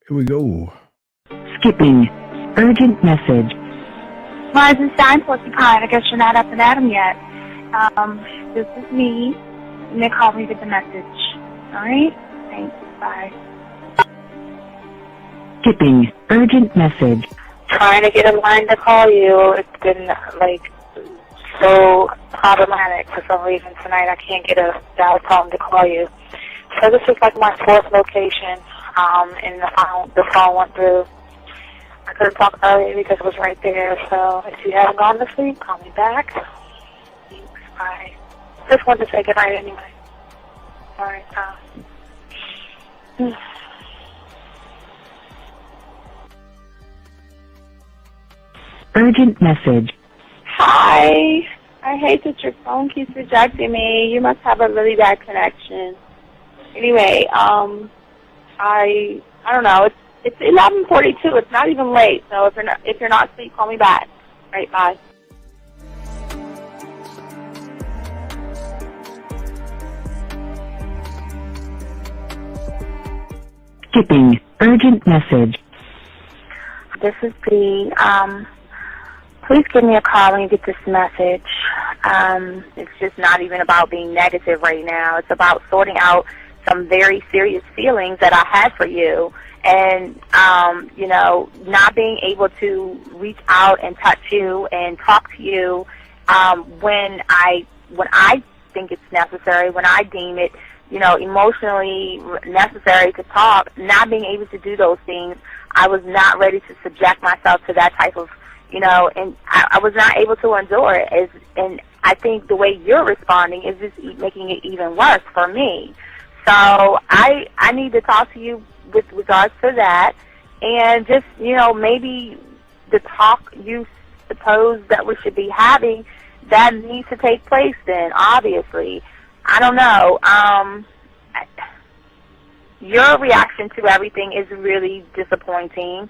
Here we go. Skipping. Urgent message. Rising Stein Porcupine, I guess you're not up and at 'em yet. This is me. And they called me with the message. Alright? Thanks. Bye. Skipping. Urgent message. Trying to get a line to call you. It's been, so problematic for some reason tonight. I can't get a dial tone to call you. So this is my fourth location, and the phone went through. I couldn't talk earlier because it was right there, so if you haven't gone to sleep, call me back. Thanks, bye. Just wanted to say goodnight anyway. Alright, Urgent message. Hi. I hate that your phone keeps rejecting me. You must have a really bad connection. Anyway, I don't know. It's 11:42. It's not even late. So if you're not asleep, call me back. All right, bye. Skipping. Urgent message. This is B. Please give me a call when you get this message. It's just not even about being negative right now. It's about sorting out some very serious feelings that I had for you. And, not being able to reach out and touch you and talk to you when I think it's necessary, when I deem it, emotionally necessary to talk, not being able to do those things. I was not ready to subject myself to that type of, and I was not able to endure it. And I think the way you're responding is just making it even worse for me. So I need to talk to you with regards to that, and just, maybe the talk you suppose that we should be having, that needs to take place then, obviously. I don't know. Your reaction to everything is really disappointing.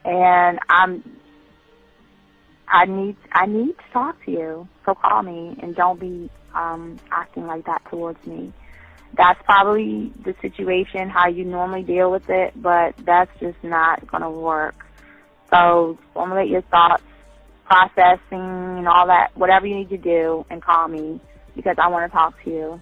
And I need to talk to you. So call me and don't be acting like that towards me. That's probably the situation, how you normally deal with it, but that's just not going to work. So formulate your thoughts, processing and all that, whatever you need to do, and call me because I want to talk to you.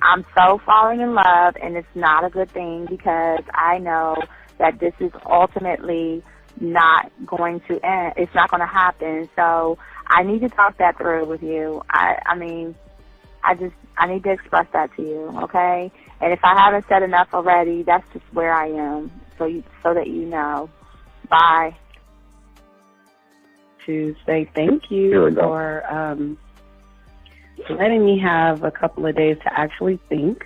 I'm so falling in love, and it's not a good thing because I know that this is ultimately not going to end. It's not going to happen. So I need to talk that through with you. I need to express that to you, okay? And if I haven't said enough already, that's just where I am, so that you know. Bye. To say thank you for letting me have a couple of days to actually think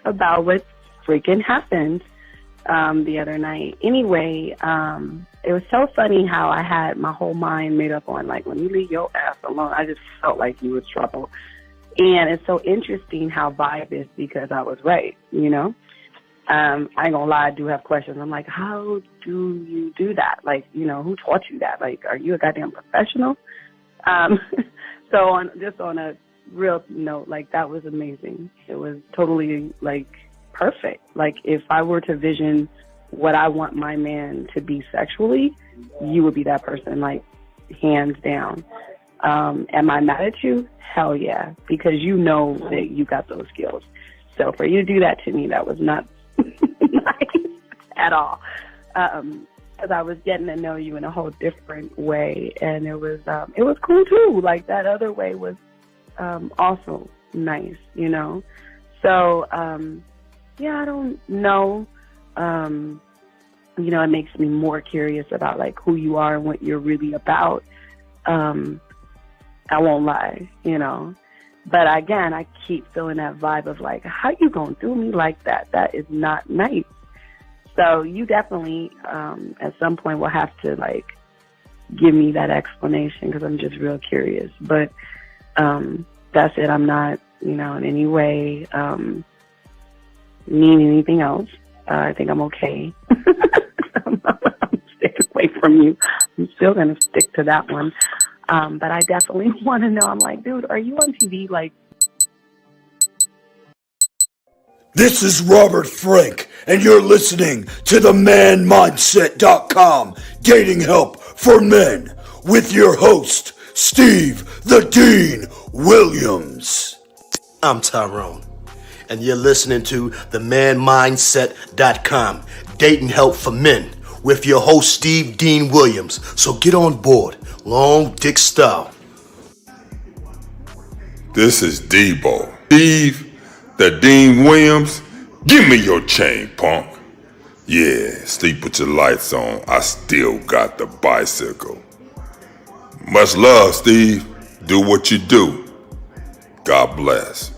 about what freaking happened the other night. Anyway, it was so funny how I had my whole mind made up on, when you leave your ass alone, I just felt like you was trouble. And it's so interesting how vibe is because I was right, I ain't gonna lie, I do have questions. I'm like, how do you do that? Who taught you that? Are you a goddamn professional? So on a real note, that was amazing. It was totally, perfect. If I were to vision what I want my man to be sexually, you would be that person, hands down. Am I mad at you? Hell yeah, because you know that you got those skills. So for you to do that to me, that was not nice at all. Because I was getting to know you in a whole different way, and it was cool too. That other way was also nice, So yeah, I don't know. It makes me more curious about who you are and what you're really about. I won't lie, But again, I keep feeling that vibe of how you gonna do me like that? That is not nice. So you definitely, at some point, will have to give me that explanation because I'm just real curious. But that's it. I'm not, in any way mean anything else. I think I'm okay. I'm staying away from you. I'm still gonna stick to that one. But I definitely want to know. I'm dude, are you on TV? This is Robert Frank, and you're listening to the ManMindset.com Dating Help for Men with your host, Steve the Dean Williams. I'm Tyrone, and you're listening to the ManMindset.com Dating Help for Men with your host, Steve Dean Williams. So get on board, long dick style. This is Debo. Steve the Dean Williams, give me your chain, punk. Yeah, sleep with your lights on. I still got the bicycle. Much love, Steve. Do what you do. God bless.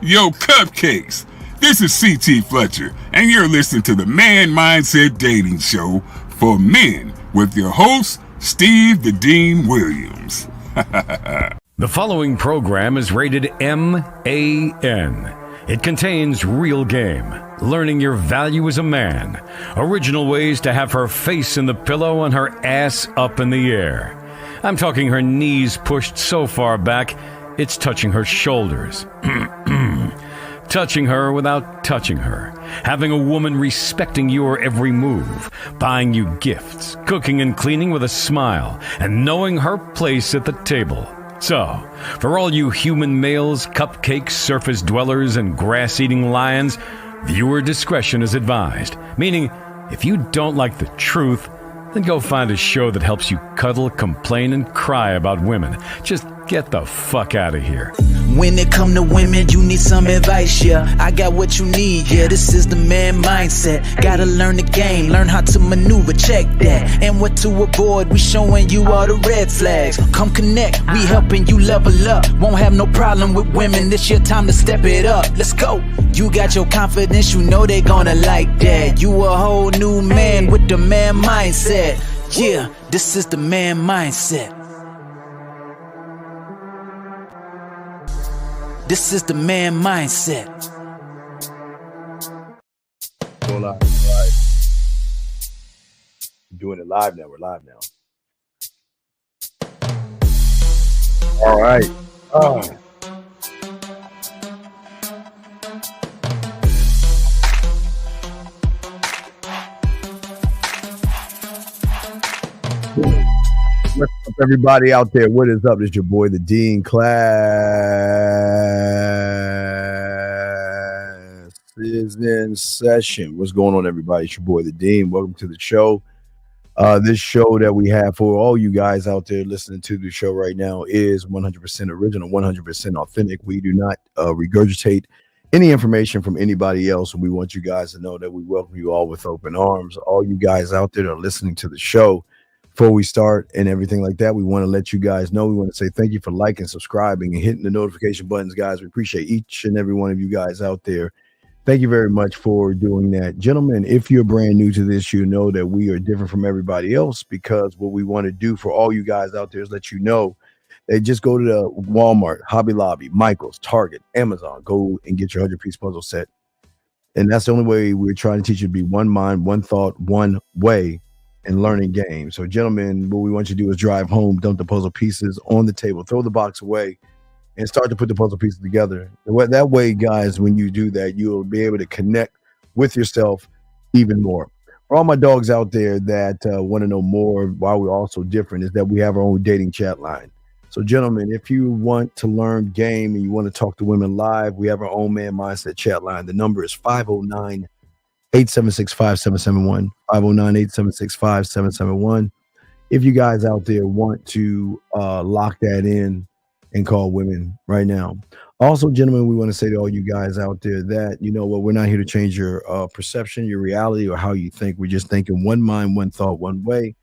Yo, cupcakes. This is C.T. Fletcher, and you're listening to the Man Mindset Dating Show for Men with your host, Steve the Dean Williams. The following program is rated MAN. It contains real game, learning your value as a man, original ways to have her face in the pillow and her ass up in the air. I'm talking her knees pushed so far back, it's touching her shoulders. Touching her without touching her. Having a woman respecting your every move. Buying you gifts. Cooking and cleaning with a smile. And knowing her place at the table. So, for all you human males, cupcake surface dwellers, and grass-eating lions, viewer discretion is advised. Meaning, if you don't like the truth, then go find a show that helps you cuddle, complain, and cry about women. Just get the fuck out of here. When it come to women, you need some advice, yeah. I got what you need, yeah. This is the man mindset. Gotta learn the game, learn how to maneuver, check that. And what to avoid, we showing you all the red flags. Come connect, we helping you level up. Won't have no problem with women, this your time to step it up. Let's go. You got your confidence, you know they gonna like that. You a whole new man with the man mindset. Yeah, this is the man mindset. This is the man mindset. Going live. Doing it live now. We're live now. All right. What's up, everybody out there? What is up? It's your boy, the Dean. Class is in session. What's going on, everybody? It's your boy, the Dean. Welcome to the show. This show that we have for all you guys out there listening to the show right now is 100% original, 100% authentic. We do not regurgitate any information from anybody else, and we want you guys to know that we welcome you all with open arms. All you guys out there that are listening to the show, before we start and everything like that, we want to let you guys know. We want to say thank you for liking, subscribing, and hitting the notification buttons, guys. We appreciate each and every one of you guys out there. Thank you very much for doing that. Gentlemen, if you're brand new to this, you know that we are different from everybody else, because what we want to do for all you guys out there is let you know that just go to the Walmart, Hobby Lobby, Michael's, Target, Amazon. Go and get your 100-piece puzzle set. And that's the only way we're trying to teach you to be one mind, one thought, one way, and learning games. So, gentlemen, what we want you to do is drive home, dump the puzzle pieces on the table, throw the box away, and start to put the puzzle pieces together. That way, guys, when you do that, you'll be able to connect with yourself even more. For all my dogs out there that want to know more why we're all so different, is that we have our own dating chat line. So, gentlemen, if you want to learn game and you want to talk to women live, we have our own Man Mindset chat line. The number is 509 876-5771, 509-876-5771. If you guys out there want to lock that in and call women right now. Also, gentlemen, we want to say to all you guys out there that, you know what, we're not here to change your perception, your reality, or how you think. We're just thinking one mind, one thought, one way,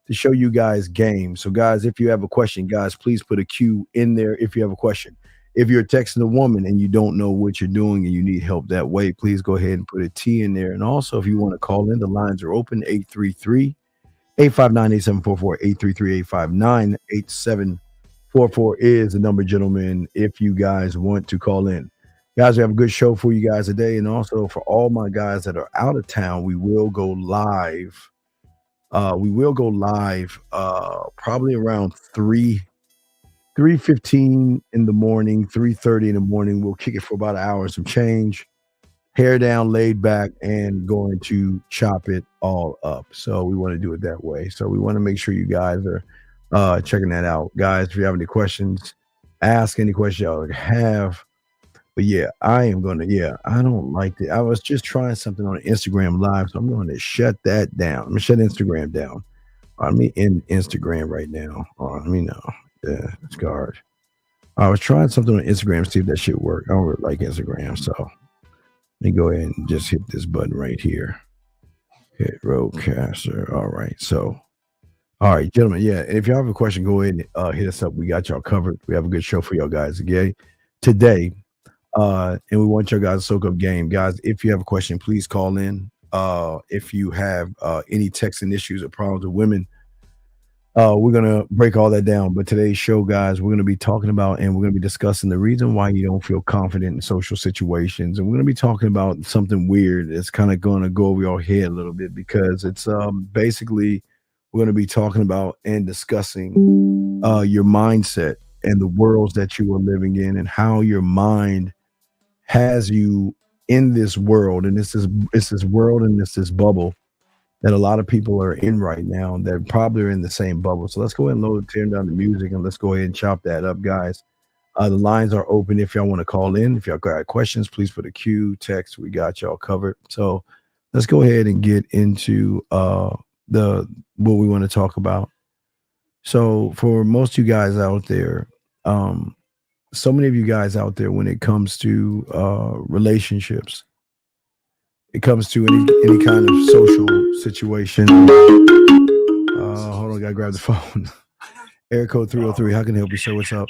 to show you guys game. So, guys, if you have a question, guys, please put a Q in there if you have a question. If you're texting a woman and you don't know what you're doing and you need help that way, please go ahead and put a T in there. And also, if you want to call in, the lines are open, 833-859-8744, 833-859-8744 is the number, gentlemen, if you guys want to call in. Guys, we have a good show for you guys today. And also, for all my guys that are out of town, we will go live. Probably around 3:15 in the morning, 3:30 in the morning. We'll kick it for about an hour and some change. hair down, laid back, and going to chop it all up. So we want to do it that way. So we want to make sure you guys are checking that out. Guys, if you have any questions, ask any question y'all have. But yeah, I don't like it. I was just trying something on Instagram Live, so I'm going to shut that down. I'm going to shut Instagram down. I'm in Instagram right now. Let me know. Yeah, it's guard. I was trying something on Instagram, see if that shit worked. I don't really like Instagram, so let me go ahead and just hit this button right here. Hit Roadcaster. All right. So, all right, gentlemen. Yeah. And if y'all have a question, go ahead and hit us up. We got y'all covered. We have a good show for y'all guys again today. And we want your guys to soak up game. Guys, if you have a question, please call in. If you have any texting issues or problems with women, we're going to break all that down. But today's show, guys, we're going to be talking about and we're going to be discussing the reason why you don't feel confident in social situations. And we're going to be talking about something weird that's kind of going to go over your head a little bit, because it's basically we're going to be talking about and discussing your mindset and the worlds that you are living in and how your mind has you in this world. And it's this world and it's this bubble that a lot of people are in right now that probably are in the same bubble. So let's go ahead and turn down the music and let's go ahead and chop that up, guys. The lines are open if y'all want to call in. If y'all got questions, please put a Q, text. We got y'all covered. So let's go ahead and get into what we want to talk about. So for most of you guys out there, so many of you guys out there, when it comes to relationships, it comes to any kind of social situation. Hold on, gotta grab the phone. Air code 303. How can I help you, sir? What's up?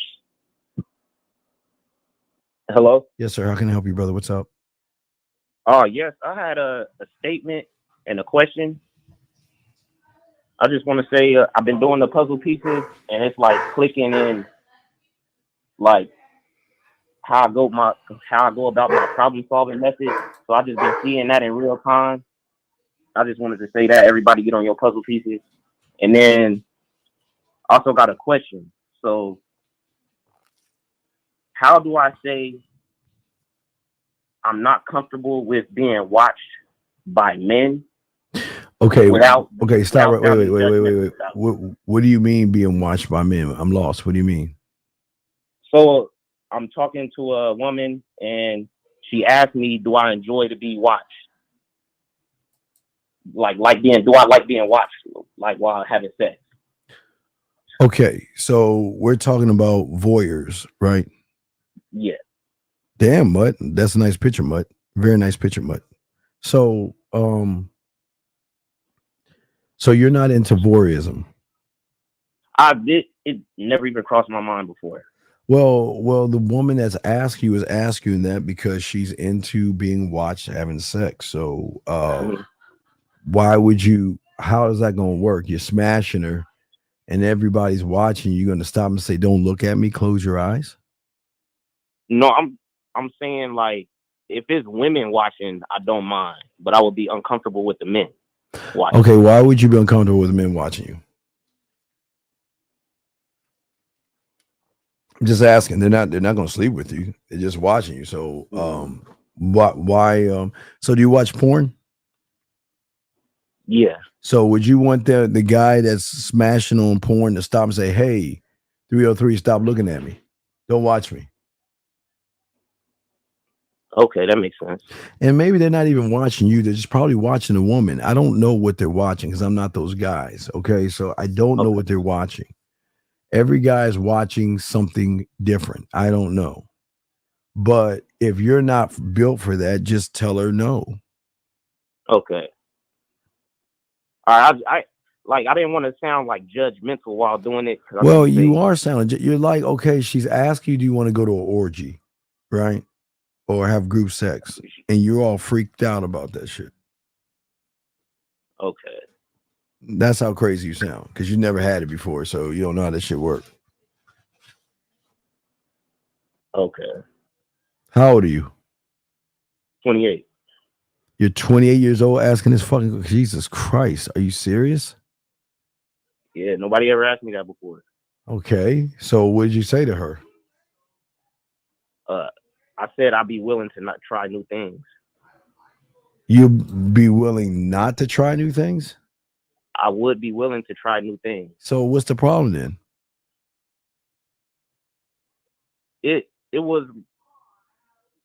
Hello? Yes, sir. How can I help you, brother? What's up? Oh, yes. I had a statement and a question. I just want to say I've been doing the puzzle pieces, and it's like clicking in, like how I go about my problem solving method. So I just been seeing that in real time. I just wanted to say that everybody get on your puzzle pieces, and then also got a question. So how do I say I'm not comfortable with being watched by men? Okay. Stop. Wait. What do you mean being watched by men? I'm lost. What do you mean? So I'm talking to a woman and she asked me, do I enjoy to be watched? Do I like being watched, like while having sex? Okay. So we're talking about voyeurs, right? Yeah. Damn, Mutt. That's a nice picture, Mutt. Very nice picture, Mutt. So, so you're not into voyeurism? It never even crossed my mind before. Well, the woman that's asking you is asking that because she's into being watched having sex. So, why would you? How is that going to work? You're smashing her, and everybody's watching. You're going to stop and say, "Don't look at me. Close your eyes." No, I'm saying, like, if it's women watching, I don't mind, but I would be uncomfortable with the men watching. Okay, why would you be uncomfortable with men watching you? I'm just asking. They're not going to sleep with you. They're just watching you. So, why? So, do you watch porn? Yeah. So, would you want the guy that's smashing on porn to stop and say, "Hey, 303, stop looking at me. Don't watch me"? Okay, that makes sense. And maybe they're not even watching you. They're just probably watching a woman. I don't know what they're watching because I'm not those guys. Okay, so I don't know what they're watching. Every guy is watching something different. I don't know. But if you're not built for that, just tell her no. Okay. All right. I didn't want to sound like judgmental while doing it. Well, you are sounding. You're like, okay, she's asking you, do you want to go to an orgy, right? Or have group sex, and you're all freaked out about that shit. Okay. That's how crazy you sound, because you never had it before, so you don't know how that shit works. Okay. How old are you? 28. You're 28 years old asking this fucking... Jesus Christ, are you serious? Yeah, nobody ever asked me that before. Okay, so what did you say to her? I said I'd be willing to not try new things. You'd be willing not to try new things? I would be willing to try new things. So what's the problem then? It was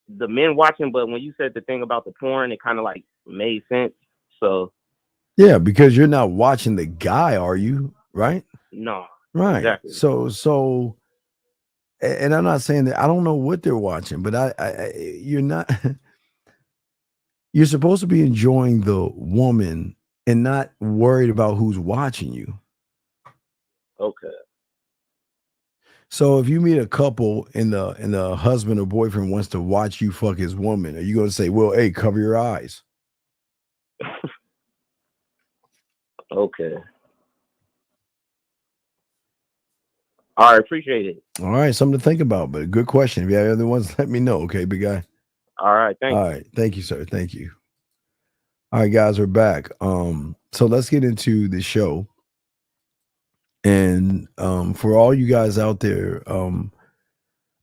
the men watching, but when you said the thing about the porn, it kind of like made sense. So yeah, because you're not watching the guy, are you? Right? No. Right. Exactly. So and I'm not saying that I don't know what they're watching, but I you're not you're supposed to be enjoying the woman and not worried about who's watching you. Okay. So if you meet a couple and the husband or boyfriend wants to watch you fuck his woman, are you going to say, well, hey, cover your eyes? Okay. All right, appreciate it. All right, something to think about, but a good question. If you have other ones, let me know. Okay, big guy. All right, thank you. All right, thank you, sir. Thank you. All right, guys, we're back. So let's get into the show. And for all you guys out there, a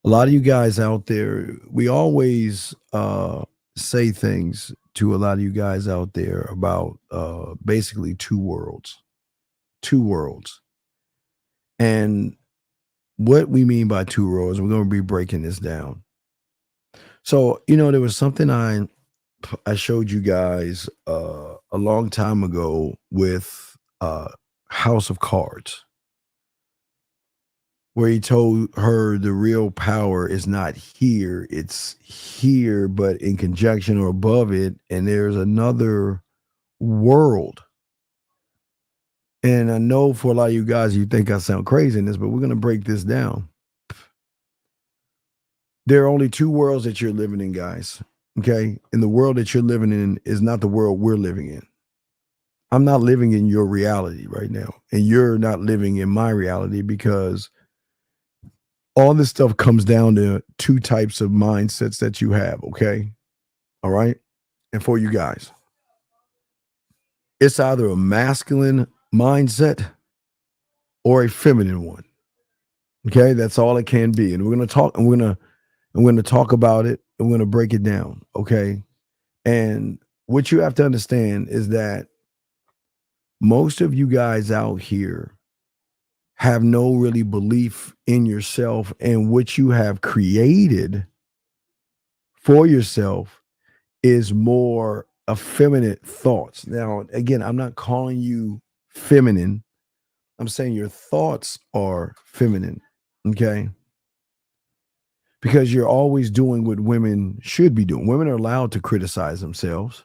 lot of you guys out there, we always say things to a lot of you guys out there about basically two worlds. And what we mean by two worlds, we're going to be breaking this down. So, there was something I showed you guys a long time ago with House of Cards, where he told her the real power is not here, it's here, but in conjunction or above it, and there's another world. And I know for a lot of you guys, you think I sound crazy in this, but we're going to break this down. There are only two worlds that you're living in, guys. Okay? And the world that you're living in is not the world we're living in. I'm not living in your reality right now. And you're not living in my reality, because all this stuff comes down to two types of mindsets that you have. Okay? All right? And for you guys, it's either a masculine mindset or a feminine one. Okay? That's all it can be. And we're going to talk, and we're going to talk about it, and we're going to break it down. Okay? And what you have to understand is that most of you guys out here have no really belief in yourself, and what you have created for yourself is more effeminate thoughts. Now, again, I'm not calling you feminine. I'm saying your thoughts are feminine. Okay? Because you're always doing what women should be doing. Women are allowed to criticize themselves.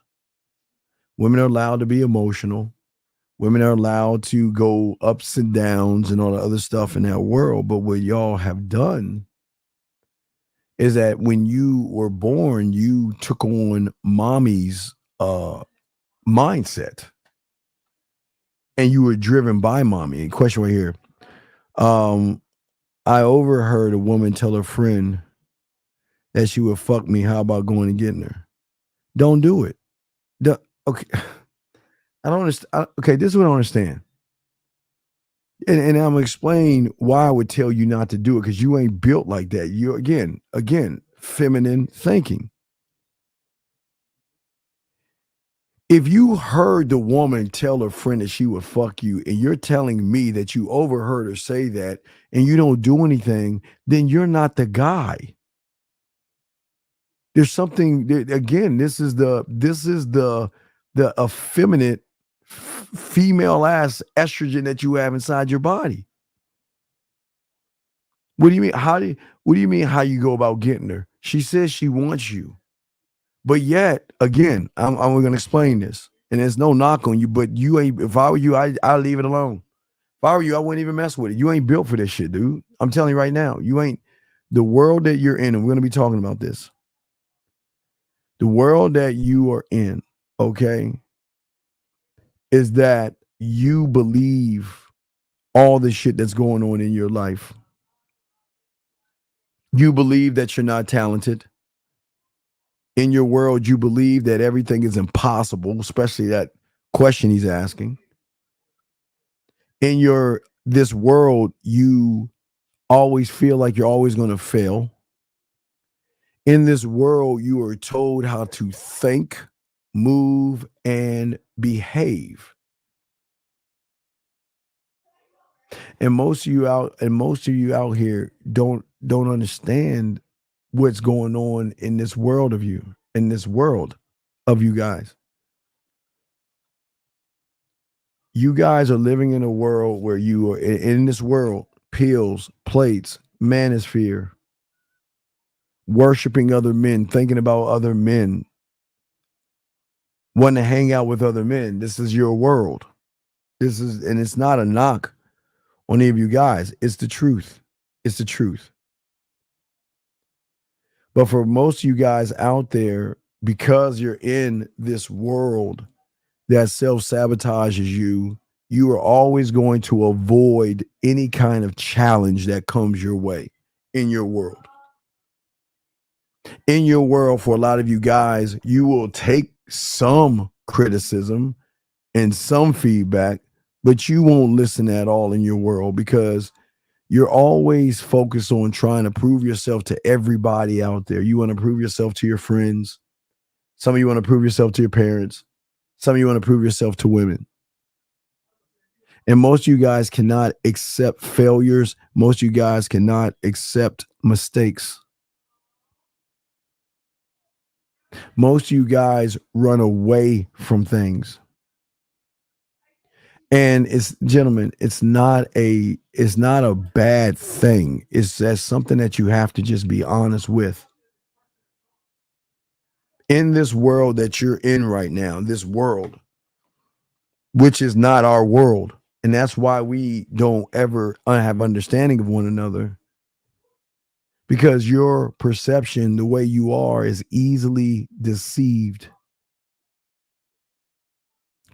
Women are allowed to be emotional. Women are allowed to go ups and downs and all the other stuff in that world. But what y'all have done is that when you were born, you took on mommy's mindset. And you were driven by mommy. Question right here. I overheard a woman tell her friend that she would fuck me. How about going and getting her? Don't do it. Okay. I don't understand. Okay, this is what I don't understand. And I'm going to explain why I would tell you not to do it, because you ain't built like that. You again, feminine thinking. If you heard the woman tell her friend that she would fuck you, and you're telling me that you overheard her say that and you don't do anything, then you're not the guy. There's something, again, this is the effeminate female ass estrogen that you have inside your body. What do you mean? What do you mean how you go about getting her? She says she wants you. But yet, again, I'm going to explain this, and there's no knock on you, but you ain't, if I were you, I'd leave it alone. If I were you, I wouldn't even mess with it. You ain't built for this shit, dude. I'm telling you right now, you ain't. The world that you're in, and we're going to be talking about this. The world that you are in, okay, is that you believe all the shit that's going on in your life. You believe that you're not talented. In your world, you believe that everything is impossible, especially that question he's asking. In this world, you always feel like you're always going to fail. In this world, you are told how to think move, and behave. And most of you out here don't understand what's going on in this world of you, in this world of you guys. You guys are living in a world where you are in this world, pills, plates, manosphere, worshiping other men, thinking about other men, wanting to hang out with other men. This is your world. And it's not a knock on any of you guys. It's the truth. It's the truth. But for most of you guys out there, because you're in this world that self-sabotages you, you are always going to avoid any kind of challenge that comes your way in your world. In your world, for a lot of you guys, you will take some criticism and some feedback, but you won't listen at all in your world because you're always focused on trying to prove yourself to everybody out there. You want to prove yourself to your friends. Some of you want to prove yourself to your parents. Some of you want to prove yourself to women. And most of you guys cannot accept failures. Most of you guys cannot accept mistakes. Most of you guys run away from things. And gentlemen, it's not a bad thing. It's just something that you have to just be honest with. In this world that you're in right now, this world, which is not our world, and that's why we don't ever have understanding of one another, because your perception, the way you are, is easily deceived,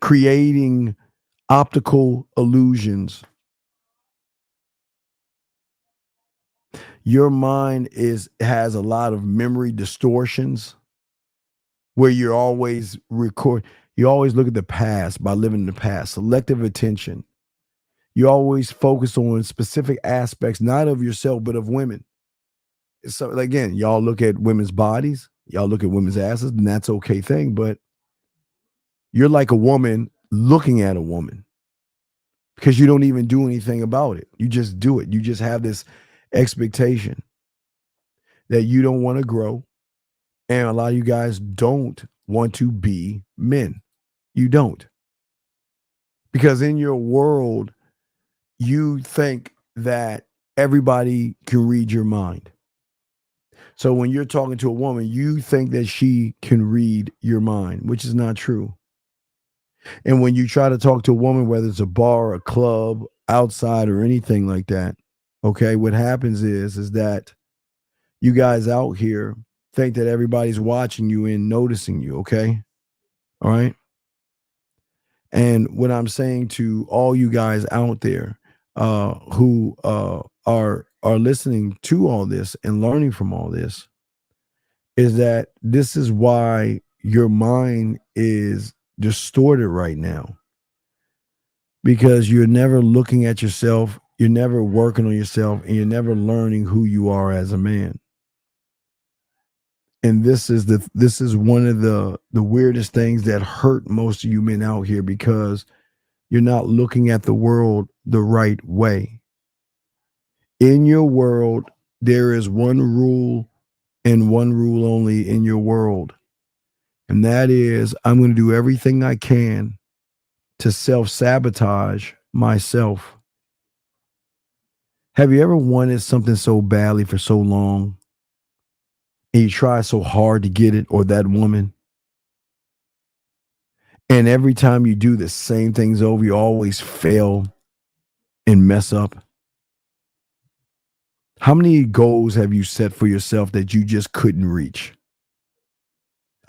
creating optical illusions. Your mind has a lot of memory distortions where you're always you always look at the past by living in the past, selective attention. You always focus on specific aspects, not of yourself, but of women. So again, y'all look at women's bodies, y'all look at women's asses, and that's okay thing, but you're like a woman looking at a woman because you don't even do anything about it. You just do it. You just have this expectation that you don't want to grow. And a lot of you guys don't want to be men. You don't. Because in your world, you think that everybody can read your mind. So when you're talking to a woman, you think that she can read your mind, which is not true. And when you try to talk to a woman, whether it's a bar, a club, outside, or anything like that, okay, what happens is that you guys out here think that everybody's watching you and noticing you, okay? All right? And what I'm saying to all you guys out there who are listening to all this and learning from all this is that this is why your mind is distorted right now, because you're never looking at yourself, you're never working on yourself, and you're never learning who you are as a man. And this is one of the weirdest things that hurt most of you men out here, because you're not looking at the world the right way. In your world, there is one rule and one rule only in your world. And that is, I'm going to do everything I can to self-sabotage myself. Have you ever wanted something so badly for so long, and you try so hard to get it, or that woman, and every time you do the same things over, you always fail and mess up? How many goals have you set for yourself that you just couldn't reach?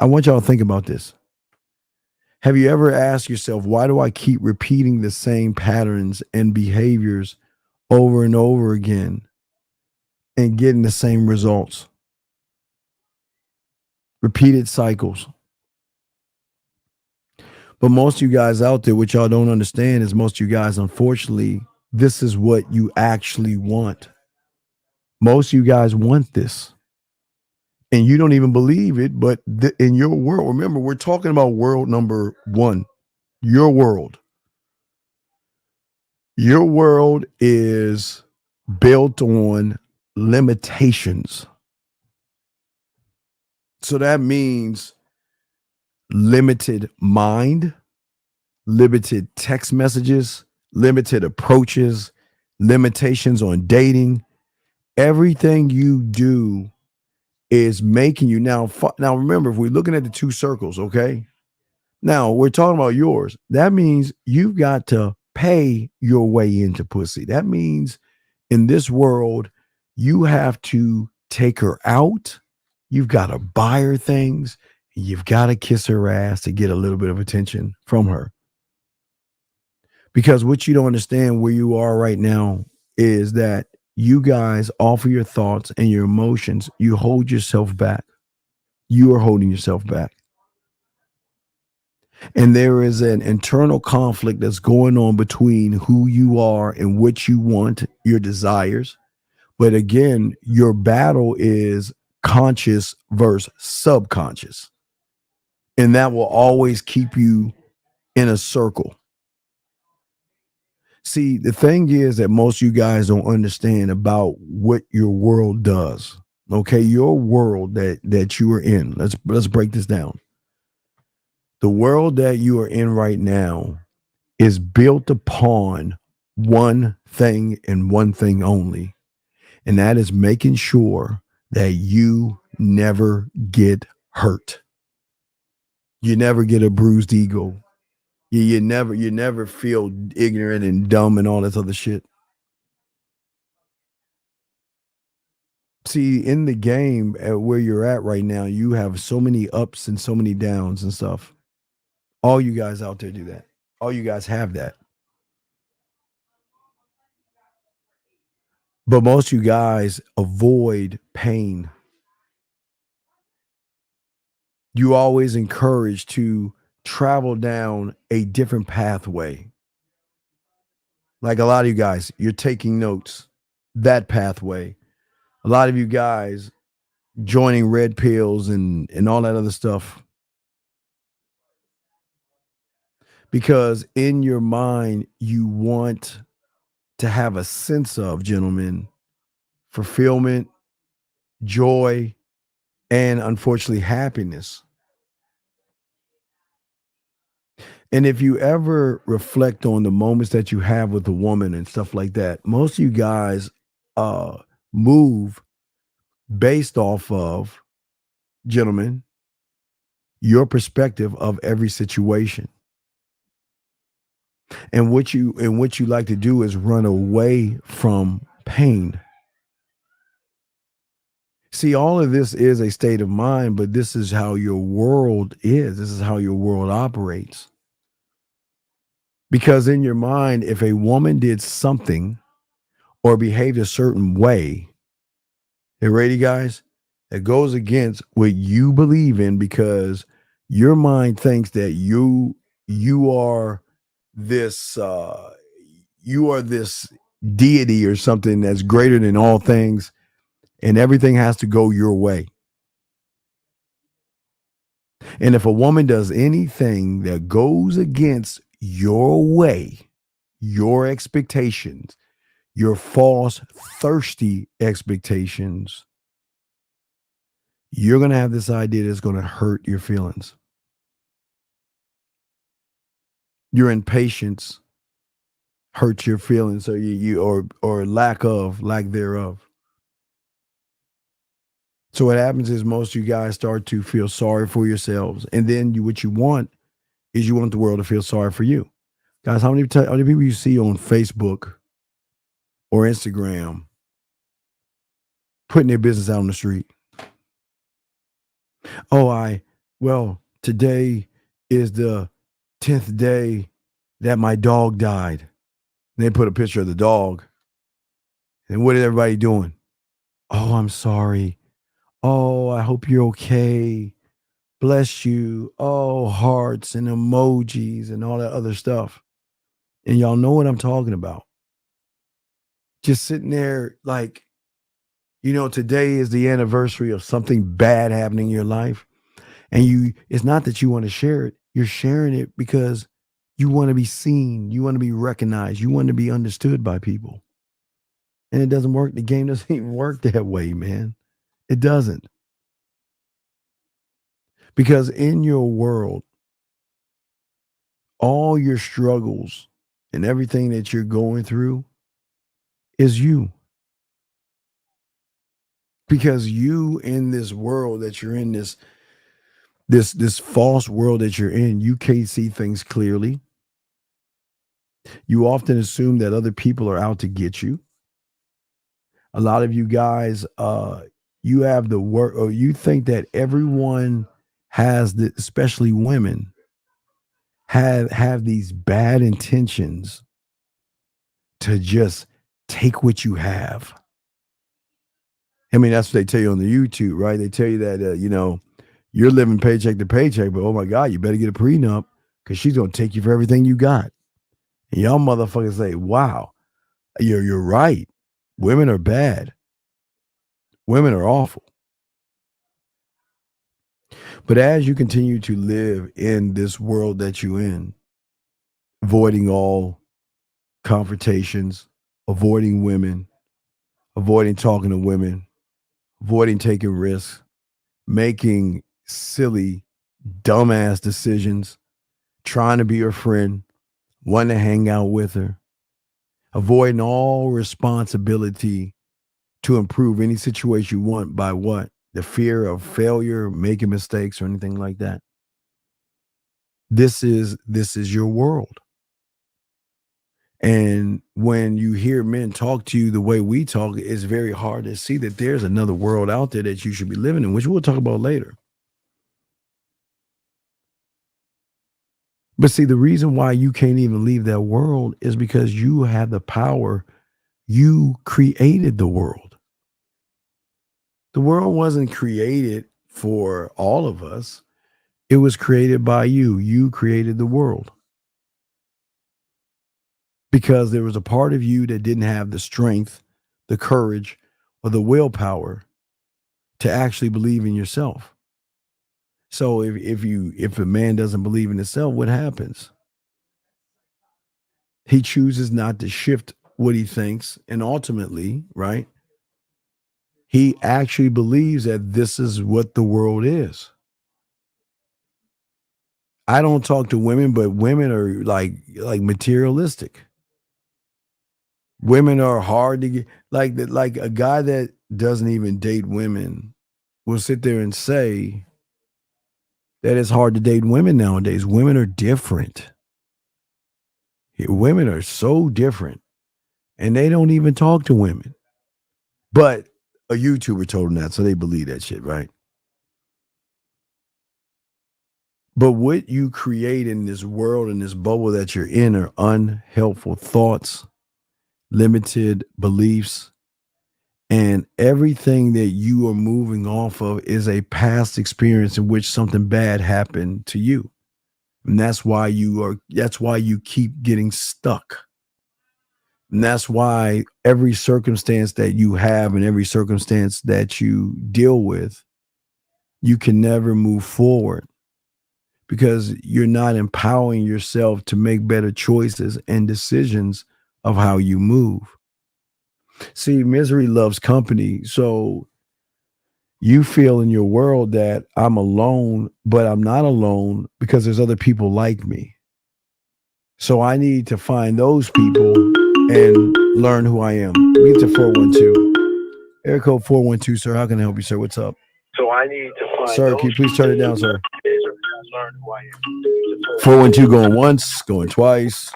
I want y'all to think about this. Have you ever asked yourself, why do I keep repeating the same patterns and behaviors over and over again and getting the same results? Repeated cycles. But most of you guys out there, what y'all don't understand is most of you guys, unfortunately, this is what you actually want. Most of you guys want this. And you don't even believe it, but in your world, remember, we're talking about world number one, your world. Your world is built on limitations. So that means limited mind, limited text messages, limited approaches, limitations on dating. Everything you do is making you now. Now, remember, if we're looking at the two circles, okay? Now we're talking about yours. That means you've got to pay your way into pussy. That means in this world, you have to take her out. You've got to buy her things. You've got to kiss her ass to get a little bit of attention from her. Because what you don't understand where you are right now is that you guys offer your thoughts and your emotions. You hold yourself back. You are holding yourself back. And there is an internal conflict that's going on between who you are and what you want, your desires. But again, your battle is conscious versus subconscious. And that will always keep you in a circle. See, the thing is that most of you guys don't understand about what your world does. Okay, your world that you are in. Let's break this down. The world that you are in right now is built upon one thing and one thing only, and that is making sure that you never get hurt. You never get a bruised ego. You never feel ignorant and dumb and all this other shit. See, in the game at where you're at right now, you have so many ups and so many downs and stuff. All you guys out there do that. All you guys have that. But most of you guys avoid pain. You always encourage to travel down a different pathway. Like a lot of you guys, you're taking notes, that pathway. A lot of you guys joining red pills and all that other stuff. Because in your mind, you want to have a sense of, gentlemen, fulfillment, joy, and unfortunately happiness. And if you ever reflect on the moments that you have with a woman and stuff like that, most of you guys move based off of, gentlemen, your perspective of every situation. And what you like to do is run away from pain. See, all of this is a state of mind, but this is how your world is. This is how your world operates. Because in your mind, if a woman did something or behaved a certain way, you ready, guys? That goes against what you believe in, because your mind thinks that you are this deity or something that's greater than all things, and everything has to go your way. And if a woman does anything that goes against your way, your expectations, your false, thirsty expectations, you're going to have this idea that's going to hurt your feelings. Your impatience hurts your feelings, or lack thereof. So what happens is most of you guys start to feel sorry for yourselves, and then what you want is you want the world to feel sorry for you. Guys, how many people you see on Facebook or Instagram putting their business out on the street? Today is the 10th day that my dog died. And they put a picture of the dog. And what is everybody doing? Oh, I'm sorry. Oh, I hope you're okay. Bless you. Oh, hearts and emojis and all that other stuff. And y'all know what I'm talking about. Just sitting there like, You know, today is the anniversary of something bad happening in your life. And it's not that you want to share it. You're sharing it because you want to be seen. You want to be recognized. You want to be understood by people. And it doesn't work. The game doesn't even work that way, man. It doesn't. Because in your world, all your struggles and everything that you're going through is you. Because you in this world that you're in, this false world that you're in, you can't see things clearly. You often assume that other people are out to get you. A lot of you guys, you have the work, or you think that everyone has the, especially women, have these bad intentions to just take what you have. I mean, that's what they tell you on the YouTube, right? They tell you that, you're living paycheck to paycheck, but oh my God, you better get a prenup because she's going to take you for everything you got. And y'all motherfuckers say, wow, you're right. Women are bad. Women are awful. But as you continue to live in this world that you're in, avoiding all confrontations, avoiding women, avoiding talking to women, avoiding taking risks, making silly, dumbass decisions, trying to be her friend, wanting to hang out with her, avoiding all responsibility to improve any situation you want by what? The fear of failure, making mistakes, or anything like that. This is your world. And when you hear men talk to you the way we talk, it's very hard to see that there's another world out there that you should be living in, which we'll talk about later. But see, the reason why you can't even leave that world is because you have the power. You created the world. The world wasn't created for all of us. It was created by you. You created the world. Because there was a part of you that didn't have the strength, the courage, or the willpower to actually believe in yourself. So if a man doesn't believe in himself, what happens? He chooses not to shift what he thinks, and ultimately, right? He actually believes that this is what the world is. I don't talk to women, but women are like materialistic. Women are hard to get, like a guy that doesn't even date women will sit there and say that it's hard to date women nowadays. Women are different. Women are so different, and they don't even talk to women. But a YouTuber told them that, so they believe that shit, right? But what you create in this world, in this bubble that you're in, are unhelpful thoughts, limited beliefs, and everything that you are moving off of is a past experience in which something bad happened to you. And that's why you keep getting stuck. And that's why every circumstance that you have and every circumstance that you deal with, you can never move forward because you're not empowering yourself to make better choices and decisions of how you move. See, misery loves company. So you feel in your world that I'm alone, but I'm not alone because there's other people like me. So I need to find those people and learn who I am. We get to 412. Air code 412, sir. How can I help you, sir? What's up? So I need to find Sir, those can you please turn it down, sir? learn who I am. 412 going once, going twice.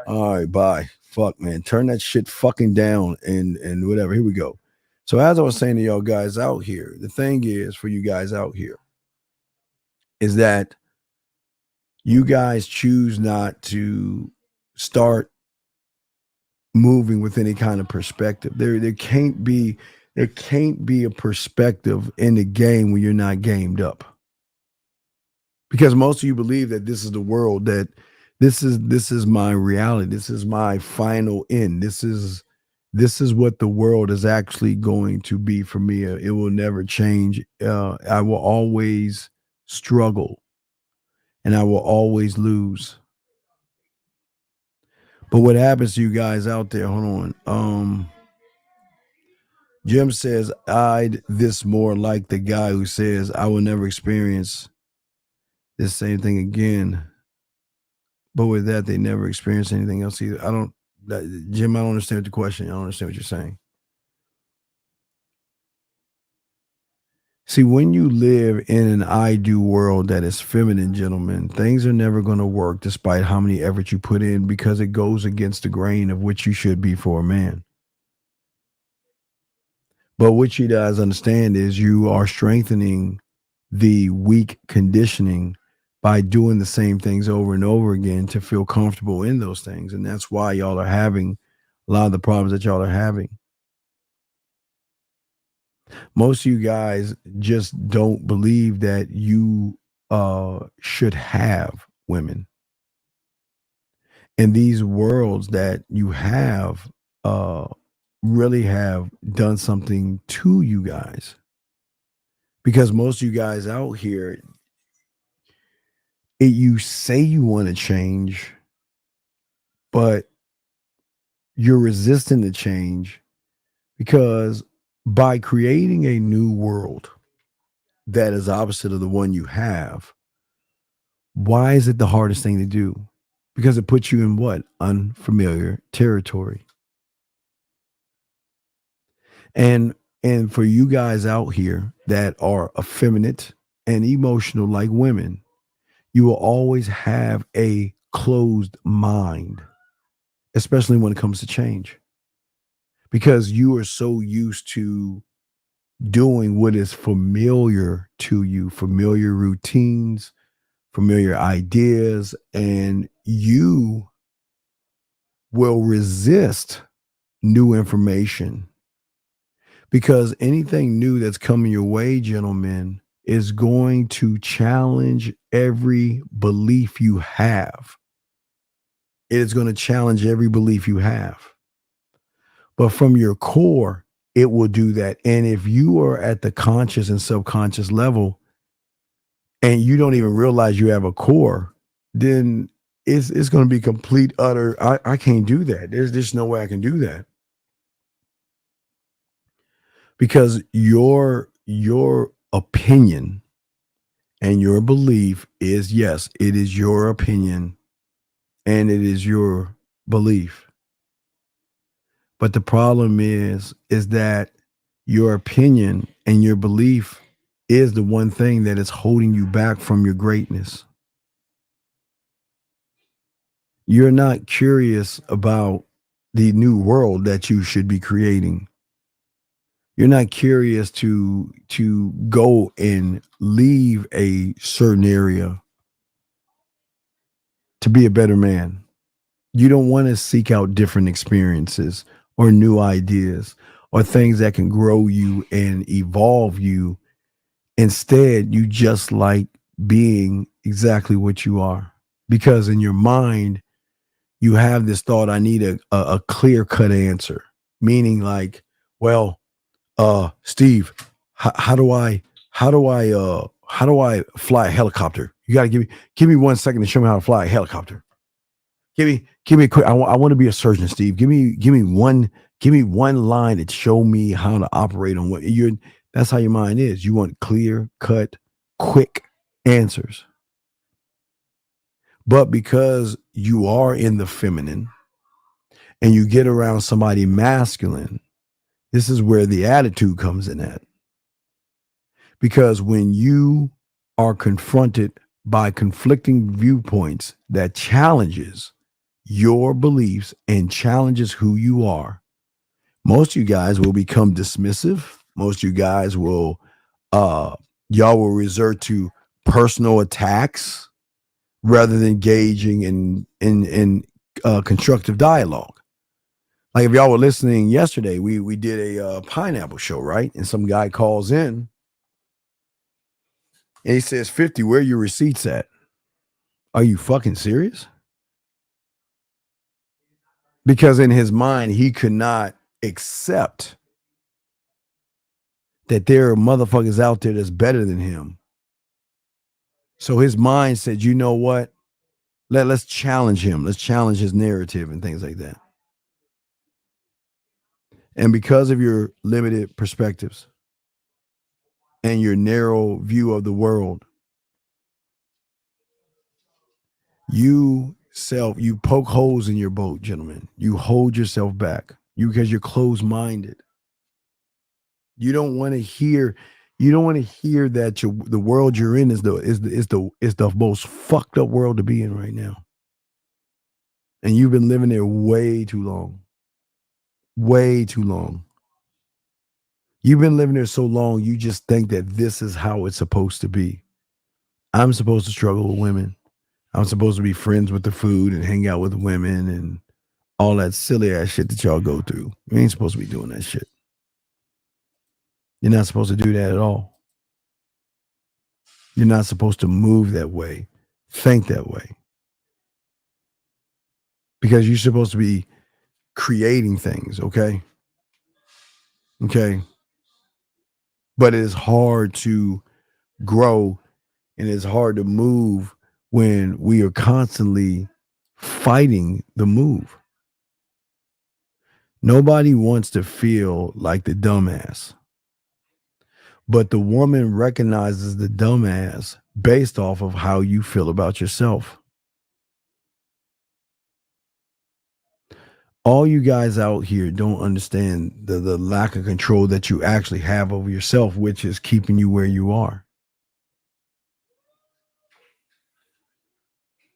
All right, bye. Fuck, man. Turn that shit fucking down and whatever. Here we go. So as I was saying to y'all guys out here, the thing is for you guys out here is that you guys choose not to start moving with any kind of perspective. There can't be a perspective in the game when you're not gamed up. Because most of you believe that this is the world, that this is my reality. This is my final end. This is this is what the world is actually going to be for me. It will never change. I will always struggle and I will always lose. But what happens to you guys out there? Hold on. Jim says, I'd this more like the guy who says, I will never experience this same thing again. But with that, they never experience anything else either. Jim, I don't understand the question. I don't understand what you're saying. See, when you live in an I do world that is feminine, gentlemen, things are never going to work despite how many efforts you put in, because it goes against the grain of which you should be for a man. But what you guys understand is you are strengthening the weak conditioning by doing the same things over and over again to feel comfortable in those things. And that's why y'all are having a lot of the problems that y'all are having. Most of you guys just don't believe that you should have women. And these worlds that you have really have done something to you guys. Because most of you guys out here, you say you want to change, but you're resistant to change because by creating a new world that is opposite of the one you have, why is it the hardest thing to do? Because it puts you in what? Unfamiliar territory. And for you guys out here that are effeminate and emotional like women, you will always have a closed mind, especially when it comes to change, because you are so used to doing what is familiar to you, familiar routines, familiar ideas, and you will resist new information. Because anything new that's coming your way, gentlemen, is going to challenge every belief you have. It is going to challenge every belief you have. But from your core, it will do that. And if you are at the conscious and subconscious level and you don't even realize you have a core, then it's going to be complete, utter, I can't do that. There's just no way I can do that. Because your opinion and your belief is, yes, it is your opinion and it is your belief. But the problem is that your opinion and your belief is the one thing that is holding you back from your greatness. You're not curious about the new world that you should be creating. You're not curious to go and leave a certain area to be a better man. You don't want to seek out different experiences or new ideas or things that can grow you and evolve you. Instead, you just like being exactly what you are. Because in your mind, you have this thought, I need a clear-cut answer. Meaning like, well, Steve, how do I fly a helicopter? You got to give me 1 second to show me how to fly a helicopter. Give me a quick. I want to be a surgeon, Steve. Give me one line that show me how to operate on what you're. That's how your mind is. You want clear cut, quick answers. But because you are in the feminine and you get around somebody masculine, this is where the attitude comes in at. Because when you are confronted by conflicting viewpoints that challenges your beliefs and challenges who you are, most of you guys will become dismissive. Most of you guys will, y'all will resort to personal attacks rather than engaging in constructive dialogue. Like if y'all were listening yesterday, we did a pineapple show, right? And some guy calls in and he says, 50, where are your receipts at? Are you fucking serious? Because in his mind, he could not accept that there are motherfuckers out there that's better than him. So his mind said, you know what? Let's challenge him. Let's challenge his narrative and things like that. And because of your limited perspectives and your narrow view of the world, you poke holes in your boat, gentlemen. You hold yourself back because you're closed-minded. You don't want to hear that the world you're in is the most fucked up world to be in right now. And you've been living there way too long. Way too long. You've been living there so long, you just think that this is how it's supposed to be. I'm supposed to struggle with women. I'm supposed to be friends with the food and hang out with women and all that silly ass shit that y'all go through. You ain't supposed to be doing that shit. You're not supposed to do that at all. You're not supposed to move that way, think that way. Because you're supposed to be creating things, okay? Okay. But it is hard to grow and it's hard to move when we are constantly fighting the move. Nobody wants to feel like the dumbass. But the woman recognizes the dumbass based off of how you feel about yourself. All you guys out here don't understand the lack of control that you actually have over yourself, which is keeping you where you are.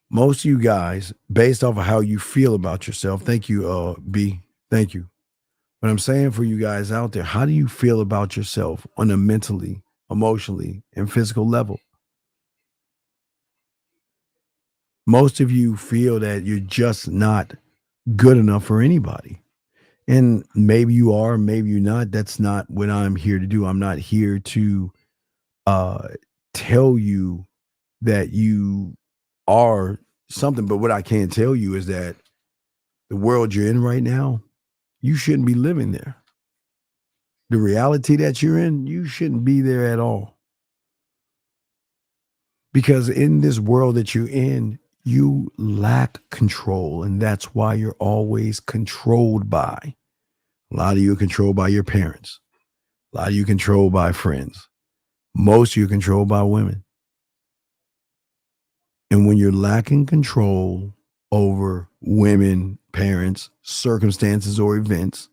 Most of you guys, based off of how you feel about yourself, thank you, B, thank you. But I'm saying for you guys out there, how do you feel about yourself on a mentally, emotionally, and physical level? Most of you feel that you're just not good enough for anybody. And maybe you are, maybe you're not. That's not what I'm here to do. I'm not here to tell you that you are something. But what I can tell you is that the world you're in right now, you shouldn't be living there. The reality that you're in, you shouldn't be there at all. Because in this world that you're in, you lack control, and that's why you're always controlled by. A lot of you are controlled by your parents. A lot of you are controlled by friends. Most of you are controlled by women. And when you're lacking control over women, parents, circumstances, or events,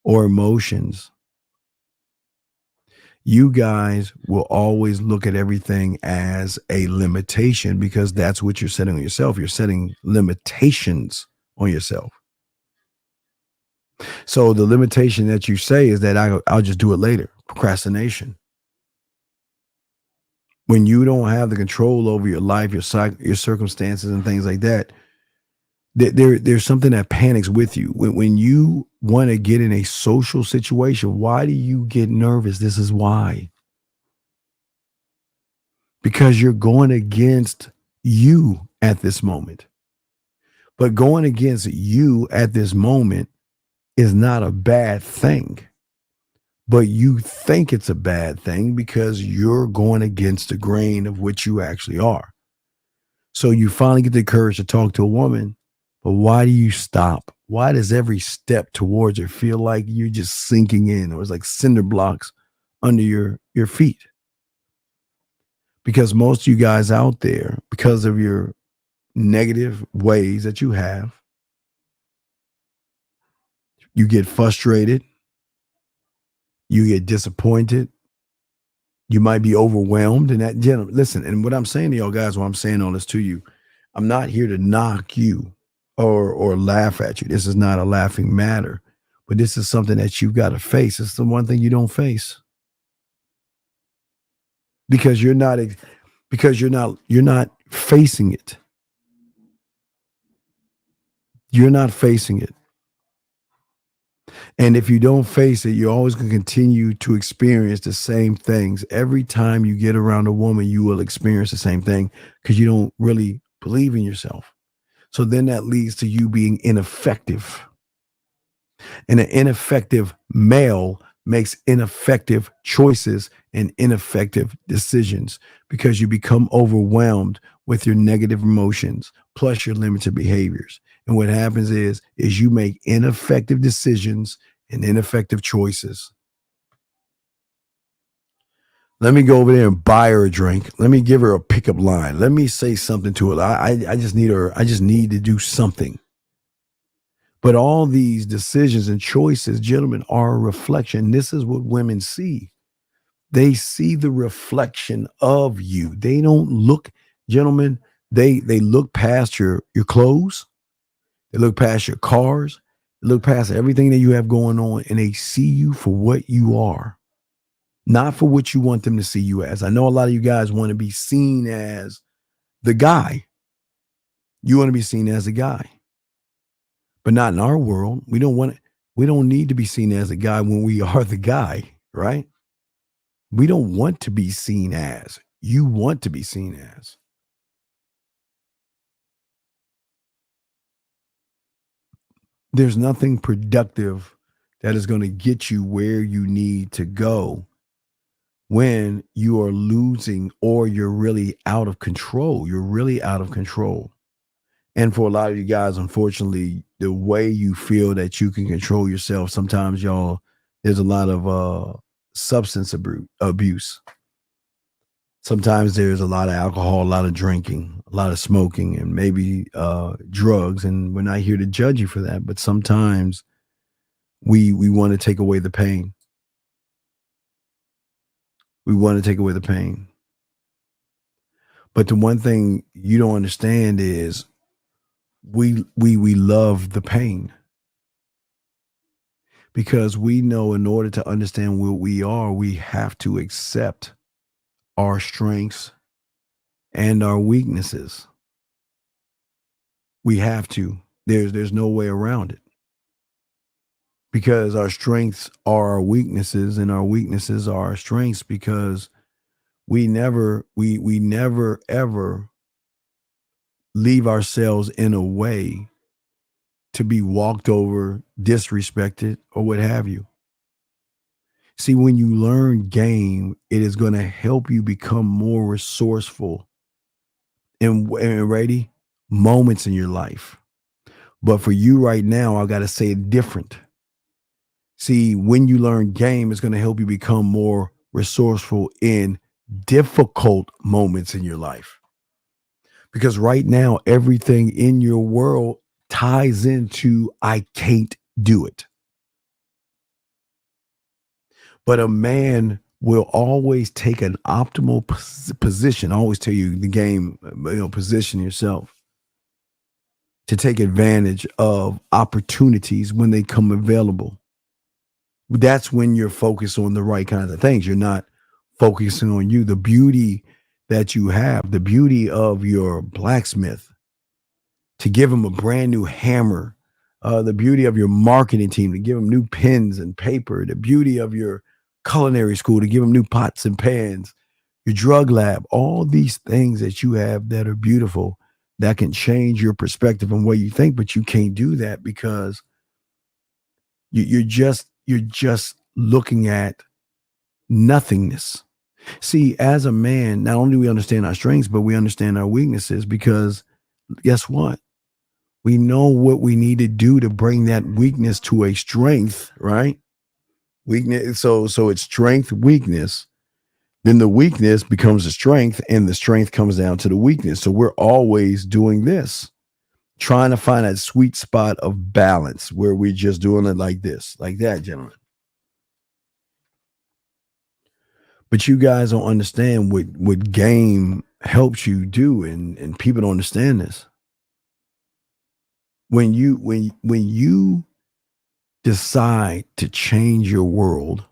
or emotions, you guys will always look at everything as a limitation because that's what you're setting on yourself. You're setting limitations on yourself. So the limitation that you say is that I'll just do it later. Procrastination. When you don't have the control over your life, your circumstances and things like that, there's something that panics with you. When you want to get in a social situation, why do you get nervous? This is why. Because you're going against you at this moment. But going against you at this moment is not a bad thing. But you think it's a bad thing because you're going against the grain of what you actually are. So you finally get the courage to talk to a woman. But why do you stop? Why does every step towards her feel like you're just sinking in, or it's like cinder blocks under your feet? Because most of you guys out there, because of your negative ways that you have, you get frustrated, you get disappointed, you might be overwhelmed. And that, gentlemen, listen, and what I'm saying to y'all guys, while I'm saying all this to you, I'm not here to knock you or laugh at you. This is not a laughing matter, but this is something that you've got to face. It's the one thing you don't face because you're not facing it. You're not facing it. And if you don't face it, you're always going to continue to experience the same things. Every time you get around a woman, you will experience the same thing because you don't really believe in yourself. So then that leads to you being ineffective. And an ineffective male makes ineffective choices and ineffective decisions because you become overwhelmed with your negative emotions plus your limited behaviors. And what happens is you make ineffective decisions and ineffective choices. Let me go over there and buy her a drink. Let me give her a pickup line. Let me say something to her. I just need her. I just need to do something. But all these decisions and choices, gentlemen, are a reflection. This is what women see. They see the reflection of you. They don't look, gentlemen, they look past your clothes. They look past your cars. They look past everything that you have going on, and they see you for what you are. Not for what you want them to see you as. I know a lot of you guys want to be seen as the guy. You want to be seen as a guy. But not in our world. We don't need to be seen as a guy when we are the guy, right? We don't want to be seen as. You want to be seen as. There's nothing productive that is going to get you where you need to go when you are losing or you're really out of control. You're really out of control. And for a lot of you guys, unfortunately, the way you feel that you can control yourself, sometimes there's a lot of substance abuse. Sometimes there's a lot of alcohol, a lot of drinking, a lot of smoking, and maybe drugs. And we're not here to judge you for that. But sometimes we want to take away the pain. We want to take away the pain. But the one thing you don't understand is we love the pain, because we know in order to understand what we are, we have to accept our strengths and our weaknesses. We have to. There's no way around it, because our strengths are our weaknesses and our weaknesses are our strengths, because we never ever leave ourselves in a way to be walked over, disrespected, or what have you. See, when you learn game, it is going to help you become more resourceful and ready moments in your life. But for you right now, I got to say it different. See, when you learn game, it's going to help you become more resourceful in difficult moments in your life. Because right now, everything in your world ties into I can't do it. But a man will always take an optimal position. I always tell you the game, position yourself to take advantage of opportunities when they come available. That's when you're focused on the right kinds of things. You're not focusing on you. The beauty that you have, the beauty of your blacksmith, to give him a brand new hammer, the beauty of your marketing team, to give him new pens and paper, the beauty of your culinary school, to give him new pots and pans, your drug lab, all these things that you have that are beautiful, that can change your perspective on what you think, but you can't do that because you're just looking at nothingness. See, as a man, not only do we understand our strengths, but we understand our weaknesses, because guess what? We know what we need to do to bring that weakness to a strength, right? Weakness. So it's strength, weakness. Then the weakness becomes a strength, and the strength comes down to the weakness. So we're always doing this, trying to find that sweet spot of balance where we're just doing it like this, like that, gentlemen. But you guys don't understand what game helps you do, and people don't understand this. When you decide to change your world,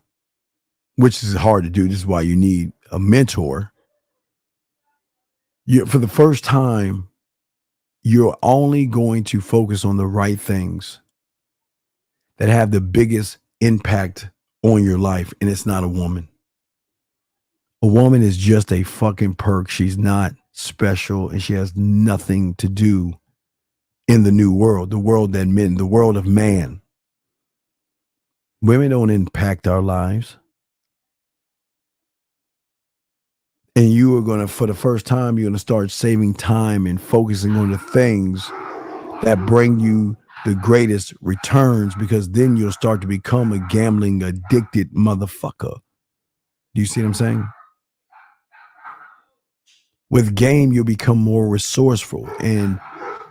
which is hard to do, this is why you need a mentor. For the first time, you're only going to focus on the right things that have the biggest impact on your life, and it's not a woman. A woman is just a fucking perk. She's not special, and she has nothing to do in the new world, the world of man. Women don't impact our lives. And you are going to, for the first time, you're going to start saving time and focusing on the things that bring you the greatest returns, because then you'll start to become a gambling addicted motherfucker. Do you see what I'm saying? With game, you'll become more resourceful and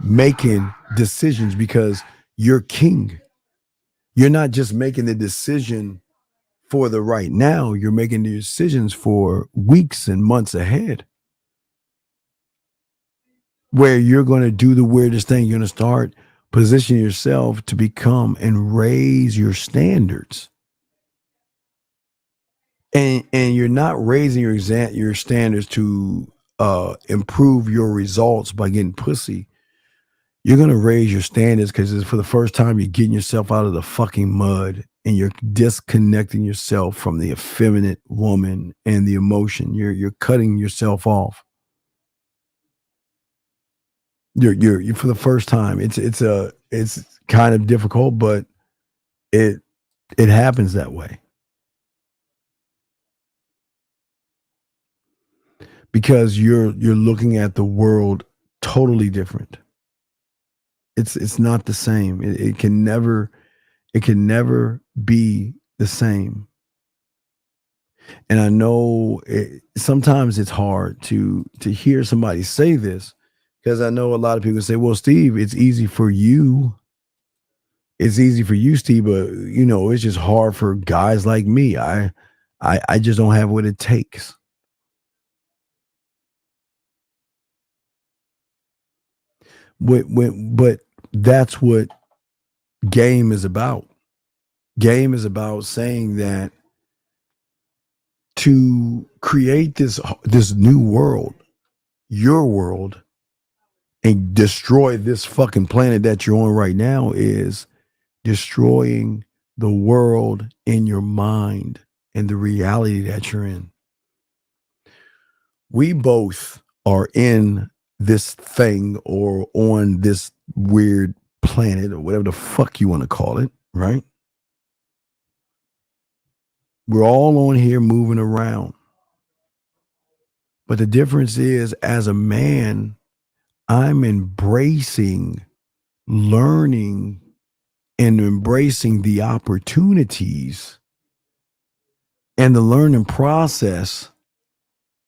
making decisions because you're king. You're not just making the decision for the right now, you're making the decisions for weeks and months ahead, where you're going to do the weirdest thing. You're going to start positioning yourself to become and raise your standards. And you're not raising your standards to improve your results by getting pussy. You're going to raise your standards because for the first time, you're getting yourself out of the fucking mud and you're disconnecting yourself from the effeminate woman and the emotion. You're cutting yourself off. You're for the first time. It's kind of difficult, but it happens that way. Because you're looking at the world totally different. It's not the same. It can never be the same. And I know sometimes it's hard to hear somebody say this, because I know a lot of people say, well, Steve, it's easy for you. It's easy for you, Steve, but it's just hard for guys like me. I just don't have what it takes. But that's what game is about. Game is about saying that to create this new world, your world, and destroy this fucking planet that you're on right now is destroying the world in your mind and the reality that you're in. We both are in this thing or on this weird planet or whatever the fuck you want to call it, right? We're all on here moving around. But the difference is, as a man, I'm embracing, learning, and embracing the opportunities and the learning process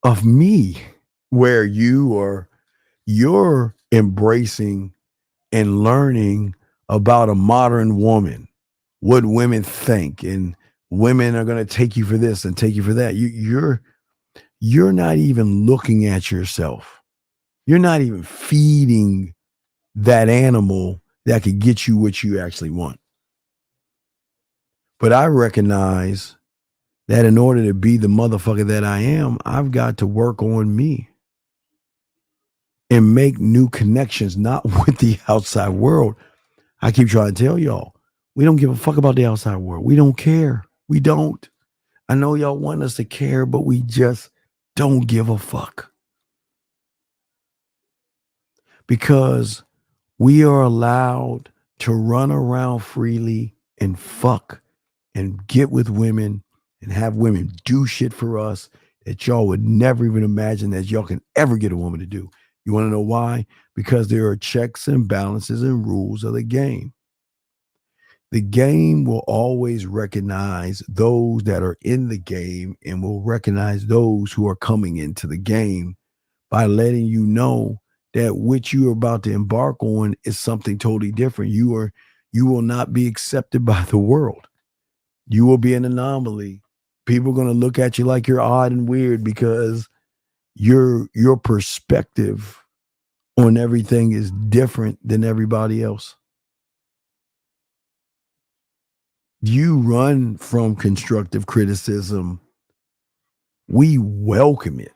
of me, where you're embracing and learning about a modern woman, what women think, and women are going to take you for this and take you for that. You're not even looking at yourself. You're not even feeding that animal that could get you what you actually want. But I recognize that in order to be the motherfucker that I am, I've got to work on me and make new connections, not with the outside world. I keep trying to tell y'all, we don't give a fuck about the outside world. We don't care. We don't. I know y'all want us to care, but we just don't give a fuck. Because we are allowed to run around freely and fuck and get with women and have women do shit for us that y'all would never even imagine that y'all can ever get a woman to do. You want to know why? Because there are checks and balances and rules of the game. The game will always recognize those that are in the game and will recognize those who are coming into the game by letting you know that what you are about to embark on is something totally different. You will not be accepted by the world. You will be an anomaly. People are going to look at you like you're odd and weird because your perspective on everything is different than everybody else. You run from constructive criticism. We welcome it.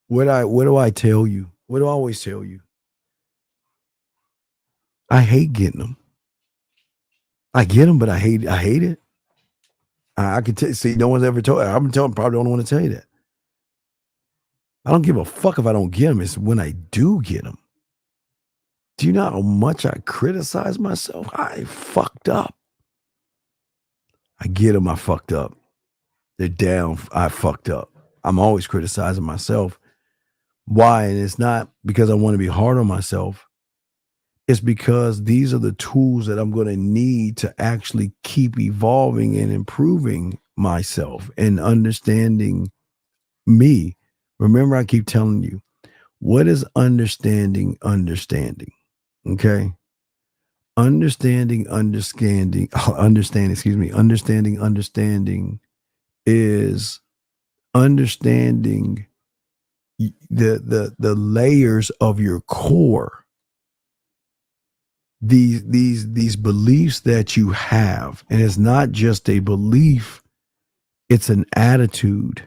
What do I tell you? What do I always tell you? I hate getting them. I get them, but I hate it. I can tell. See, no one's ever told. I'm telling. Probably don't want to tell you that. I don't give a fuck if I don't get them. It's when I do get them. Do you know how much I criticize myself? I fucked up. I get them. I fucked up. They're down. I fucked up. I'm always criticizing myself. Why? And it's not because I want to be hard on myself. It's because these are the tools that I'm going to need to actually keep evolving and improving myself and understanding me. Remember, I keep telling you, what is understanding? Okay. Understanding is understanding the layers of your core. These beliefs that you have, and it's not just a belief, it's an attitude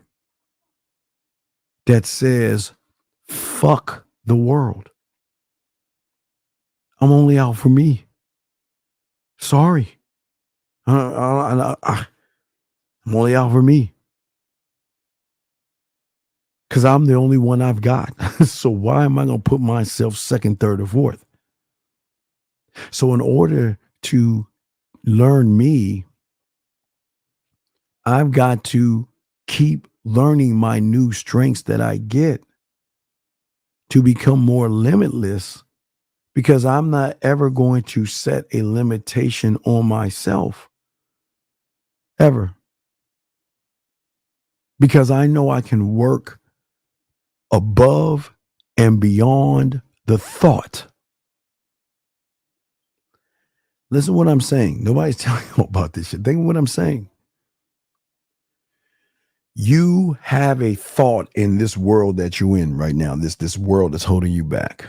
that says, fuck the world. I'm only out for me. Sorry. I'm only out for me. Because I'm the only one I've got. So why am I going to put myself second, third, or fourth? So in order to learn me, I've got to keep learning my new strengths that I get to become more limitless, because I'm not ever going to set a limitation on myself. Ever. Because I know I can work above and beyond the thought. Listen to what I'm saying. Nobody's telling you about this shit. Think of what I'm saying. You have a thought in this world that you're in right now, this world that's holding you back.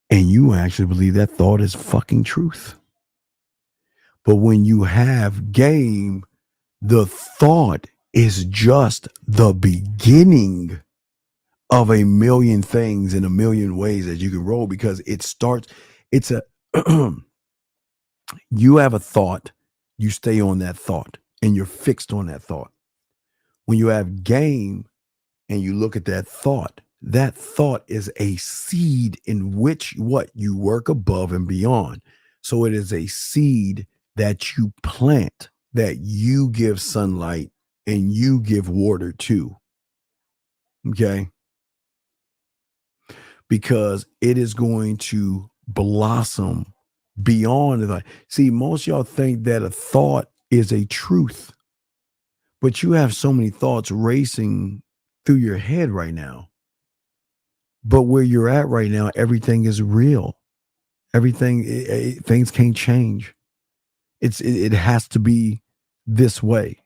And you actually believe that thought is fucking truth. But when you have game, the thought is just the beginning of a million things in a million ways that you can roll, because you have a thought, you stay on that thought, and you're fixed on that thought. When you have game and you look at that thought is a seed in which you work above and beyond. So it is a seed that you plant, that you give sunlight and you give water to. Okay? Because it is going to blossom beyond the. See, most of y'all think that a thought is a truth, but you have so many thoughts racing through your head right now. But where you're at right now, everything is real. Things can't change. It has to be this way.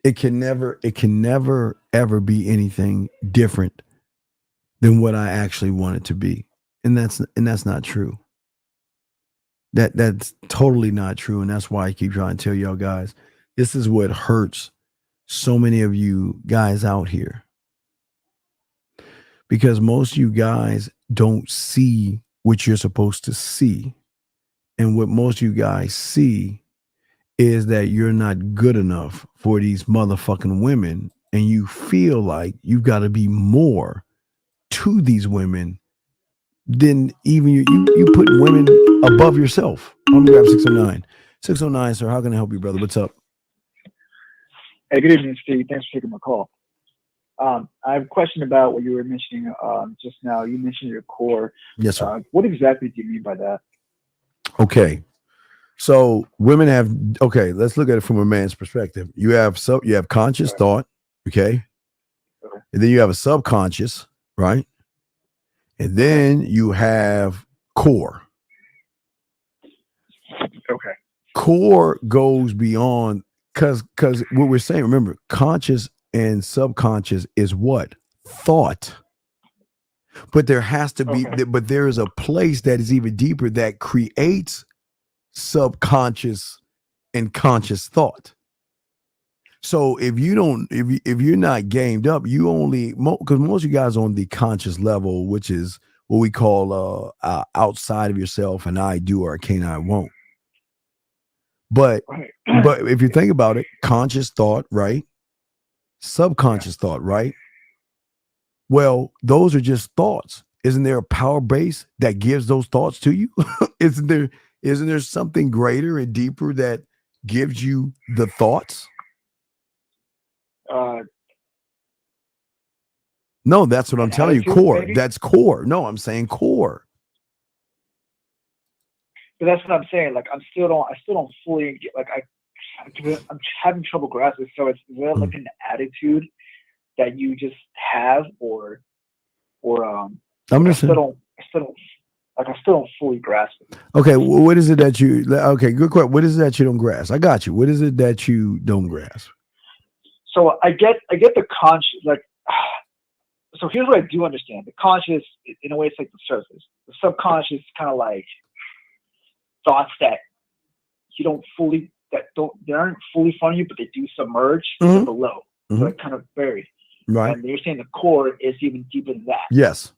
It can never ever be anything different than what I actually want it to be. And that's not true. That's totally not true. And that's why I keep trying to tell y'all guys, this is what hurts so many of you guys out here. Because most of you guys don't see what you're supposed to see. And what most of you guys see is that you're not good enough for these motherfucking women. And you feel like you've got to be more to these women than even you put women above yourself. I'm gonna grab 609. 609, sir. How can I help you, brother? What's up? Hey, good evening, Steve. Thanks for taking my call. I have a question about what you were mentioning just now. You mentioned your core. Yes, sir. What exactly do you mean by that? Okay. So women have, let's look at it from a man's perspective. You have conscious thought, okay? And then you have a subconscious, right? And then you have core. Okay. Core goes beyond, because what we're saying, remember, conscious and subconscious is what? Thought. But there has to be, but there is a place that is even deeper that creates subconscious and conscious thought. So if you're not gamed up, you only, because most of you guys are on the conscious level, which is what we call outside of yourself, and I do or I can't, I won't. But if you think about it, conscious thought, right? Subconscious thought, right? Well, those are just thoughts. Isn't there a power base that gives those thoughts to you? Isn't Isn't there something greater and deeper that gives you the thoughts? No, that's what I'm telling you. Core. Maybe? That's core. No, I'm saying core. But that's what I'm saying. Like I still don't fully get. Like I'm having trouble grasping. So is there like an attitude that you just have, or I'm I just still don't fully grasp it. okay. What is it that you? Okay, good question. What is it that you don't grasp? I got you. What is it that you don't grasp? So I get the conscious, like. So here's what I do understand. The conscious, in a way, it's like the surface. The subconscious is kind of like thoughts that you don't fully, they aren't fully from you, but they do submerge below. So they're kind of buried. Right. And you're saying the core is even deeper than that. Yes.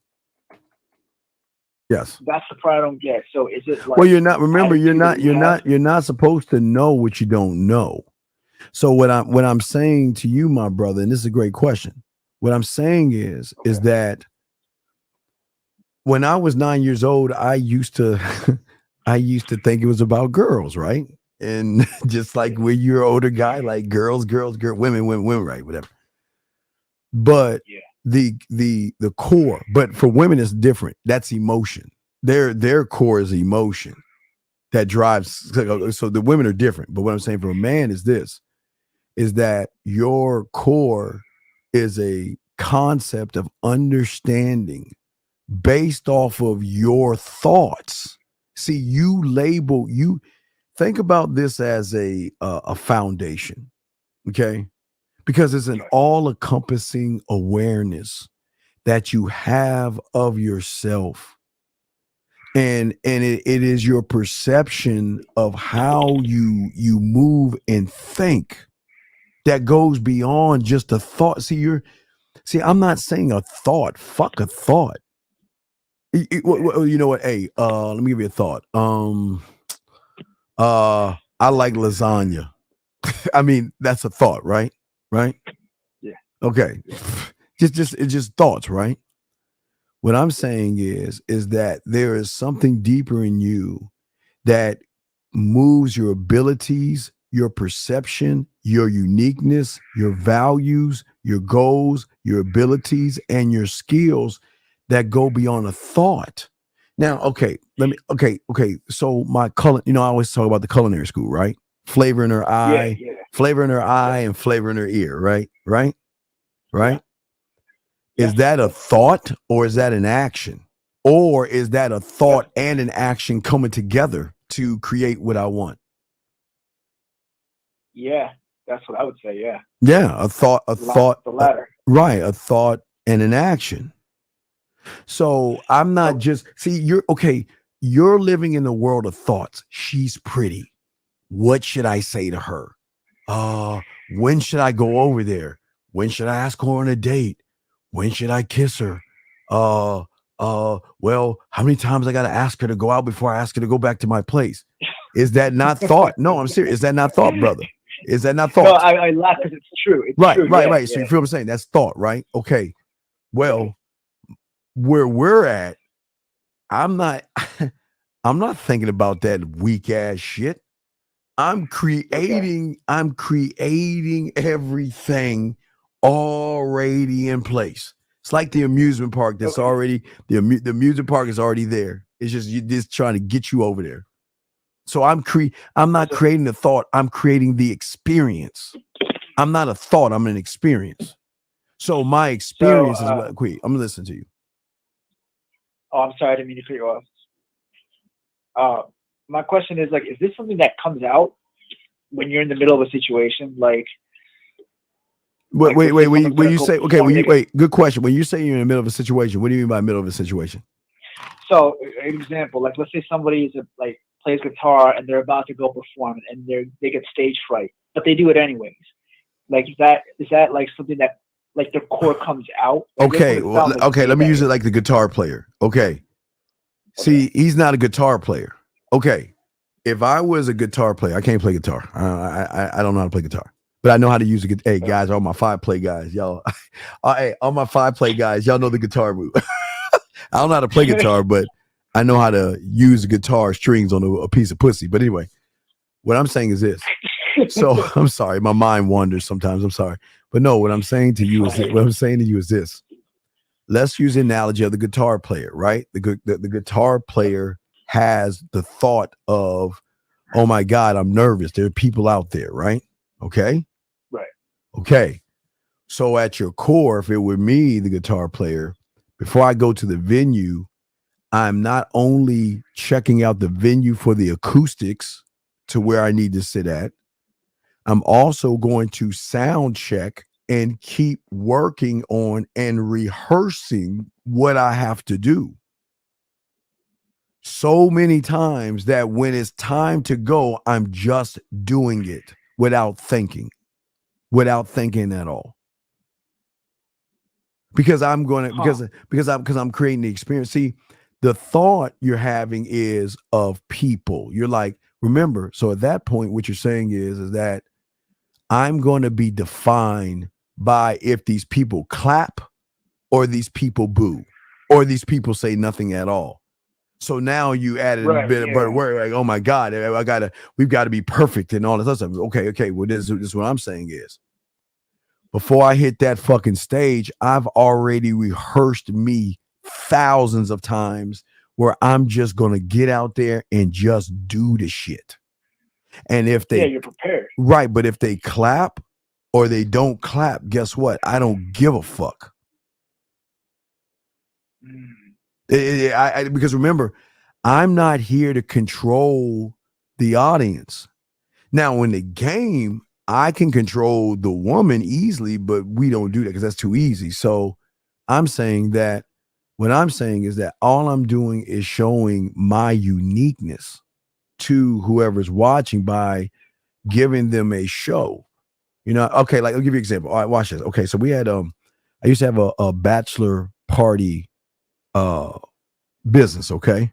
Yes. That's the part I don't get. So is it like? Well, you're not. Remember, you're not supposed to know what you don't know. So what I'm saying to you, my brother, and this is a great question. What I'm saying is that when I was 9 years old, I used to think it was about girls, right? And just like when you're an older guy, like girls, women, right? Whatever. But the core, but for women, it's different. That's emotion. Their core is emotion that drives. So the women are different. But what I'm saying for a man is this: is that your core is a concept of understanding based off of your thoughts. See, you think about this as a foundation, okay? Because it's an all-encompassing awareness that you have of yourself. And it is your perception of how you move and think that goes beyond just a thought. See, I'm not saying a thought. Fuck a thought. You know what? Hey, let me give you a thought. I like lasagna. I mean, that's a thought, right? Right? Yeah. Okay. It's just thoughts, right? What I'm saying is that there is something deeper in you that moves your abilities, your perception, your uniqueness, your values, your goals, your abilities, and your skills that go beyond a thought. Now, okay. So my color, I always talk about the culinary school, right? Flavor in her eye, flavor in her eye, and flavor in her ear, right? Right? Is that a thought, or is that an action? Or is that a thought and an action coming together to create what I want? Yeah, that's what I would say. Yeah. Yeah, a thought, the latter. Right, a thought and an action. So I'm not just you're living in the world of thoughts. She's pretty. What should I say to her? When should I go over there? When should I ask her on a date? When should I kiss her? Well, how many times I got to ask her to go out before I ask her to go back to my place? Is that not thought? No, I'm serious. Is that not thought, brother? Is that not thought? No, I laugh because it's true. It's right. true. So you feel what I'm saying? That's thought, right? Okay. Well, where we're at, I'm not thinking about that weak ass shit. I'm creating everything already in place. It's like the amusement park that's already the amusement park is already there. It's just trying to get you over there. So I'm not creating the thought, I'm creating the experience. I'm not a thought, I'm an experience. So my experience is what I'm gonna listen to you. Oh, I'm sorry, I didn't mean to cut you off. My question is is this something that comes out when you're in the middle of a situation? Wait. When you say good question. When you say you're in the middle of a situation, what do you mean by middle of a situation? So, an example, let's say somebody plays guitar and they're about to go perform and they get stage fright, but they do it anyways. Is that something that their core comes out? Okay, let me use it like the guitar player. Okay. See, he's not a guitar player. Okay. If I was a guitar player, I can't play guitar. I don't know how to play guitar. But I know how to use it. Hey guys, all my 5-play guys, y'all. Hey, all my 5-play guys, y'all know the guitar move. I don't know how to play guitar, but I know how to use guitar strings on a piece of pussy. But anyway, what I'm saying is this. So I'm sorry, my mind wanders sometimes. I'm sorry. But no, what I'm saying to you is this. Let's use the analogy of the guitar player, right? The guitar player has the thought of, oh my God, I'm nervous. There are people out there, right? Okay. Right. Okay. So at your core, if it were me, the guitar player, before I go to the venue, I'm not only checking out the venue for the acoustics to where I need to sit at, I'm also going to sound check and keep working on and rehearsing what I have to do. So many times that when it's time to go, I'm just doing it without thinking at all. Because I'm going to, because I'm creating the experience. See, the thought you're having is of people. You're like, remember, so at that point, what you're saying is that I'm going to be defined by if these people clap or these people boo or these people say nothing at all. So now you added a bit of word, like, oh my God, we've got to be perfect and all this other stuff. Okay. Well, this is what I'm saying is, before I hit that fucking stage, I've already rehearsed me thousands of times where I'm just going to get out there and just do the shit. And if they, you're prepared. Right. But if they clap or they don't clap, guess what? I don't give a fuck. Because remember, I'm not here to control the audience. Now, in the game, I can control the woman easily, but we don't do that because that's too easy. So I'm saying that what I'm saying is that all I'm doing is showing my uniqueness to whoever's watching by giving them a show. You know, okay, like I'll give you an example. All right, watch this. Okay, so we had I used to have a bachelor party business, okay?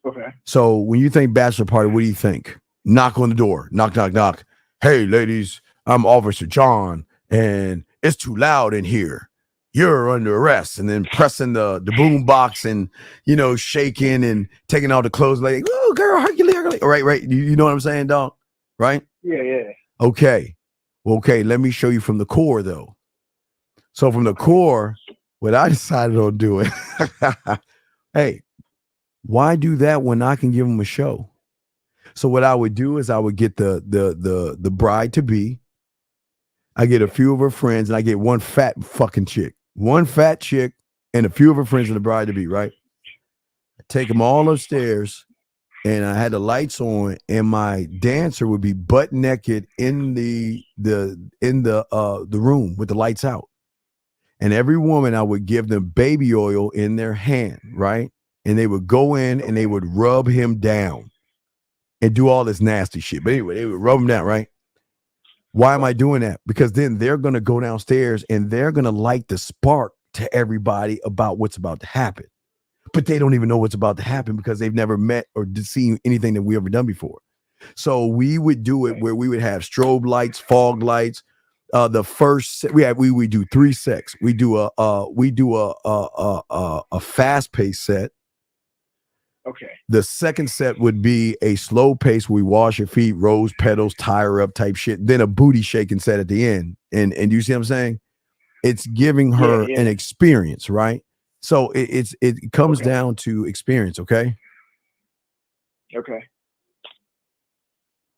Okay. So when you think bachelor party, what do you think? Knock on the door. Knock, knock, knock. Hey, ladies, I'm Officer John, and it's too loud in here. You're under arrest. And then pressing the boom box and, you know, shaking and taking all the clothes like, oh, girl, Hercules. Right. You know what I'm saying, dog? Right? Yeah. Okay. Okay, let me show you from the core, though. So from the core, what I decided on doing, hey, why do that when I can give them a show? So what I would do is I would get the bride to be. I get a few of her friends, and I get one fat chick and a few of her friends and the bride to be, right? I take them all upstairs, and I had the lights on, and my dancer would be butt naked in the room with the lights out. And every woman, I would give them baby oil in their hand, right? And they would go in and they would rub him down and do all this nasty shit. But anyway, they would rub him down, right? Why am I doing that? Because then they're going to go downstairs and they're going to light the spark to everybody about what's about to happen. But they don't even know what's about to happen because they've never met or seen anything that we ever done before. So we would do it where we would have strobe lights, fog lights. The first set, we would do 3 sets. We do a fast paced set. Okay. The second set would be a slow pace. We wash your feet, rose petals, tie her up type shit. Then a booty shaking set at the end. And you see what I'm saying? It's giving her an experience, right? So it comes down to experience. Okay. Okay.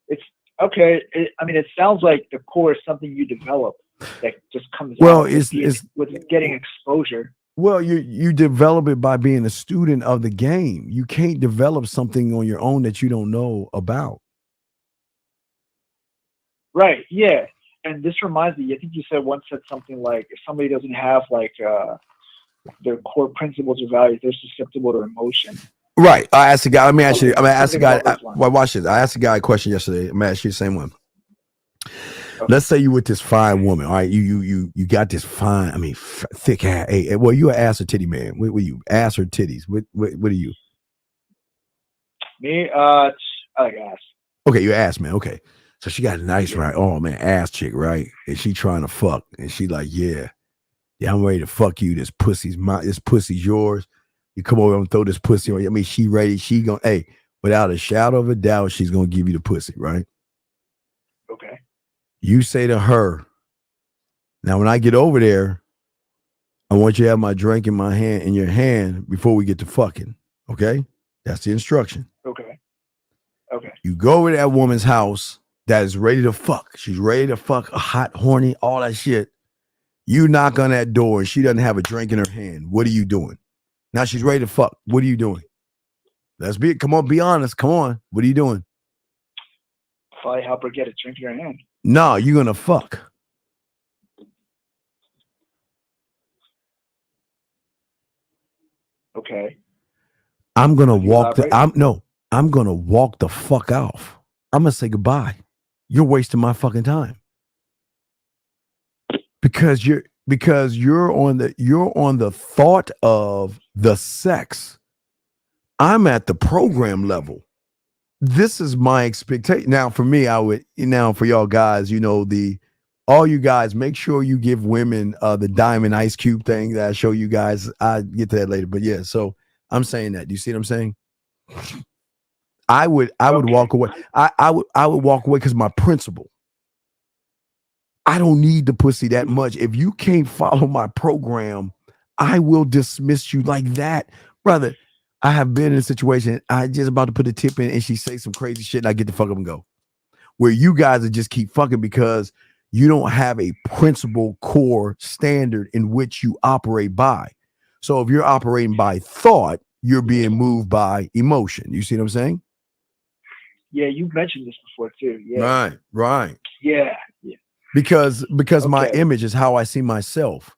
It's okay. It sounds like the core is something you develop that just comes. Well, out with getting exposure. Well, you develop it by being a student of the game. You can't develop something on your own that you don't know about. Right. Yeah. And this reminds me, I think you said something like, if somebody doesn't have like their core principles or values, they're susceptible to emotion. Right. I asked a guy. Watch this. I asked a guy a question yesterday. I'm ask you the same one. Okay. Let's say you with this fine woman. All right. You got this fine, thick ass. Hey, well, you an ass or titty man. What were you? Ass or titties? What are you? Me? I like ass. Okay, you ass man. Okay. So she got a nice, right? Oh man, ass chick, right? And she trying to fuck. And she like, yeah, I'm ready to fuck you. This pussy's yours. You come over and throw this pussy on you. I mean, she ready. She gonna, hey, without a shadow of a doubt, she's gonna give you the pussy, right? Okay. You say to her, now when I get over there, I want you to have my drink in your hand before we get to fucking. Okay? That's the instruction. Okay. Okay. You go over to that woman's house that is ready to fuck. She's ready to fuck, hot, horny, all that shit. You knock on that door and she doesn't have a drink in her hand. What are you doing? Now she's ready to fuck. What are you doing? Come on, be honest. Come on. What are you doing? Probably help her get a drink in her hand. No, you're gonna fuck. Okay. I'm gonna walk I'm gonna walk the fuck off. I'm gonna say goodbye. You're wasting my fucking time. Because you're on the thought of the sex. I'm at the program level. This is my expectation. Now, for me, for y'all guys, all you guys, make sure you give women the diamond ice cube thing that I show you guys. I'll get to that later. But yeah, so I'm saying that. Do you see what I'm saying? I would walk away. I would walk away because my principle. I don't need the pussy that much. If you can't follow my program, I will dismiss you like that. Brother, I have been in a situation, I just about to put a tip in and she say some crazy shit and I get the fuck up and go. Where you guys are just keep fucking because you don't have a principle core standard in which you operate by. So if you're operating by thought, you're being moved by emotion. You see what I'm saying? Yeah, you've mentioned this before too. Yeah. Right. Yeah. Because my image is how I see myself.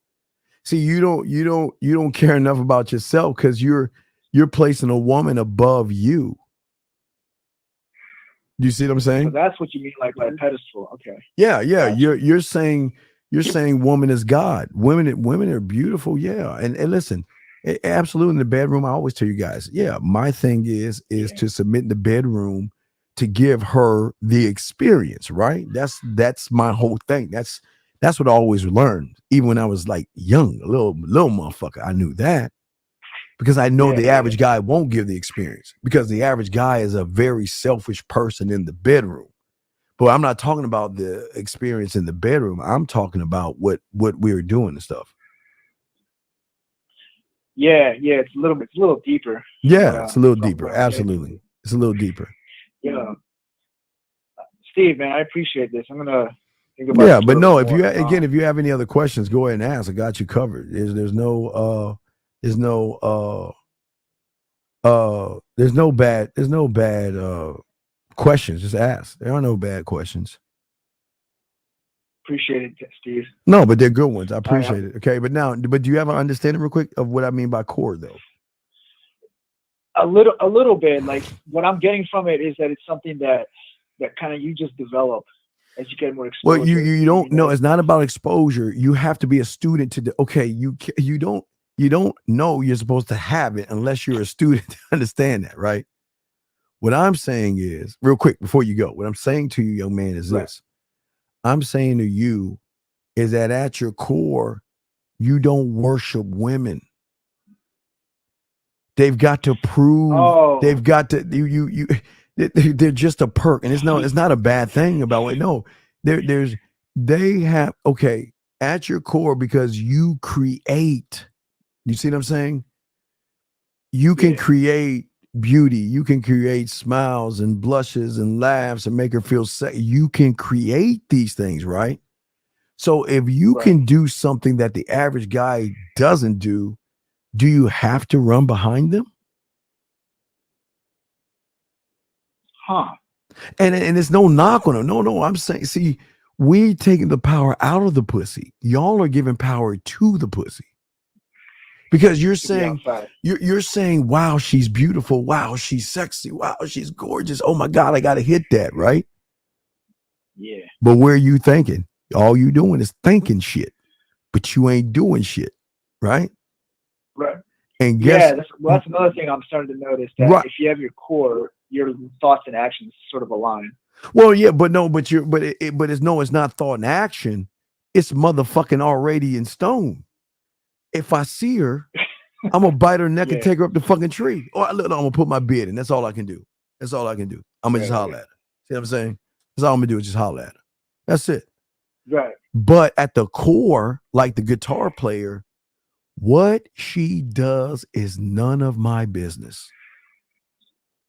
See, you don't care enough about yourself because you're placing a woman above you. Do you see what I'm saying? So that's what you mean, like a pedestal. Okay. Yeah. You're saying woman is God. Women are beautiful. Yeah. And listen, absolutely in the bedroom, I always tell you guys, yeah, my thing is to submit in the bedroom to give her the experience, right? That's my whole thing. That's what I always learned. Even when I was like young, a little motherfucker, I knew that. Because I know the average guy won't give the experience because the average guy is a very selfish person in the bedroom. But I'm not talking about the experience in the bedroom. I'm talking about what we're doing and stuff. Yeah, it's a little deeper. Yeah, it's a little deeper. Absolutely. It's a little deeper. Yeah. Steve, man, I appreciate this. I'm gonna think about Yeah, but no, if you have any other questions, go ahead and ask. I got you covered. There's no bad questions. Just ask. There are no bad questions. Appreciate it, Steve. No, but they're good ones. I appreciate it. Okay, but do you have an understanding real quick of what I mean by core though? A little bit. Like what I'm getting from it is that it's something that kind of you just develop as you get more exposure. Well, you don't know. It's not about exposure. You have to be a student to you don't know you're supposed to have it unless you're a student to understand that, right? What I'm saying is, real quick before you go, what I'm saying to you, young man, is this. I'm saying to you is that at your core, you don't worship women. They've got to prove. They've got to they're just a perk, and it's not a bad thing about it. No, they have at your core because you create. You see what I'm saying? You can create beauty. You can create smiles and blushes and laughs and make her feel safe. You can create these things, right? So if you can do something that the average guy doesn't do you have to run behind them? Huh. And it's no knock on them. No, I'm saying, see, we taking the power out of the pussy. Y'all are giving power to the pussy. Because you're saying, you're saying, wow, she's beautiful. Wow, she's sexy. Wow, she's gorgeous. Oh my God, I gotta hit that, right? Yeah. But where are you thinking? All you doing is thinking shit, but you ain't doing shit, right? Right. And that's another thing I'm starting to notice, that if you have your core, your thoughts and actions sort of align. Well, yeah, it's not thought and action. It's motherfucking already in stone. If I see her, I'm gonna bite her neck and Yeah. take her up the fucking tree. Or I'm gonna put my beard in. That's all I can do. That's all I can do. I'm gonna just holler at her. See what I'm saying? That's all I'm gonna do is just holler at her. That's it. Right. But at the core, like the guitar player, what she does is none of my business.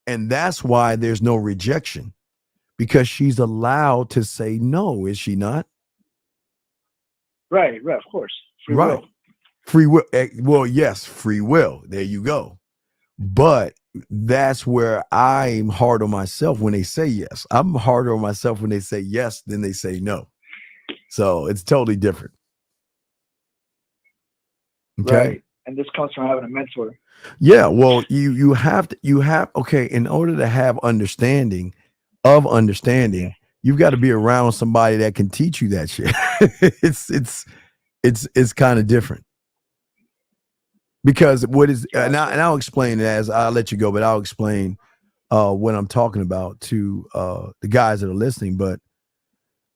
And that's why there's no rejection, because she's allowed to say no, is she not? Right. Of course. Free Right. will. Free will. Well, yes, free will. There you go. But that's where I'm hard on myself when they say yes. I'm harder on myself when they say yes than they say no. So it's totally different. Okay. Right. And this comes from having a mentor. Yeah. Well, you have okay, in order to have understanding, you've got to be around somebody that can teach you that shit. it's kind of different. Because what is and I'll explain it as I'll let you go, but I'll explain what I'm talking about to the guys that are listening. But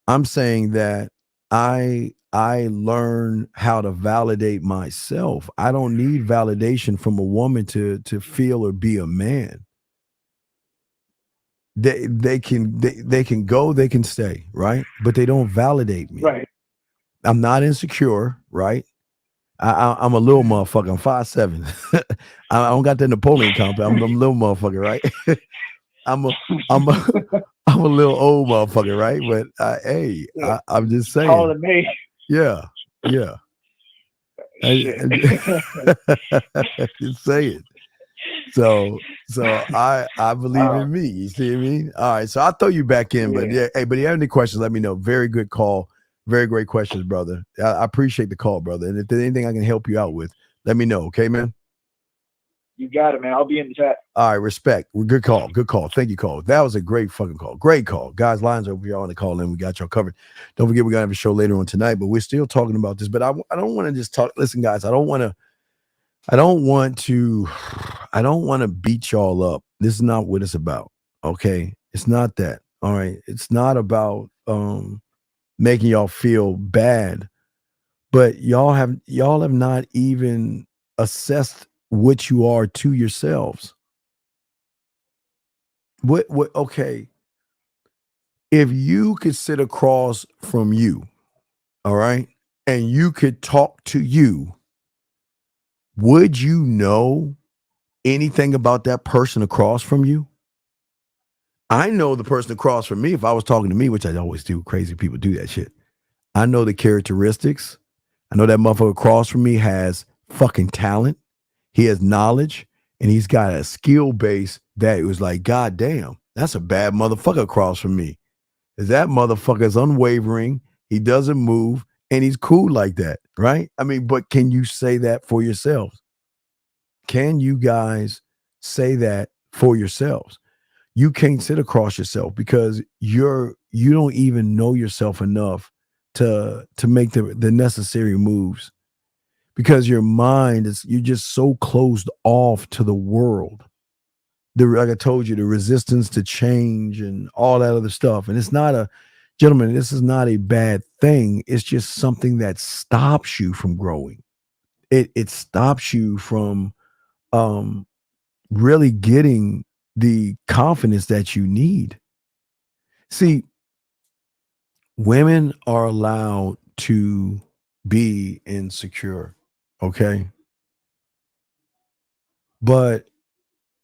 I'm saying that I learn how to validate myself. I don't need validation from a woman to feel or be a man. They can go, they can stay, right? But they don't validate me. Right. I'm not insecure, right? I'm a little motherfucker. I'm 5'7". I don't got that Napoleon complex. I'm a little motherfucker, right? I'm a little old motherfucker, right? But hey, I'm just saying. Taller than me. Yeah. Just say it. So I believe in me. You see what I mean? All right. So I'll throw you back in, but yeah. Hey, but if you have any questions, let me know. Very good call. Very great questions, brother. I appreciate the call, brother. And if there's anything I can help you out with, let me know. Okay, man? You got it, man. I'll be in the chat. All right, respect. Good call. Good call. Thank you, call. That was a great fucking call. Great call. Guys, lines are over here on the call in. We got y'all covered. Don't forget, we're going to have a show later on tonight, but we're still talking about this. But I don't want to just talk. Listen, guys, I don't want to beat y'all up. This is not what it's about. Okay? It's not that. All right? It's not about making y'all feel bad, but y'all have not even assessed what you are to yourselves. What okay, if you could sit across from you, all right, and you could talk to you, would you know anything about that person across from you? I know the person across from me, if I was talking to me, which I always do, crazy people do that shit. I know the characteristics. I know that motherfucker across from me has fucking talent. He has knowledge, and he's got a skill base that it was like, God damn, that's a bad motherfucker across from me. That motherfucker is unwavering. He doesn't move, and he's cool like that, right? I mean, but can you say that for yourselves? Can you guys say that for yourselves? You can't sit across yourself because you don't even know yourself enough to make the necessary moves, because your mind you're just so closed off to the world. Like I told you, the resistance to change and all that other stuff. And it's not gentlemen, this is not a bad thing. It's just something that stops you from growing. It stops you from really getting the confidence that you need. See, women are allowed to be insecure, okay? But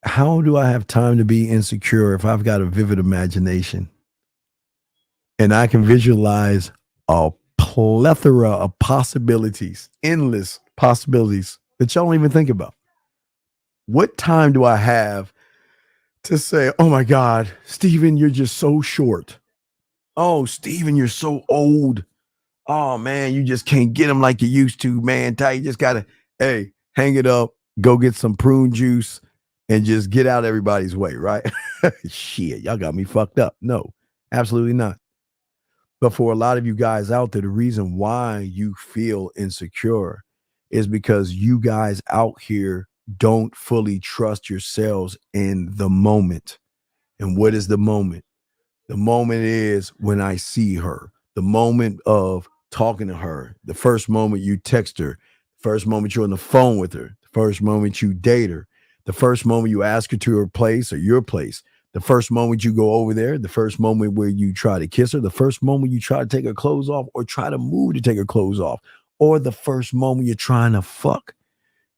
how do I have time to be insecure if I've got a vivid imagination and I can visualize a plethora of possibilities, endless possibilities that y'all don't even think about? What time do I have to say, oh my God, Steven, you're just so short. Oh, Steven, you're so old. Oh man, you just can't get them like you used to, man. You just gotta, hey, hang it up, go get some prune juice, and just get out everybody's way, right? Shit, y'all got me fucked up. No, absolutely not. But for a lot of you guys out there, the reason why you feel insecure is because you guys out here don't fully trust yourselves in the moment. And what is the moment? The moment is when I see her, the moment of talking to her, the first moment you text her, the first moment you're on the phone with her, the first moment you date her, the first moment you ask her to her place or your place, the first moment you go over there, the first moment where you try to kiss her, the first moment you try to take her clothes off or try to move to take her clothes off, or the first moment you're trying to fuck.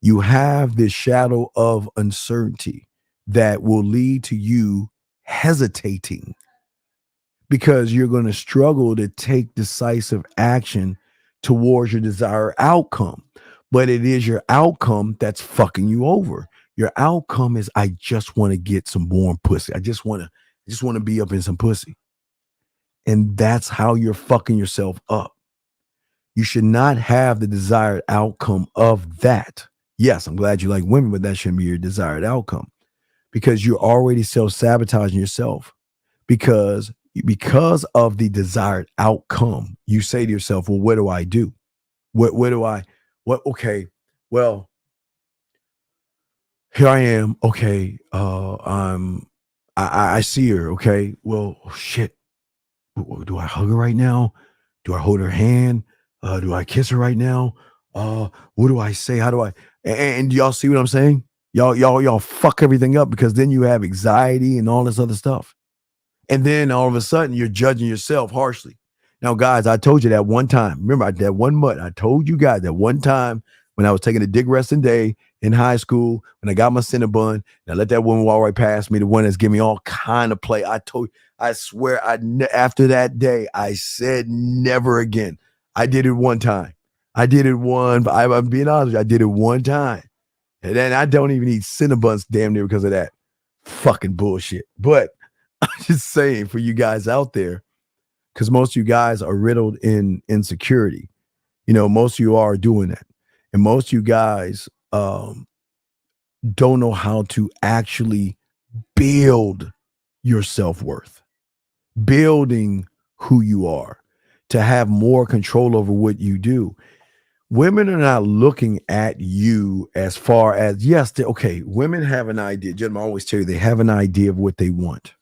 You have this shadow of uncertainty that will lead to you hesitating because you're going to struggle to take decisive action towards your desired outcome. But it is your outcome that's fucking you over. Your outcome is, I just want to get some warm pussy. I just want to be up in some pussy. And that's how you're fucking yourself up. You should not have the desired outcome of that. Yes, I'm glad you like women, but that shouldn't be your desired outcome because you're already self-sabotaging yourself because of the desired outcome. You say to yourself, well, what do I do? Okay, well, here I am. Okay, I see her. Okay, well, shit. Do I hug her right now? Do I hold her hand? Do I kiss her right now? What do I say? How do I? And do y'all see what I'm saying? Y'all fuck everything up because then you have anxiety and all this other stuff. And then all of a sudden you're judging yourself harshly. Now, guys, I told you that one time. Remember that one month. I told you guys that one time when I was taking a dick resting day in high school, when I got my Cinnabon, and I let that woman walk right past me, the one that's giving me all kind of play. I swear, after that day, I said never again. I did it one time. I'm being honest with you, I did it one time. And then I don't even eat Cinnabons damn near because of that fucking bullshit. But I'm just saying for you guys out there, because most of you guys are riddled in insecurity. You know, most of you are doing that. And most of you guys don't know how to actually build your self-worth, building who you are, to have more control over what you do. Women are not looking at you as far as, yes, okay, women have an idea. Gentlemen, I always tell you, they have an idea of what they want.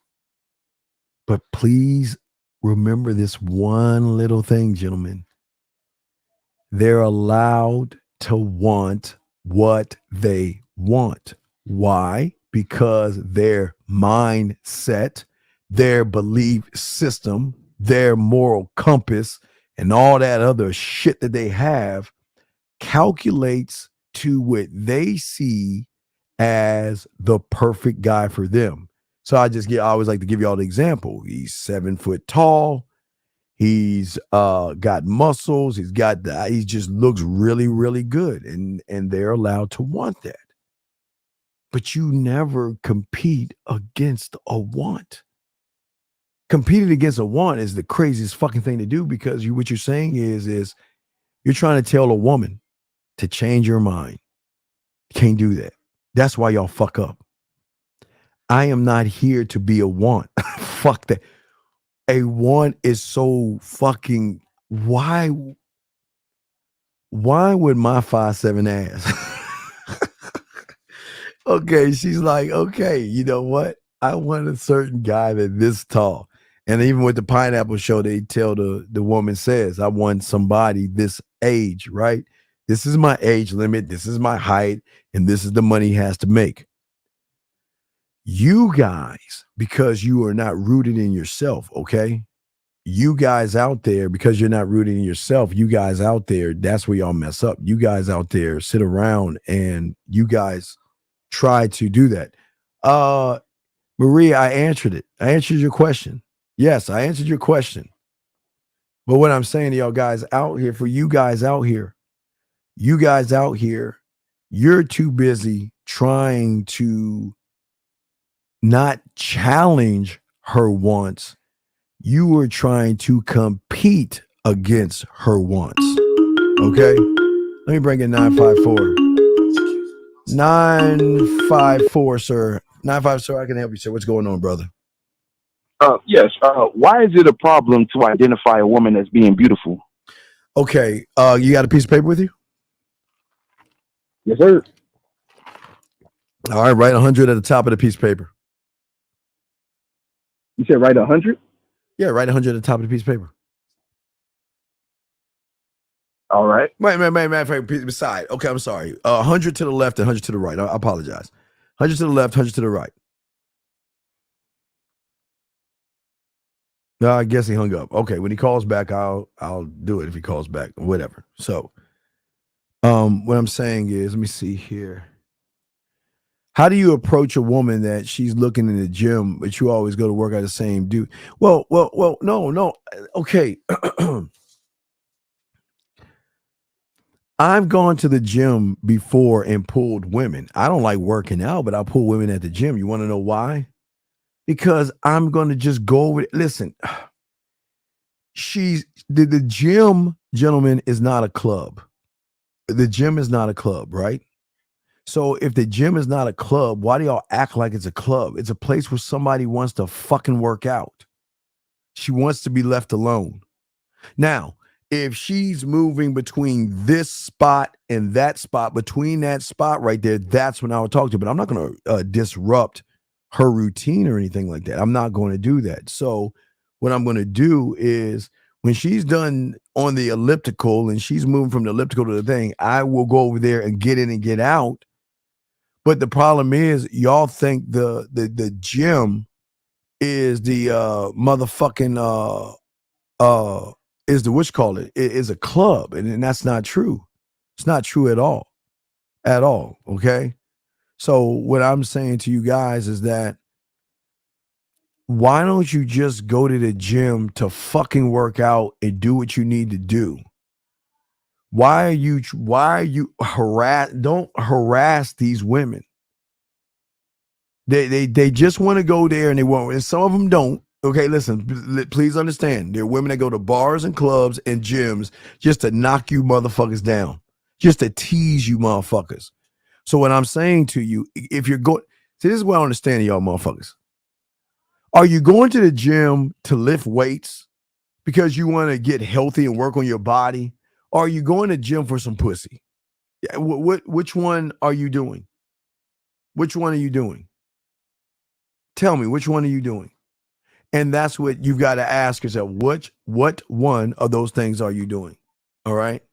But please remember this one little thing, gentlemen. They're allowed to want what they want. Why? Because their mindset, their belief system, their moral compass, and all that other shit that they have calculates to what they see as the perfect guy for them. So I always like to give you all the example. He's 7 foot tall. He's got muscles. He just looks really, really good. And they're allowed to want that. But you never compete against a want. Competing against a want is the craziest fucking thing to do because what you're saying is you're trying to tell a woman to change your mind. You can't do that. That's why y'all fuck up. I am not here to be a want. Fuck that. A want is so fucking, why would my 5'7" ass? Okay, she's like, okay, you know what? I want a certain guy that this tall. And even with the pineapple show, they tell the woman says, I want somebody this age, right? This is my age limit. This is my height. And this is the money he has to make. You guys, because you are not rooted in yourself, okay? You guys out there, because you're not rooted in yourself, you guys out there, that's where y'all mess up. You guys out there sit around and you guys try to do that. Maria, I answered it. I answered your question. Yes, I answered your question. But what I'm saying to y'all guys out here, for you guys out here, you're too busy trying to not challenge her wants. You were trying to compete against her wants. Okay? Let me bring in 954. 954, sir. 954, sir, I can help you, sir. What's going on, brother? Yes. Why is it a problem to identify a woman as being beautiful? Okay. You got a piece of paper with you? Yes, sir. All right. Write 100 at the top of the piece of paper. You said write 100? Yeah, write 100 at the top of the piece of paper. All right. Wait, beside. Okay, I'm sorry. 100 to the left and 100 to the right. I apologize. 100 to the left, 100 to the right. No, I guess he hung up. Okay, when he calls back, I'll do it if he calls back. Whatever. So, what I'm saying is, let me see here. How do you approach a woman that she's looking in the gym, but you always go to work out the same dude? Well, no. Okay. I've gone to the gym before and pulled women. I don't like working out, but I'll pull women at the gym. You want to know why? Because I'm going to just go with it. Listen, the gym, gentlemen, is not a club. The gym is not a club, right? So if the gym is not a club, why do y'all act like it's a club? It's a place where somebody wants to fucking work out. She wants to be left alone. Now, if she's moving between this spot and that spot, between that spot right there, that's when I would talk to her. But I'm not going to disrupt her routine or anything like that. I'm not going to do that. So what I'm going to do is when she's done on the elliptical and she's moving from the elliptical to the thing, I will go over there and get in and get out. But the problem is, y'all think the gym is the motherfucking is the it is a club, and that's not true. It's not true at all. Okay. So what I'm saying to you guys is that why don't you just go to the gym to fucking work out and do what you need to do? Why are you don't harass these women? They just want to go there and they won't. And some of them don't. Okay, listen, please understand. There are women that go to bars and clubs and gyms just to knock you motherfuckers down, just to tease you motherfuckers. So what I'm saying to you, if you're going, see, this is what I understand, y'all motherfuckers. Are you going to the gym to lift weights because you want to get healthy and work on your body? Or are you going to the gym for some pussy? Which one are you doing? Which one are you doing? Tell me, which one are you doing? And that's what you've got to ask yourself. What one of those things are you doing? All right.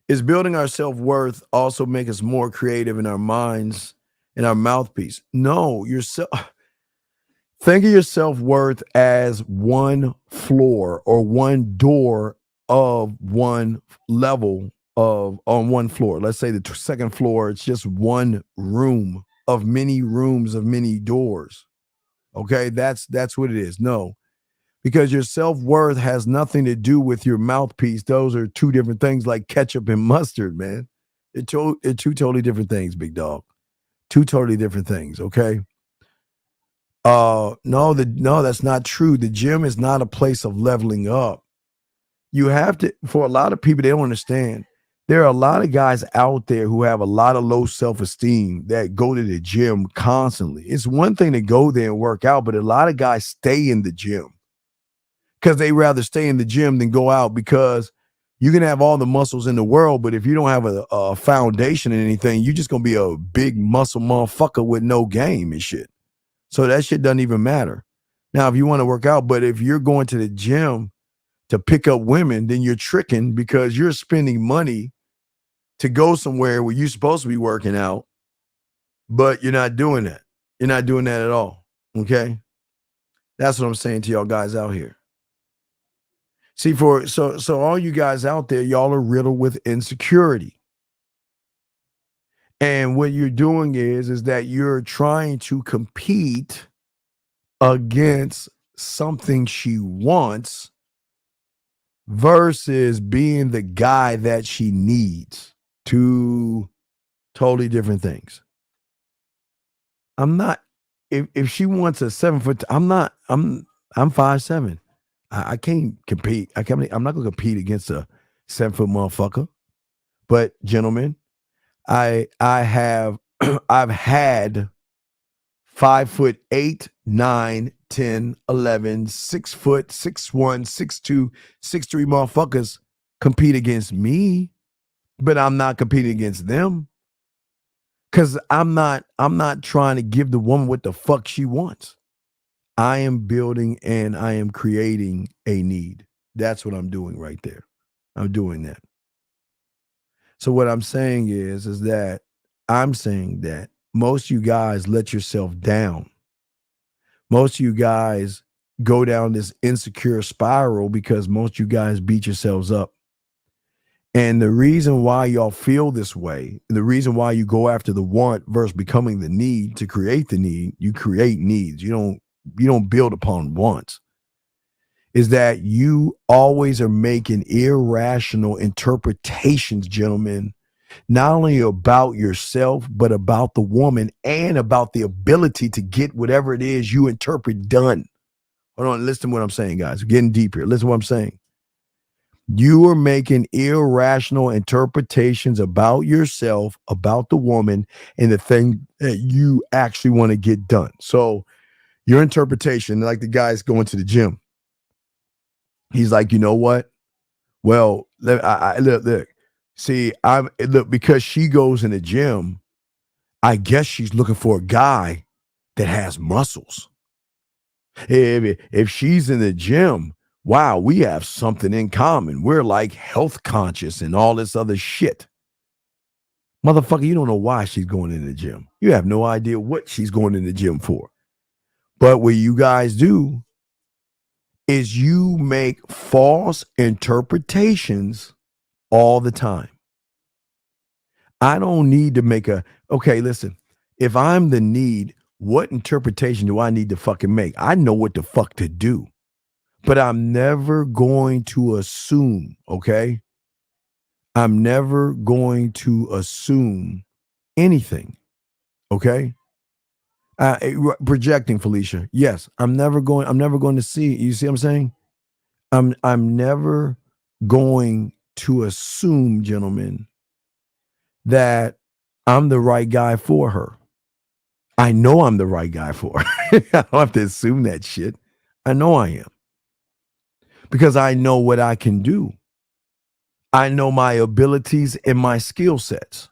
Is building our self-worth also make us more creative in our minds and our mouthpiece? No, think of your self-worth as one floor or one door of one level on one floor. Let's say the second floor, it's just one room of many rooms of many doors. Okay, that's what it is. No, because your self-worth has nothing to do with your mouthpiece. Those are two different things, like ketchup and mustard, man. They're two totally different things, big dog. Two totally different things, okay? No, that's not true. The gym is not a place of leveling up. You have to, for a lot of people, they don't understand. There are a lot of guys out there who have a lot of low self-esteem that go to the gym constantly. It's one thing to go there and work out, but a lot of guys stay in the gym because they rather stay in the gym than go out, because you can have all the muscles in the world, but if you don't have a foundation in anything, you're just going to be a big muscle motherfucker with no game and shit. So that shit doesn't even matter. Now, if you want to work out, but if you're going to the gym to pick up women, then you're tricking, because you're spending money to go somewhere where you're supposed to be working out, but you're not doing that. You're not doing that at all. Okay. That's what I'm saying to y'all guys out here. See, so all you guys out there, y'all are riddled with insecurity. And what you're doing is that you're trying to compete against something she wants versus being the guy that she needs. Two totally different things. I'm not, if she wants a 7 foot, I'm 5'7". I can't compete. I'm not gonna compete against a 7 foot motherfucker. But gentlemen, I've had 5'8", 9, 10, 11, 6 foot, 6'1", 6'2", 6'3" motherfuckers compete against me, but I'm not competing against them. Cause I'm not trying to give the woman what the fuck she wants. I am building and I am creating a need. That's what I'm doing right there. I'm doing that. So what I'm saying is that I'm saying that most of you guys let yourself down. Most of you guys go down this insecure spiral because most of you guys beat yourselves up. And the reason why y'all feel this way, the reason why you go after the want versus becoming the need to create the need, you create needs. You don't build upon wants. Is that you always are making irrational interpretations, gentlemen, not only about yourself, but about the woman and about the ability to get whatever it is you interpret done. Hold on, listen to what I'm saying, guys. We're getting deep here. Listen to what I'm saying. You are making irrational interpretations about yourself, about the woman, and the thing that you actually want to get done. So your interpretation, like the guy's going to the gym. He's like, you know what? Well, look. See, because she goes in the gym, I guess she's looking for a guy that has muscles. If she's in the gym, wow, we have something in common. We're like health conscious and all this other shit. Motherfucker, you don't know why she's going in the gym. You have no idea what she's going in the gym for. But what you guys do is you make false interpretations all the time. I don't need to make okay, listen, if I'm the need, what interpretation do I need to fucking make? I know what the fuck to do, but I'm never going to assume, okay? I'm never going to assume anything, okay? Projecting, Felicia. Yes, I'm never going to see, you see what I'm saying? I'm never going to assume, gentlemen, that I'm the right guy for her. I know I'm the right guy for her. I don't have to assume that shit. I know I am. Because I know what I can do. I know my abilities and my skill sets.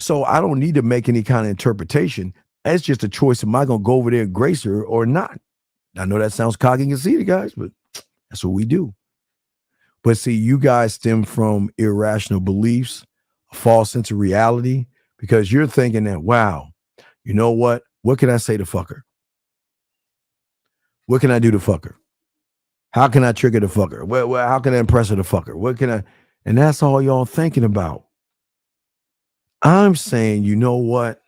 So I don't need to make any kind of interpretation. It's just a choice. Am I going to go over there and grace her or not? I know that sounds cocky and conceited, guys, but that's what we do. But see, you guys stem from irrational beliefs, a false sense of reality, because you're thinking that, wow, you know what? What can I say to fuck her? What can I do to fuck her? How can I trigger the fucker? Well, how can I impress her to fuck her? What can I? And that's all y'all thinking about. I'm saying, you know what?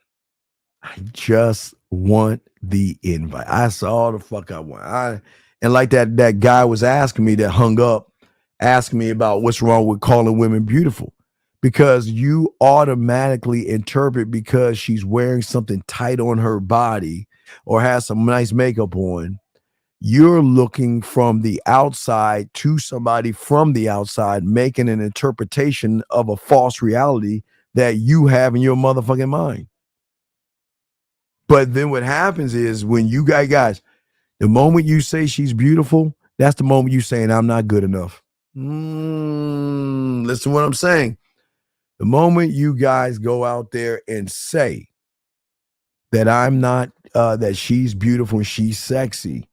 I just want the invite. I saw the fuck I want. And like that guy was asking me that hung up, asking me about what's wrong with calling women beautiful. Because you automatically interpret because she's wearing something tight on her body or has some nice makeup on. You're looking from the outside to somebody from the outside, making an interpretation of a false reality that you have in your motherfucking mind. But then what happens is when you guys, the moment you say she's beautiful, that's the moment you saying, I'm not good enough. Listen to what I'm saying. The moment you guys go out there and say that I'm not, that she's beautiful and she's sexy,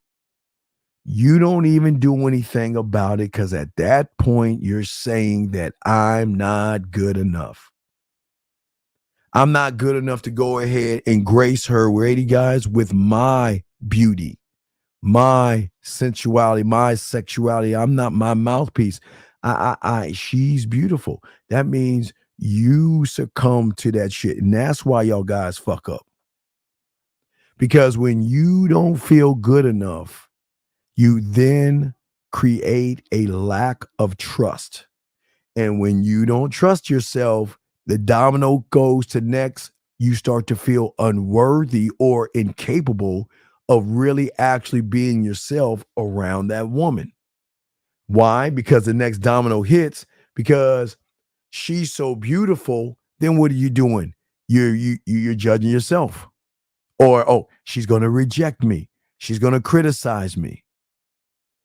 you don't even do anything about it because at that point, you're saying that I'm not good enough. I'm not good enough to go ahead and grace her, ready, guys, with my beauty, my sensuality, my sexuality. I'm not my mouthpiece. She's beautiful. That means you succumb to that shit. And that's why y'all guys fuck up. Because when you don't feel good enough, you then create a lack of trust. And when you don't trust yourself, the domino goes to next. You start to feel unworthy or incapable of really actually being yourself around that woman. Why? Because the next domino hits because she's so beautiful. Then what are you doing? You're judging yourself. Or, oh, she's going to reject me. She's going to criticize me.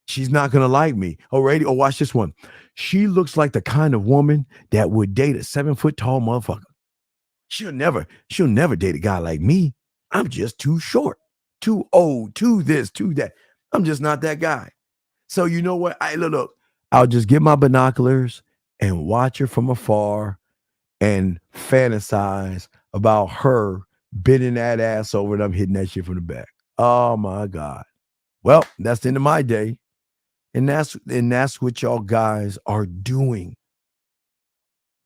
She's not going to like me. Already. Oh, watch this one. She looks like the kind of woman that would date a 7-foot tall motherfucker. She'll never date a guy like me. I'm just too short, too old, too this, too that. I'm just not that guy. So you know what? Look, I'll just get my binoculars and watch her from afar and fantasize about her bending that ass over and I'm hitting that shit from the back. Oh my God. Well, that's the end of my day. And that's what y'all guys are doing.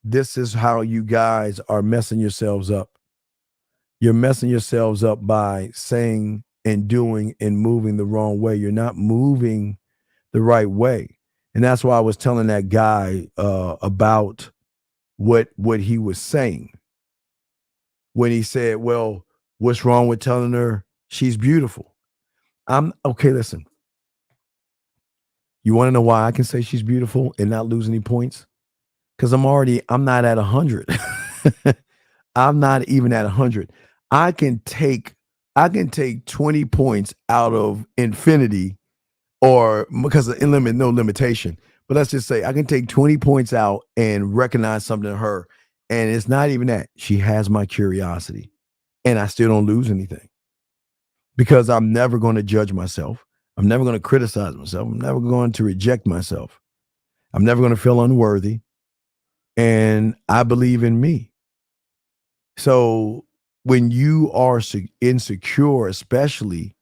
This is how you guys are messing yourselves up. You're messing yourselves up by saying and doing and moving the wrong way. You're not moving the right way. And that's why I was telling that guy about what he was saying when he said, well, what's wrong with telling her she's beautiful? Okay, listen. You want to know why I can say she's beautiful and not lose any points? Because I'm not at 100. I'm not even at 100. I can take 20 points out of infinity, or because of no limitation. But let's just say I can take 20 points out and recognize something in her. And it's not even that. She has my curiosity. And I still don't lose anything. Because I'm never going to judge myself. I'm never going to criticize myself. I'm never going to reject myself. I'm never going to feel unworthy. And I believe in me. So when you are insecure, especially,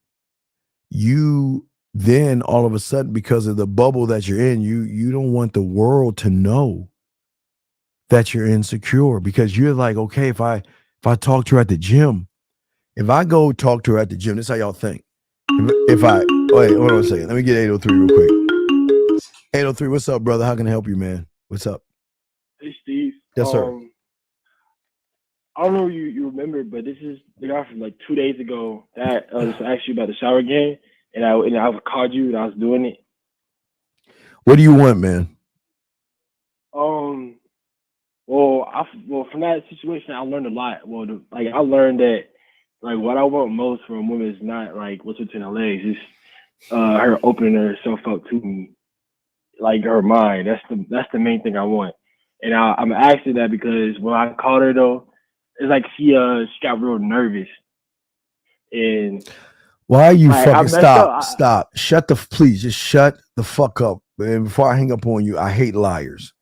you then all of a sudden, because of the bubble that you're in, you don't want the world to know that you're insecure, because you're like, okay, if I talk to her at the gym, if I go talk to her at the gym, this is how y'all think. Wait, hold on a second. Let me get 803 real quick. 803, what's up, brother? How can I help you, man? What's up? Hey, Steve. Yes, sir. I don't know if you remember, but this is the guy from like 2 days ago that just asked you about the shower game, and I called you and I was doing it. What do you want, man? Well, from that situation, I learned a lot. I learned that what I want most from a woman is not like what's between her legs. It's her opening herself up to me, like her mind. That's the main thing I want. And I'm asking that because when I called her though, it's like she got real nervous. And why are you fucking stop? Please just shut the fuck up. And before I hang up on you, I hate liars.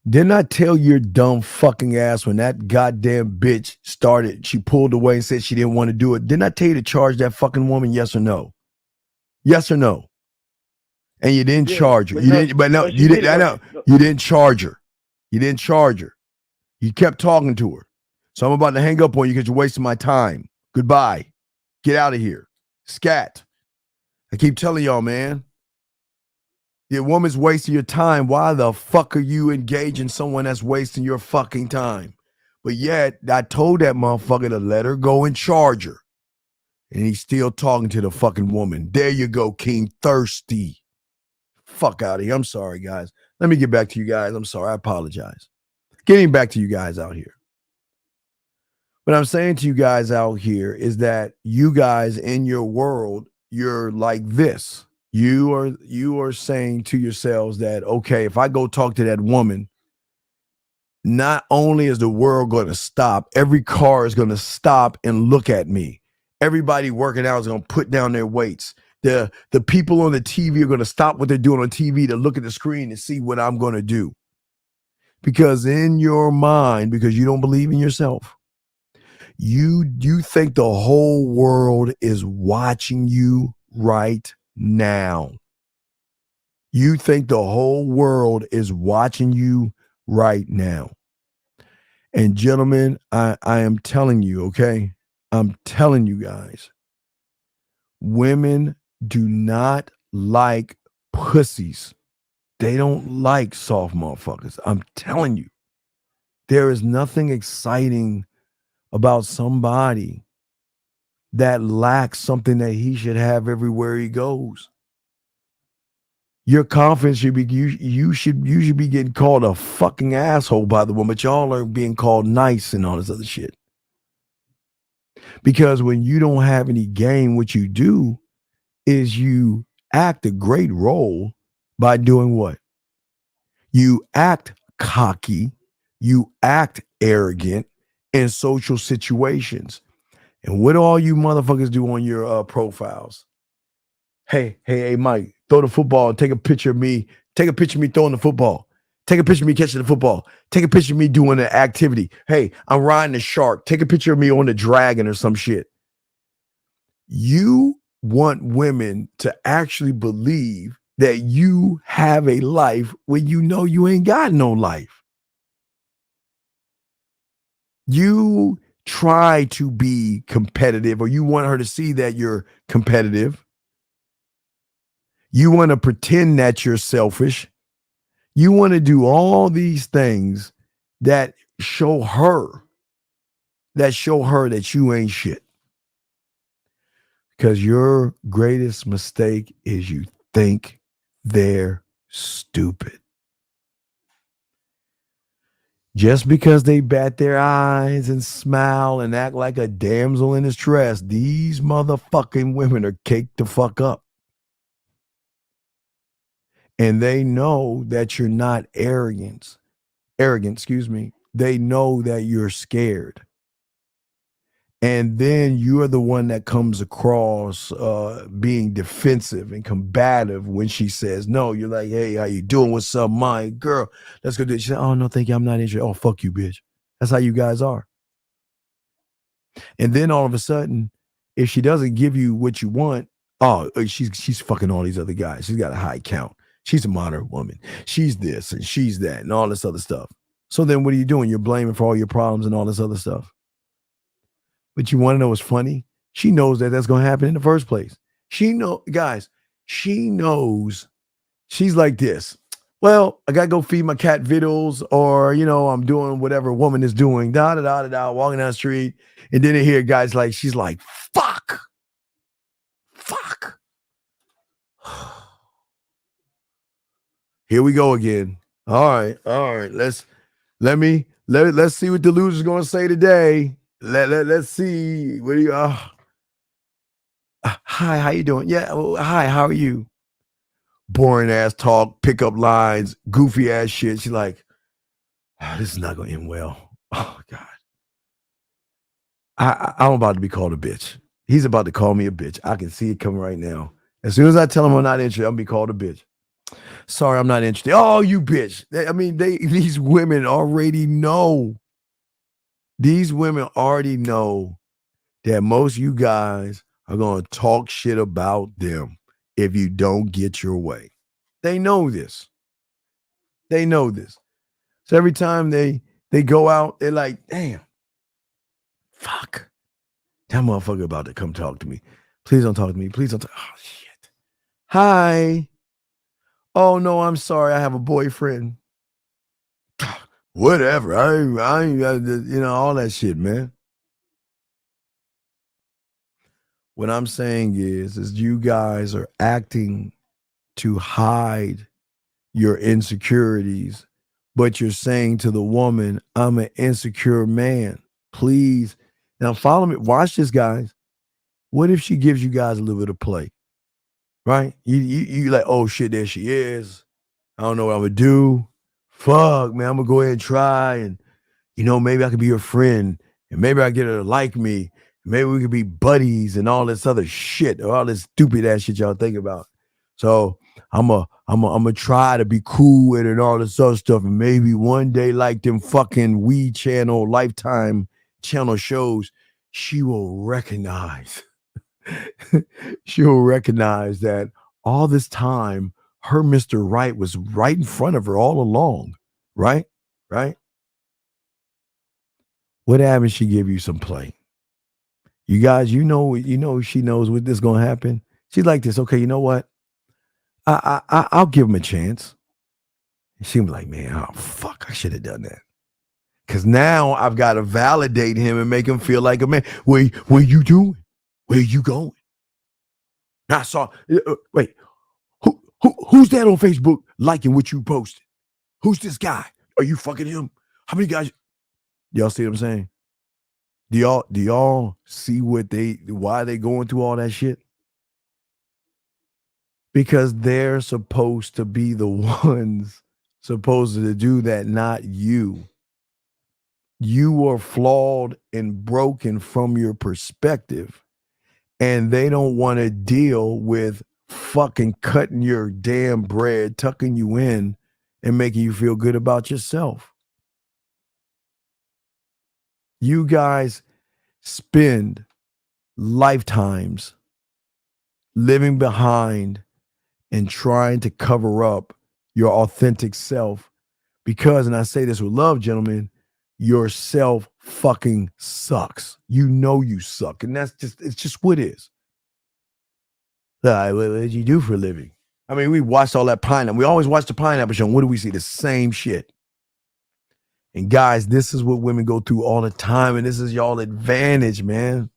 Didn't I tell your dumb fucking ass when that goddamn bitch started, she pulled away and said she didn't want to do it? Didn't I tell you to charge that fucking woman? Yes or no? Yes or no? And you didn't charge her. You didn't charge her. You didn't charge her. You kept talking to her. So I'm about to hang up on you because you're wasting my time. Goodbye. Get out of here. Scat. I keep telling y'all, man. Your woman's wasting your time. Why the fuck are you engaging someone that's wasting your fucking time? But yet, I told that motherfucker to let her go and charge her. And he's still talking to the fucking woman. There you go, King Thirsty. Fuck out of here. I'm sorry, guys. Let me get back to you guys. I'm sorry. I apologize. Getting back to you guys out here. What I'm saying to you guys out here is that you guys in your world, you're like this. You are saying to yourselves that, okay, if I go talk to that woman, not only is the world going to stop, every car is going to stop and look at me. Everybody working out is going to put down their weights. The people on the TV are going to stop what they're doing on TV to look at the screen and see what I'm going to do. Because in your mind, because you don't believe in yourself, you think the whole world is watching you right now. You think the whole world is watching you right now. And gentlemen, I am telling you, okay? I'm telling you guys, women do not like pussies. They don't like soft motherfuckers. I'm telling you, there is nothing exciting about somebody that lacks something that he should have everywhere he goes. Your confidence should be, you should be getting called a fucking asshole by the woman, but y'all are being called nice and all this other shit. Because when you don't have any game, what you do is you act a great role by doing what? You act cocky, you act arrogant in social situations. And what do all you motherfuckers do on your profiles? Hey, Mike, throw the football. Take a picture of me. Take a picture of me throwing the football. Take a picture of me catching the football. Take a picture of me doing an activity. Hey, I'm riding a shark. Take a picture of me on the dragon or some shit. You want women to actually believe that you have a life when you know you ain't got no life. You try to be competitive, or you want her to see that you're competitive. You want to pretend that you're selfish. You want to do all these things that show her that you ain't shit. Because your greatest mistake is you think they're stupid. Just because they bat their eyes and smile and act like a damsel in distress, these motherfucking women are caked the fuck up. And they know that you're not arrogant, excuse me. They know that you're scared. And then you're the one that comes across being defensive and combative when she says no. You're like, hey, how you doing? What's up, my girl? Let's go do it. She said, oh, no, thank you. I'm not interested. Oh, fuck you, bitch. That's how you guys are. And then all of a sudden, if she doesn't give you what you want, oh, she's fucking all these other guys. She's got a high count. She's a modern woman. She's this and she's that and all this other stuff. So then what are you doing? You're blaming for all your problems and all this other stuff. But you want to know what's funny? She knows that that's going to happen in the first place. She knows. She's like this. Well, I got to go feed my cat vittles, or, I'm doing whatever a woman is doing, walking down the street. And then I hear guys like, she's like, fuck. Here we go again. All right. Let's see what the loser's going to say today. Let's see. What do you? Hi, how you doing? Yeah. Hi, how are you? Boring ass talk, pickup lines, goofy ass shit. She's like, this is not going to end well. Oh God. I'm about to be called a bitch. He's about to call me a bitch. I can see it coming right now. As soon as I tell him I'm not interested, I'm gonna be called a bitch. Sorry, I'm not interested. Oh, you bitch. These women already know. These women already know that most of you guys are going to talk shit about them if you don't get your way. They know this. So every time they go out, they're like, damn, fuck. That motherfucker about to come talk to me. Please don't talk to me. Please don't talk. Oh, shit. Hi. Oh, no, I'm sorry. I have a boyfriend. Whatever. I ain't, all that shit, man. What I'm saying is you guys are acting to hide your insecurities, but you're saying to the woman, I'm an insecure man. Please. Now follow me. Watch this, guys. What if she gives you guys a little bit of play? Right? You like, oh shit, there she is. I don't know what I'm gonna do. Fuck, man, I'm gonna go ahead and try, and maybe I could be your friend, and maybe I get her to like me. Maybe we could be buddies and all this other shit, or all this stupid ass shit y'all think about. So I'm a try to be cool with it and all this other stuff, and maybe one day, like them fucking We Channel, Lifetime channel shows, she will recognize. She'll recognize that all this time, her Mr. Right was right in front of her all along. Right? What happens? She give you some play. You guys, she knows what this gonna happen. She's like this. Okay, you know what? I'll give him a chance. And she was like, man, oh fuck, I should have done that. Cause now I've got to validate him and make him feel like a man. Where you doing? Where you going? I saw. Wait, who's that on Facebook liking what you posted? Who's this guy? Are you fucking him? How many guys? Y'all see what I'm saying? Do y'all see why they going through all that shit? Because they're supposed to be the ones supposed to do that, not you. You are flawed and broken from your perspective, and they don't want to deal with fucking cutting your damn bread, tucking you in, and making you feel good about yourself. You guys spend lifetimes living behind and trying to cover up your authentic self because, and I say this with love, gentlemen, your self fucking sucks. You know you suck, and it's just what it is. What did you do for a living? I mean, we watched all that Pineapple. We always watch the Pineapple Show. And what do we see? The same shit. And guys, this is what women go through all the time, and this is y'all advantage, man.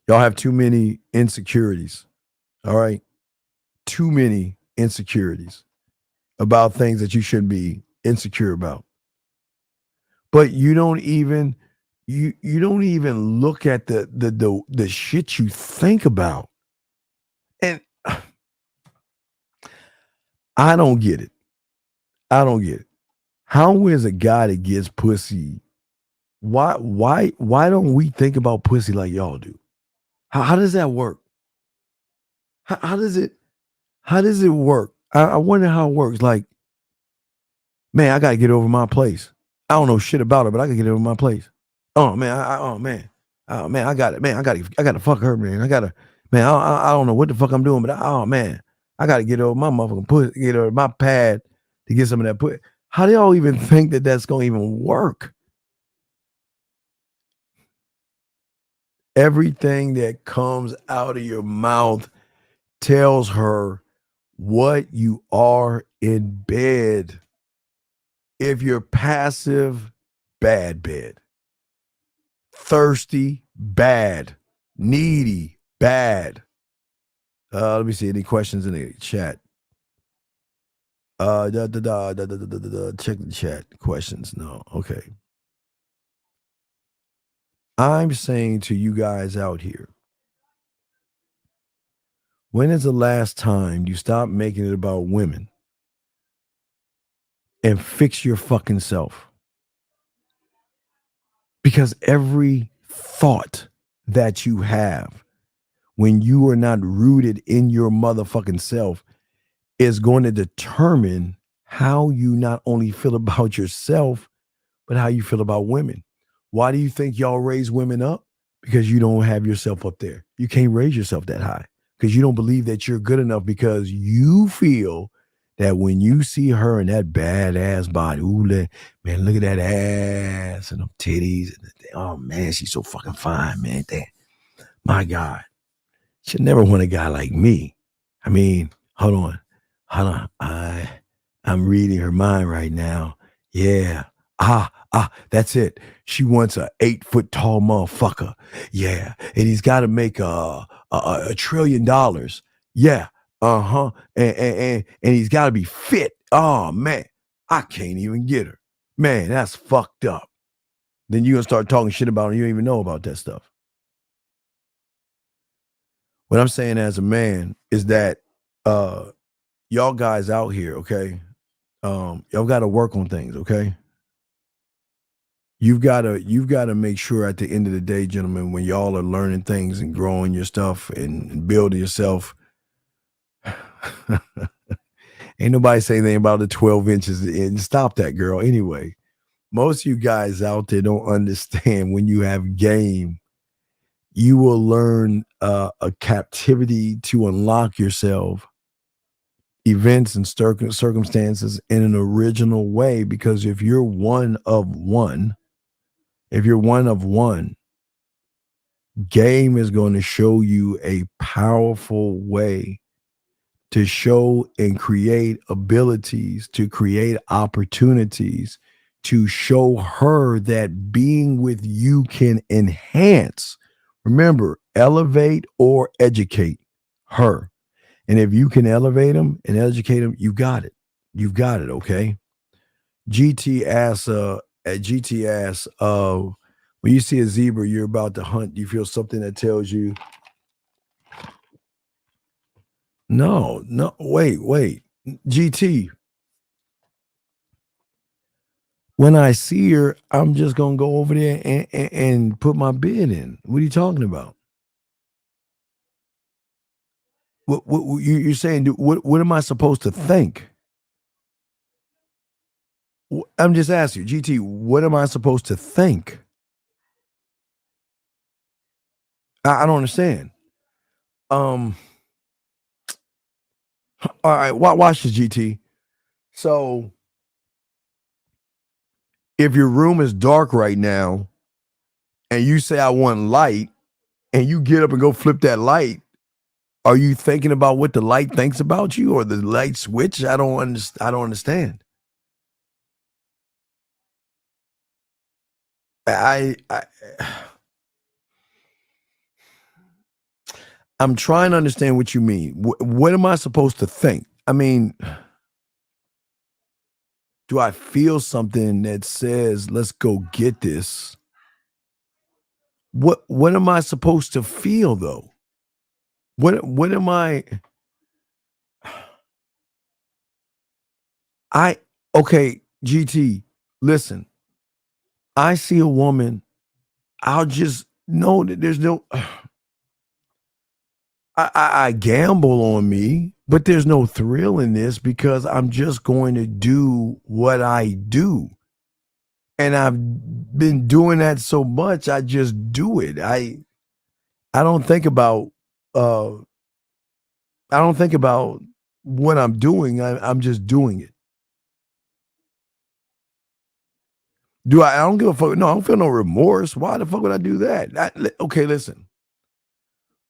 Y'all have too many insecurities. All right? Too many insecurities about things that you shouldn't be insecure about. But you don't even look at the shit you think about. And I don't get it. How is a guy that gets pussy? Why don't we think about pussy like y'all do? How does that work? How does it work? I wonder how it works. Like, man, I gotta get over my place. I don't know shit about her, but I gotta get over my place. Oh man, I got it. Man, I gotta fuck her, man. I don't know what the fuck I'm doing, but I gotta get over my motherfucking pussy, get over my pad to get some of that pussy. How do y'all even think that that's gonna even work? Everything that comes out of your mouth tells her what you are in bed. If you're passive, bad bed. Thirsty, bad. Needy, bad. Let me see any questions in the chat. Check the chat. Questions? No. Okay. I'm saying to you guys out here, when is the last time you stop making it about women and fix your fucking self? Because every thought that you have when you are not rooted in your motherfucking self is going to determine how you not only feel about yourself, but how you feel about women. Why do you think y'all raise women up? Because you don't have yourself up there. You can't raise yourself that high because you don't believe that you're good enough, because you feel that when you see her in that badass body, ooh, man, look at that ass and them titties. Oh, man, she's so fucking fine, man. My God. She'll never want a guy like me. I mean, hold on. I'm reading her mind right now. Yeah. That's it. She wants a 8-foot tall motherfucker. Yeah. And he's got to make a $1 trillion. Yeah. And he's got to be fit. Oh, man. I can't even get her. Man, that's fucked up. Then you're going to start talking shit about her. You don't even know about that stuff. What I'm saying as a man is that y'all guys out here, okay? Y'all got to work on things, okay? You've got to make sure at the end of the day, gentlemen, when y'all are learning things and growing your stuff and building yourself, ain't nobody saying anything about the 12 inches and stop that, girl. Anyway, most of you guys out there don't understand when you have game, you will learn a captivity to unlock yourself, events and circumstances in an original way. Because if you're one of one, game is going to show you a powerful way to show and create abilities, to create opportunities, to show her that being with you can enhance. Remember, elevate or educate her. And if you can elevate them and educate them, you got it. You've got it, okay? GT asks, when you see a zebra you're about to hunt, you feel something that tells you, no, wait. GT, when I see her, I'm just going to go over there and put my bid in. What are you talking about? What you're saying? What am I supposed to think? I'm just asking you, GT. What am I supposed to think? I don't understand. All right, watch this, GT. So, if your room is dark right now, and you say I want light, and you get up and go flip that light, are you thinking about what the light thinks about you, or the light switch? I don't understand. I'm trying to understand what you mean. What am I supposed to think? I mean, do I feel something that says, let's go get this? What am I supposed to feel though? What am I? Okay, GT, listen. I see a woman, I'll just know that there's no I gamble on me, but there's no thrill in this because I'm just going to do what I do. And I've been doing that so much, I just do it. I don't think about what I'm doing. I'm just doing it. I don't give a fuck. No, I don't feel no remorse. Why the fuck would I do that? Okay, listen.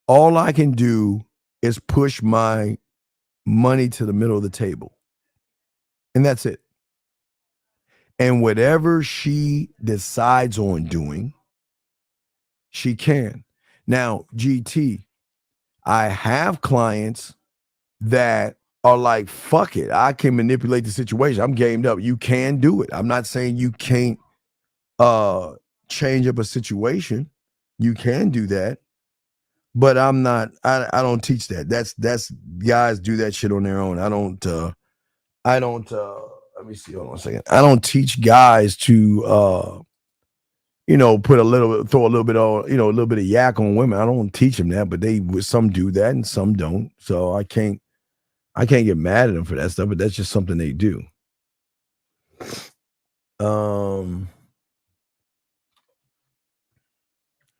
All I can do is push my money to the middle of the table. And that's it. And whatever she decides on doing, she can. Now, GT, I have clients that are like, fuck it. I can manipulate the situation. I'm gamed up. You can do it. I'm not saying you can't change up a situation. You can do that. But I'm not, I don't teach that. That's guys do that shit on their own. I don't let me see, hold on a second. I don't teach guys to throw a little bit of, a little bit of yak on women. I don't teach them that, but some do that and some don't. So I can't get mad at them for that stuff, but that's just something they do. Hold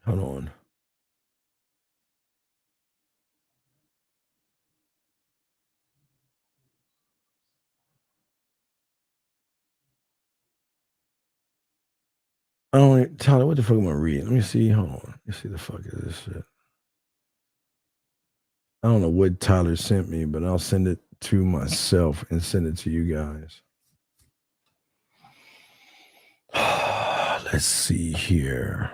on. Tyler, what the fuck am I reading? Let me see. Hold on. Let me see the fuck is this shit. I don't know what Tyler sent me, but I'll send it to myself and send it to you guys. Let's see here.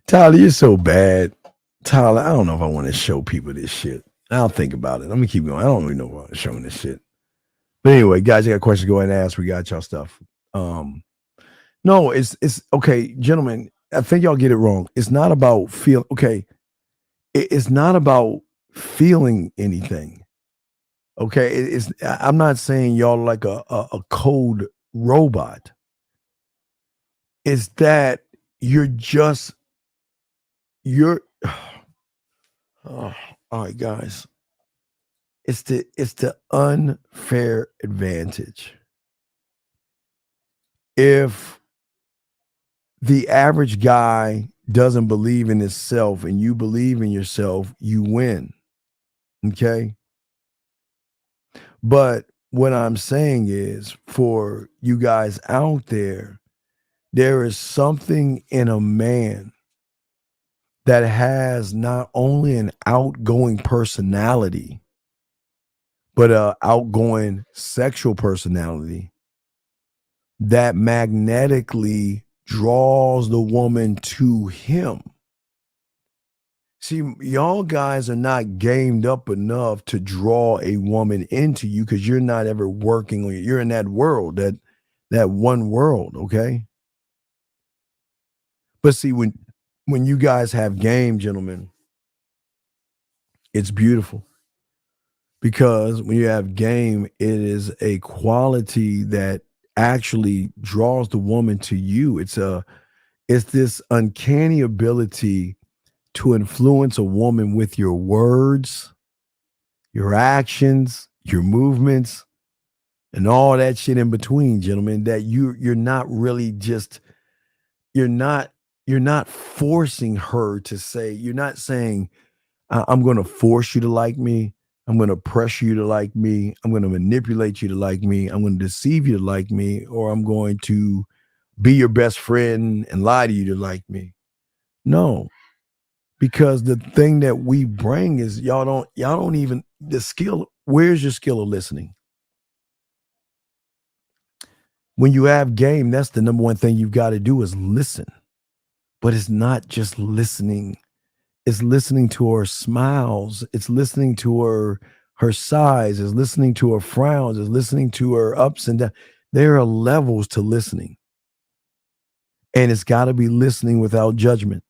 Tyler, you're so bad. Tyler, I don't know if I want to show people this shit. I'll think about it. Let me keep going. I don't really know if I'm showing this shit. But anyway, guys, you got questions, go ahead and ask. We got y'all stuff. No, it's okay, gentlemen. I think y'all get it wrong. It's not about feel. Okay, it's not about feeling anything. Okay, I'm not saying y'all like a cold robot. It's that you're all right, guys. It's the unfair advantage. If the average guy doesn't believe in himself and you believe in yourself, you win. Okay? But what I'm saying is, for you guys out there, there is something in a man that has not only an outgoing personality, but an outgoing sexual personality that magnetically draws the woman to him. See, y'all guys are not gamed up enough to draw a woman into you because you're not ever working on it. You're in that world, that one world, okay? But see, when when you guys have game, gentlemen, it's beautiful. Because when you have game, it is a quality that actually draws the woman to you. It's this uncanny ability to influence a woman with your words, your actions, your movements, and all that shit in between, gentlemen, that you're not really just you're not forcing her to say, you're not saying, I'm going to force you to like me. I'm going to pressure you to like me. I'm going to manipulate you to like me. I'm going to deceive you to like me, or I'm going to be your best friend and lie to you to like me. No, because the thing that we bring is y'all don't even the skill. Where's your skill of listening? When you have game, that's the number one thing you've got to do is listen. But it's not just listening. It's listening to her smiles. It's listening to her sighs. It's listening to her frowns. It's listening to her ups and downs. There are levels to listening. And it's got to be listening without judgment.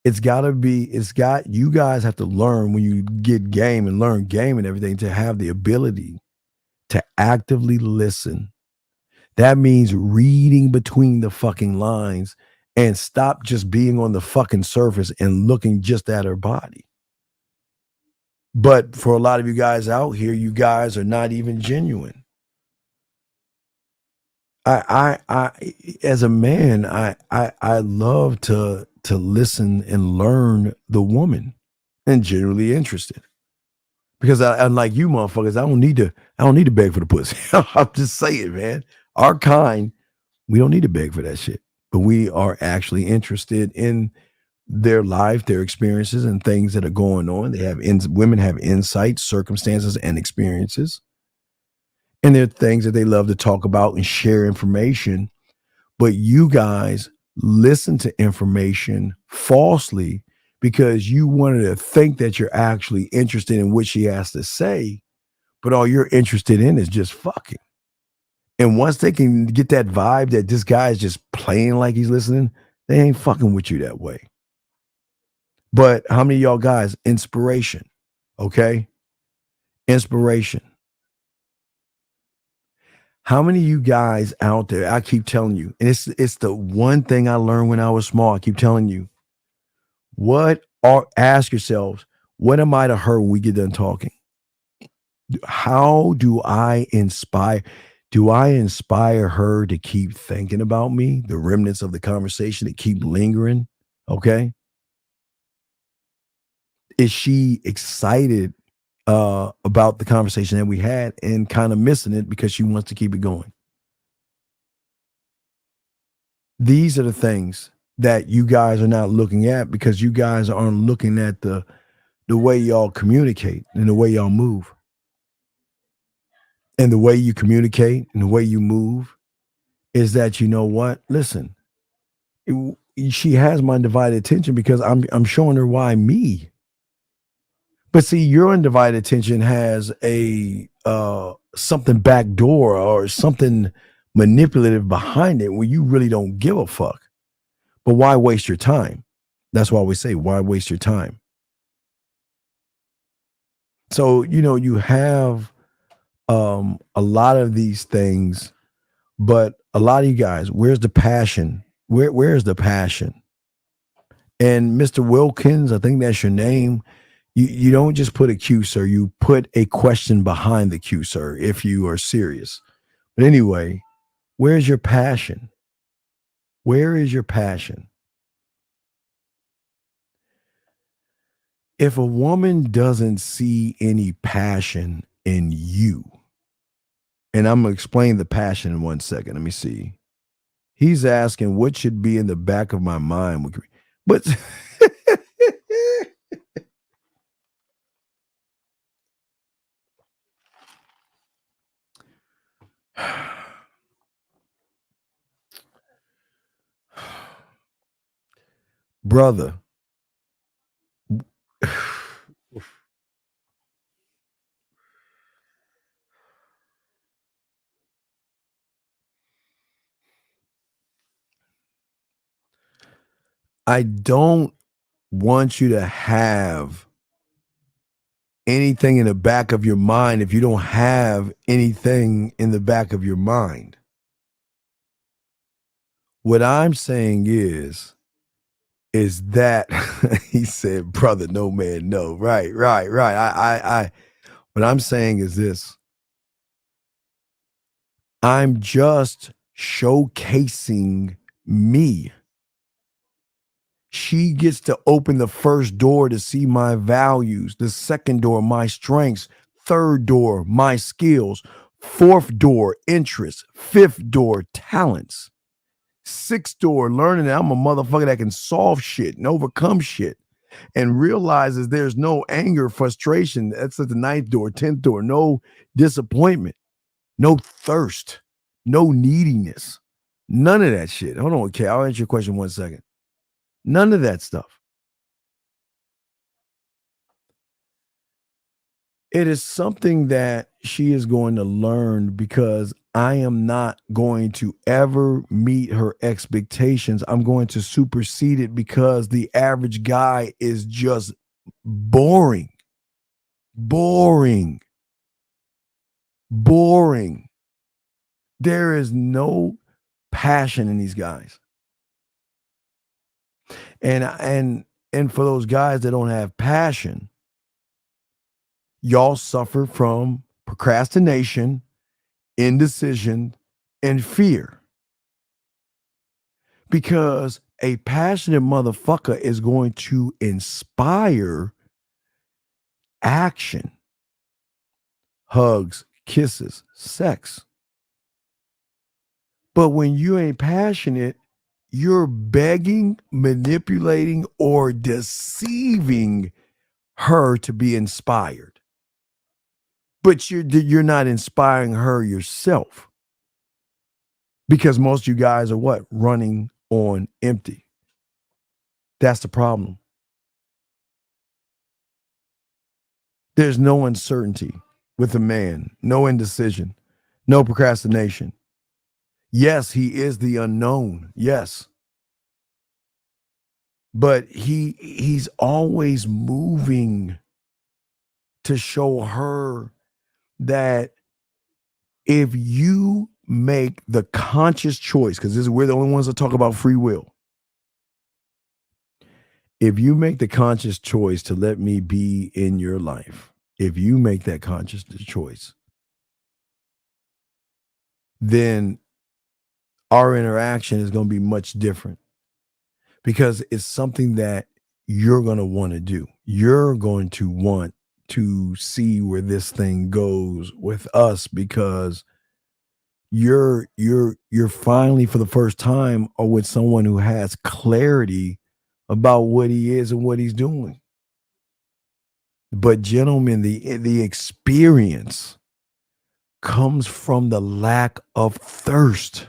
You guys have to learn when you get game and learn game and everything to have the ability to actively listen. That means reading between the fucking lines and stop just being on the fucking surface and looking just at her body. But for a lot of you guys out here, you guys are not even genuine. I as a man, I love to listen and learn the woman and generally interested. Because unlike you motherfuckers, I don't need to beg for the pussy. I'm just saying, man. Our kind, we don't need to beg for that shit. But we are actually interested in their life, their experiences, and things that are going on. Women have insights, circumstances, and experiences. And there are things that they love to talk about and share information. But you guys listen to information falsely because you wanted to think that you're actually interested in what she has to say, but all you're interested in is just fucking. And once they can get that vibe that this guy is just playing like he's listening, they ain't fucking with you that way. But how many of y'all guys, inspiration, okay? Inspiration. How many of you guys out there, I keep telling you, and it's the one thing I learned when I was small. I keep telling you, ask yourselves, what am I to her when we get done talking? How do I inspire? Do I inspire her to keep thinking about me, the remnants of the conversation that keep lingering? Okay. Is she excited about the conversation that we had and kind of missing it because she wants to keep it going? These are the things that you guys are not looking at because you guys aren't looking at the way y'all communicate and the way y'all move. And the way you communicate and the way you move is that, you know what? Listen, she has my divided attention because I'm showing her why me. But see, your undivided attention has a something backdoor or something manipulative behind it where you really don't give a fuck. But why waste your time? That's why we say, why waste your time? So, you have a lot of these things, but a lot of you guys, where's the passion? Where's the passion? And Mr. Wilkins, I think that's your name. You don't just put a Q, sir. You put a question behind the Q, sir, if you are serious. But anyway, where's your passion? Where is your passion? If a woman doesn't see any passion in you, and I'm going to explain the passion in 1 second. Let me see. He's asking what should be in the back of my mind. But brother, I don't want you to have anything in the back of your mind if you don't have anything in the back of your mind. What I'm saying is that he said, brother, no man, no. Right. What I'm saying is this. I'm just showcasing me. She gets to open the first door to see my values, the second door, my strengths, third door, my skills, fourth door, interests, fifth door, talents, sixth door, learning that I'm a motherfucker that can solve shit and overcome shit, and realizes there's no anger, frustration. That's at the ninth door, 10th door, no disappointment, no thirst, no neediness, none of that shit. Hold on, okay, I'll answer your question 1 second. None of that stuff. It is something that she is going to learn because I am not going to ever meet her expectations. I'm going to supersede it because the average guy is just boring. Boring. There is no passion in these guys. And for those guys that don't have passion, y'all suffer from procrastination, indecision, and fear. Because a passionate motherfucker is going to inspire action, hugs, kisses, sex. But when you ain't passionate, you're begging, manipulating, or deceiving her to be inspired. But you're not inspiring her yourself. Because most of you guys are what? Running on empty. That's the problem. There's no uncertainty with a man, no indecision, no procrastination. Yes, he is the unknown. Yes. But he's always moving to show her that if you make the conscious choice, because we're the only ones that talk about free will. If you make the conscious choice to let me be in your life, if you make that conscious choice, then our interaction is going to be much different because it's something that you're going to want to do. You're going to want to see where this thing goes with us because you're finally for the first time are with someone who has clarity about what he is and what he's doing. But gentlemen, the experience comes from the lack of thirst.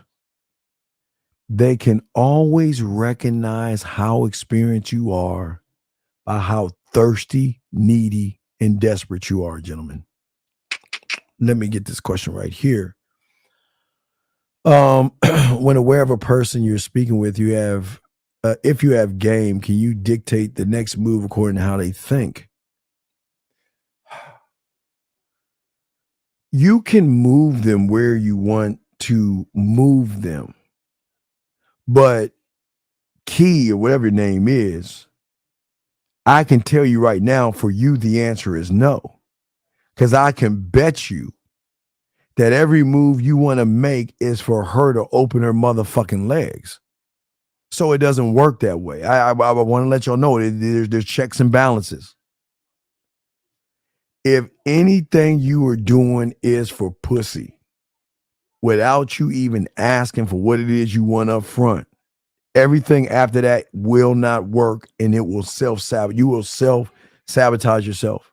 They can always recognize how experienced you are by how thirsty, needy, and desperate you are, gentlemen. Let me get this question right here. When aware of a person you're speaking with, you have, if you have game, can you dictate the next move according to how they think? You can move them where you want to move them. But Key, or whatever your name is, I can tell you right now, for you, the answer is no. Because I can bet you that every move you want to make is for her to open her motherfucking legs. So it doesn't work that way. I want to let y'all know there's checks and balances. If anything you are doing is for pussy, without you even asking for what it is you want up front, everything after that will not work, and it will self-sabotage. You will self-sabotage yourself.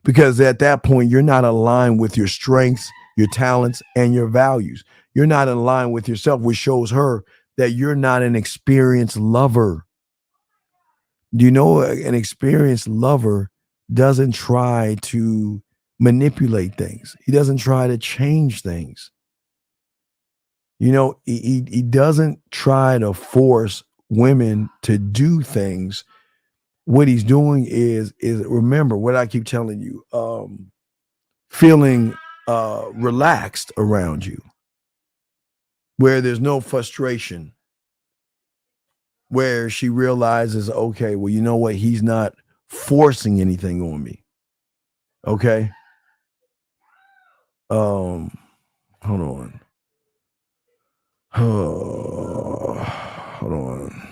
Because at that point, you're not aligned with your strengths, your talents, and your values. You're not in line with yourself, which shows her that you're not an experienced lover. Do you know an experienced lover doesn't try to manipulate things? He doesn't try to change things. You know, he doesn't try to force women to do things, what he's doing is remember what I keep telling you, feeling relaxed around you, where there's no frustration, where she realizes, okay, well, you know what? He's not forcing anything on me. Okay. Hold on. Hold on.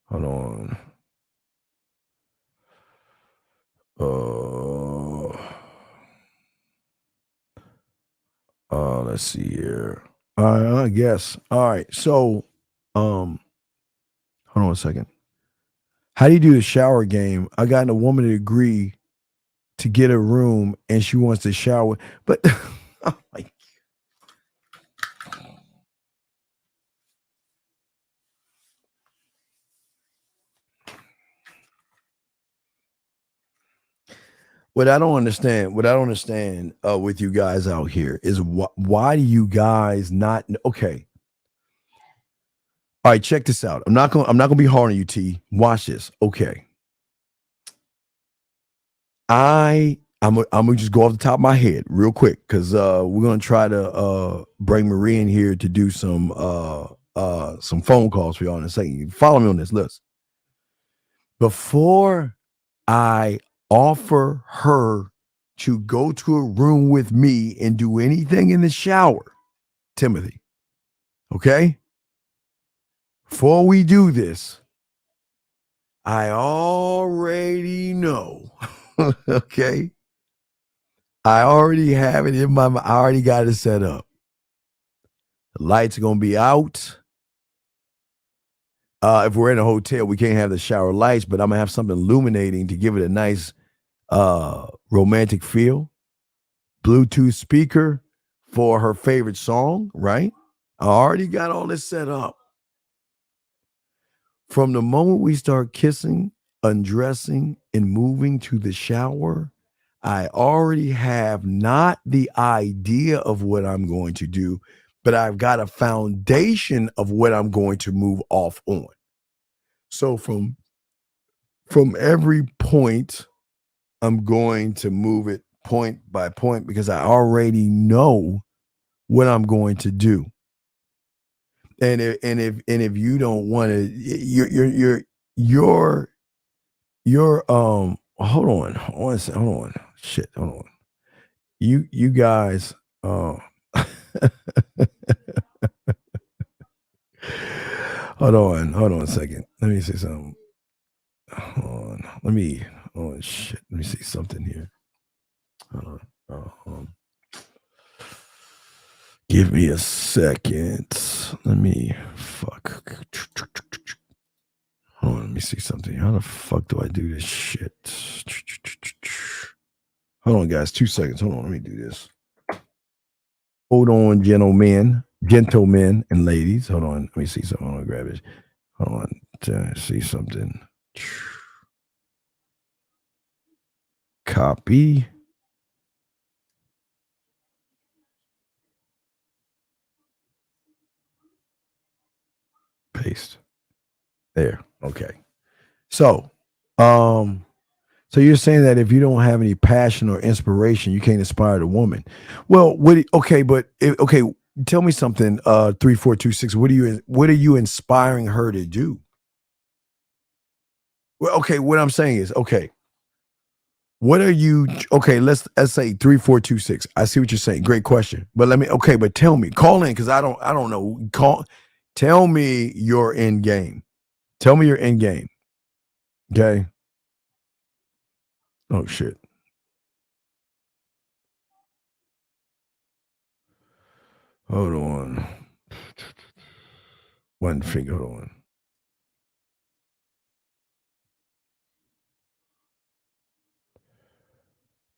Hold on. Let's see here. I guess. All right. So, hold on a second. How do you do the shower game? I got a woman to agree to get a room and she wants to shower, but oh my. What I don't understand with you guys out here is why do you guys not? Okay. All right, check this out. I'm not gonna be hard on you, T. Watch this. Okay. I'm gonna just go off the top of my head real quick because we're gonna try to bring Marie in here to do some phone calls for y'all in a second. Follow me on this list. Before I offer her to go to a room with me and do anything in the shower, Timothy, okay? Before we do this, I already know, okay? I already have it in my mind. I already got it set up. The lights are going to be out. If we're in a hotel, we can't have the shower lights, but I'm going to have something illuminating to give it a nice romantic feel. Bluetooth speaker for her favorite song, right? I already got all this set up. From the moment we start kissing, undressing, and moving to the shower, I already have not the idea of what I'm going to do, but I've got a foundation of what I'm going to move off on. So from every point, I'm going to move it point by point because I already know what I'm going to do. And if you don't want to, you're hold on. Shit, hold on. You guys, hold on a second. Let me see something. Hold on. Let me see something here. Hold on. Give me a second. Hold on, let me see something. How the fuck do I do this shit? Hold on, guys. 2 seconds. Hold on. Let me do this. Hold on, gentlemen and ladies. Hold on. Let me see something. Hold on, grab it. Hold on. See something. Copy. Paste. There. Okay. So you're saying that if you don't have any passion or inspiration, you can't inspire the woman. Well, tell me something. 3426. What are you inspiring her to do? Well, okay. What I'm saying is, okay. What are you? Okay, let's say 3426. I see what you're saying. Great question. But but tell me. Call in because I don't know. Tell me your end game. Tell me your end game. Okay. Oh shit. Hold on. One finger. Hold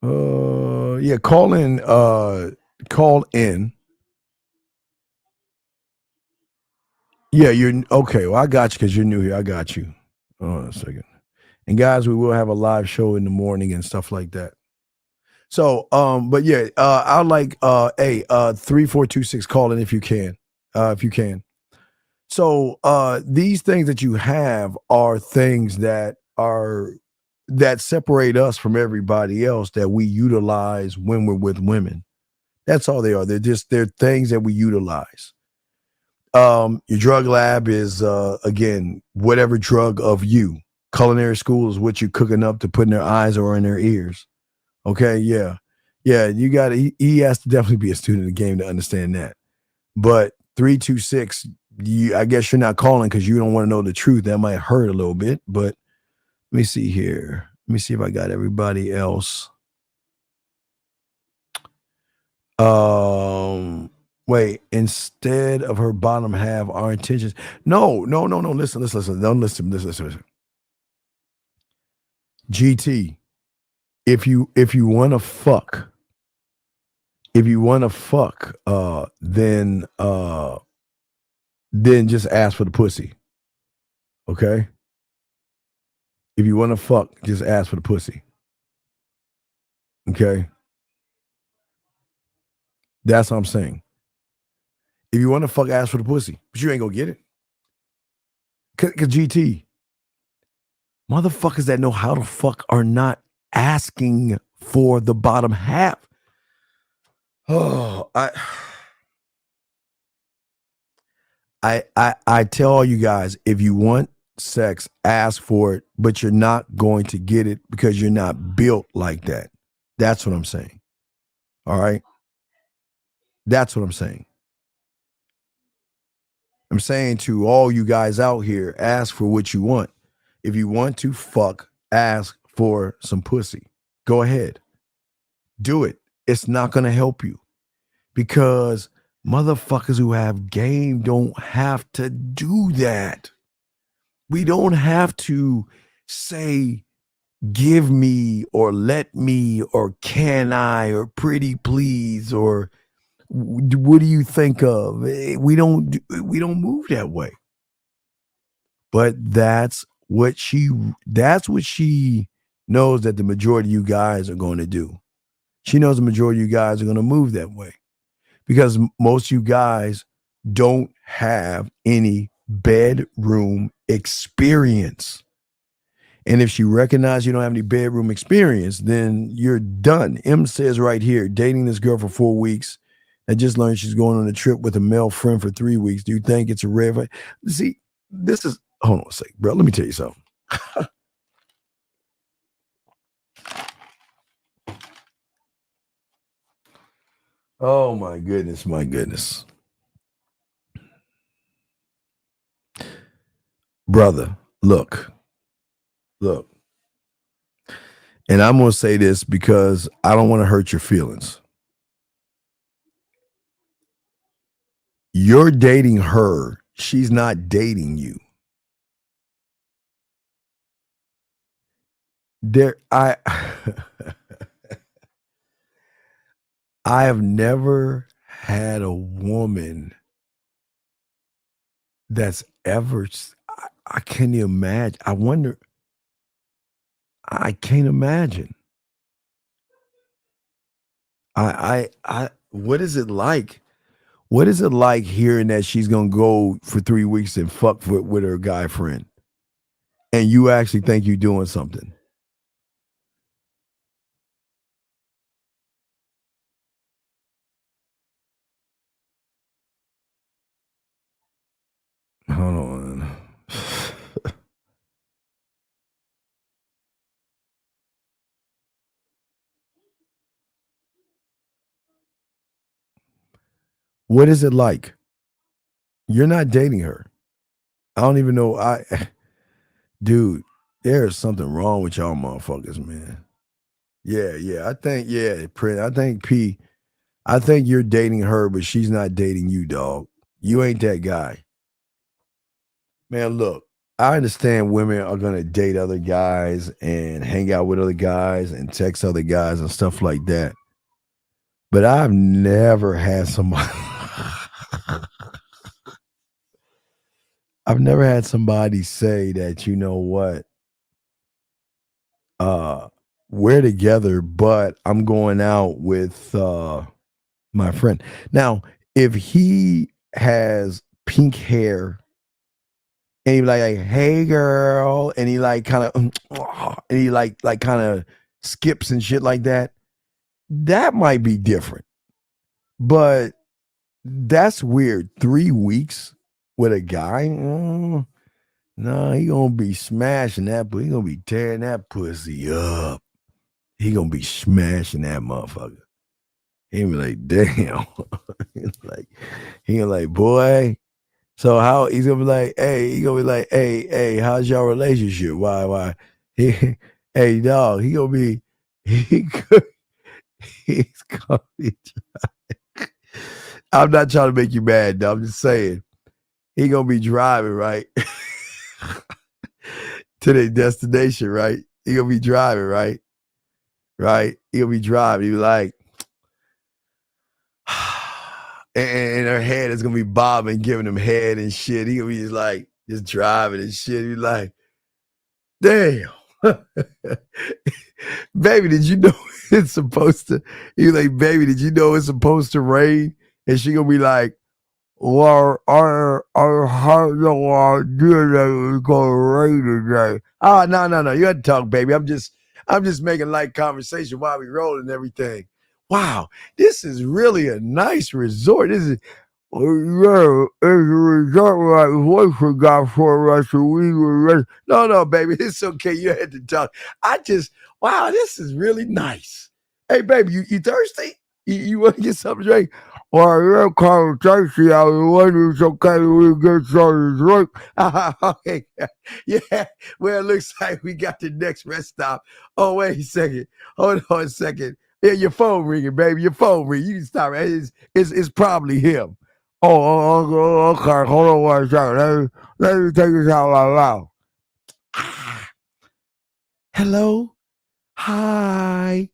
on. Yeah, call in. Call in. Yeah, you're okay. Well, I got you because you're new here. I got you. Hold on a second. And guys, we will have a live show in the morning and stuff like that. So, but yeah, I'd like 3426 call in if you can. If you can. So these things that you have are things that separate us from everybody else that we utilize when we're with women. That's all they are. They're things that we utilize. Your drug lab is again, whatever drug of you. Culinary school is what you're cooking up to put in their eyes or in their ears. Okay, yeah. You got to. He has to definitely be a student of the game to understand that. But 326, I guess you're not calling because you don't want to know the truth. That might hurt a little bit. But let me see here. Let me see if I got everybody else. Wait. Instead of her bottom half, our intentions. No. Listen. Don't listen. GT. If you want to fuck, then just ask for the pussy. Okay? If you want to fuck, just ask for the pussy. Okay? That's what I'm saying. If you want to fuck, ask for the pussy. But you ain't gonna get it. Cause GT, motherfuckers that know how to fuck are not asking for the bottom half. Oh, I tell all you guys, if you want sex, ask for it, but you're not going to get it because you're not built like that. That's what I'm saying. All right? That's what I'm saying. I'm saying to all you guys out here, ask for what you want. If you want to fuck, ask for some pussy. Go ahead. Do it. It's not going to help you because motherfuckers who have game don't have to do that. We don't have to say, give me or let me or can I or pretty please or what do you think of? We don't move that way. But that's what she knows that the majority of you guys are going to do. She knows the majority of you guys are going to move that way because most of you guys don't have any bedroom experience. And if she recognizes you don't have any bedroom experience, then you're done. M says right here, dating this girl for 4 weeks. I just learned she's going on a trip with a male friend for 3 weeks. Do you think it's a red flag? See, this is, hold on a sec, bro. Let me tell you something. Oh my goodness. Brother, look. And I'm going to say this because I don't want to hurt your feelings. You're dating her. She's not dating you. I have never had a woman that's ever, I can't imagine. I can't imagine. What is it like? What is it like hearing that she's going to go for 3 weeks and fuck with her guy friend? And you actually think you're doing something? Hold on. What is it like? You're not dating her. I don't even know. Dude, there's something wrong with y'all motherfuckers, man. Yeah. I think P, I think you're dating her, but she's not dating you, dog. You ain't that guy. Man, look, I understand women are going to date other guys and hang out with other guys and text other guys and stuff like that. But I've never had somebody I've never had somebody say that, you know what? we're together, but I'm going out with my friend. Now, if he has pink hair and he like, hey girl, and he like kind of and he like kind of skips and shit like that, that might be different. But that's weird. 3 weeks with a guy? No, he gonna be smashing that, but he gonna be tearing that pussy up. He gonna be smashing that motherfucker. He be like, damn. he gonna like, boy. So how he's gonna be like, hey, how's your relationship? Why? Hey, dog, he's gonna be I'm not trying to make you mad, though. I'm just saying he gonna be driving, right? To their destination, right? He gonna be driving, right? Right? He gonna be driving. He be like, and her head is gonna be bobbing, giving him head and shit. He gonna be just driving and shit. He like, damn. Baby, did you know it's supposed to? He like, baby, did you know it's supposed to rain? And she gonna be like, well, I had no idea that it was gonna rain today. Oh, no. You had to talk, baby. I'm just making light conversation while we rolling and everything. Wow, this is really a nice resort. This is it's a resort my wife forgot for us. No, baby, it's okay. You had to talk. Wow, this is really nice. Hey, baby, you thirsty? You want to get something to drink? Well, you're kind of thirsty. I was wondering it's okay we get something to drink. Okay. Yeah. Well, it looks like we got the next rest stop. Oh, wait a second. Hold on a second. Yeah, your phone ringing, baby. Your phone ringing. You can stop. It's probably him. Oh, okay. Hold on one second. Let me take this out loud. Hello? Hi.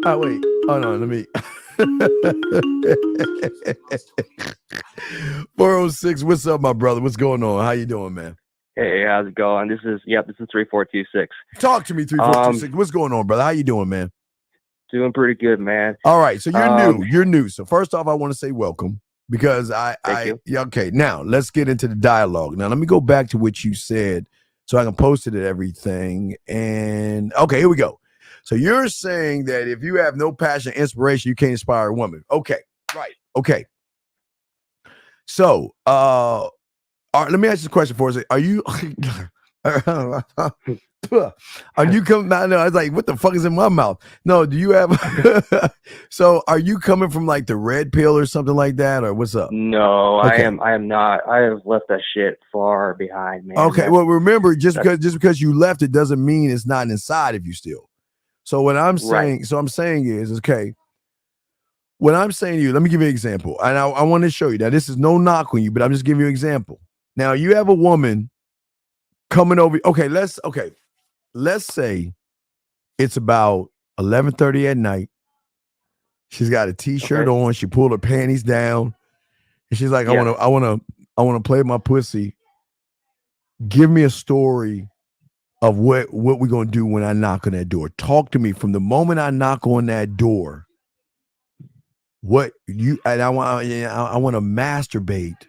Oh, wait. Oh, no, let me. 406, what's up, my brother? What's going on? How you doing, man? Hey, how's it going? This is 3426. Talk to me, 3426. What's going on, brother? How you doing, man? Doing pretty good, man. All right, so you're new. So first off, I want to say welcome because okay, now let's get into the dialogue. Now let me go back to what you said so I can post it at everything. And okay, here we go. So you're saying that if you have no passion, inspiration, you can't inspire a woman. Okay, right. Okay. So all right, let me ask you a question for us. Are you are you coming? No, I was like, what the fuck is in my mouth? No, do you have so are you coming from like the red pill or something like that, or what's up? No, Okay. I am not. I have left that shit far behind, man. Okay, well, remember, just because you left it doesn't mean it's not inside of you still. So what I'm saying, is okay. What I'm saying to you, let me give you an example, and I want to show you that this is no knock on you, but I'm just giving you an example. Now you have a woman coming over. Let's say it's about 11:30 at night. She's got a t-shirt on. She pulled her panties down, and she's like, I want to play my pussy. Give me a story of what we're gonna do when I knock on that door. Talk to me from the moment I knock on that door. I want to masturbate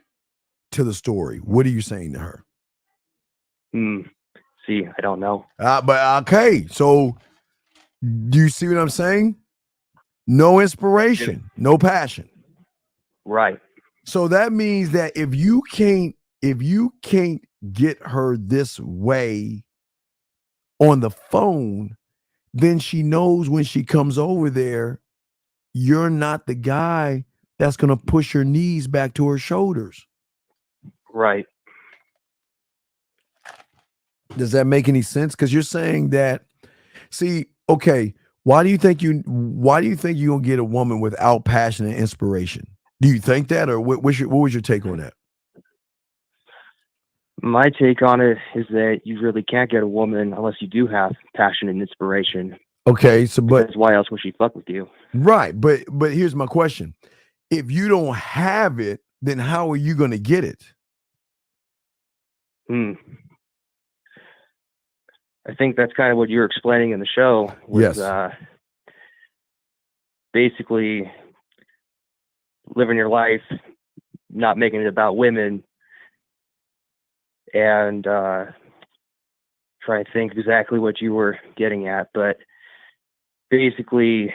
to the story. What are you saying to her? See, I don't know. But okay, so do you see what I'm saying? No inspiration, no passion. Right. So that means that if you can't get her this way on the phone, then she knows when she comes over there, you're not the guy that's going to push her knees back to her shoulders. Right. Does that make any sense? Because you're saying that, okay, why do you think you're going to get a woman without passion and inspiration? Do you think that, or what was your take on that? My take on it is that you really can't get a woman unless you do have passion and inspiration. Okay, so but why else would she fuck with you? Right, but here's my question: if you don't have it, then how are you going to get it? I think that's kind of what you were explaining in the show. Was, Yes. Basically living your life, not making it about women, and trying to think exactly what you were getting at. But basically,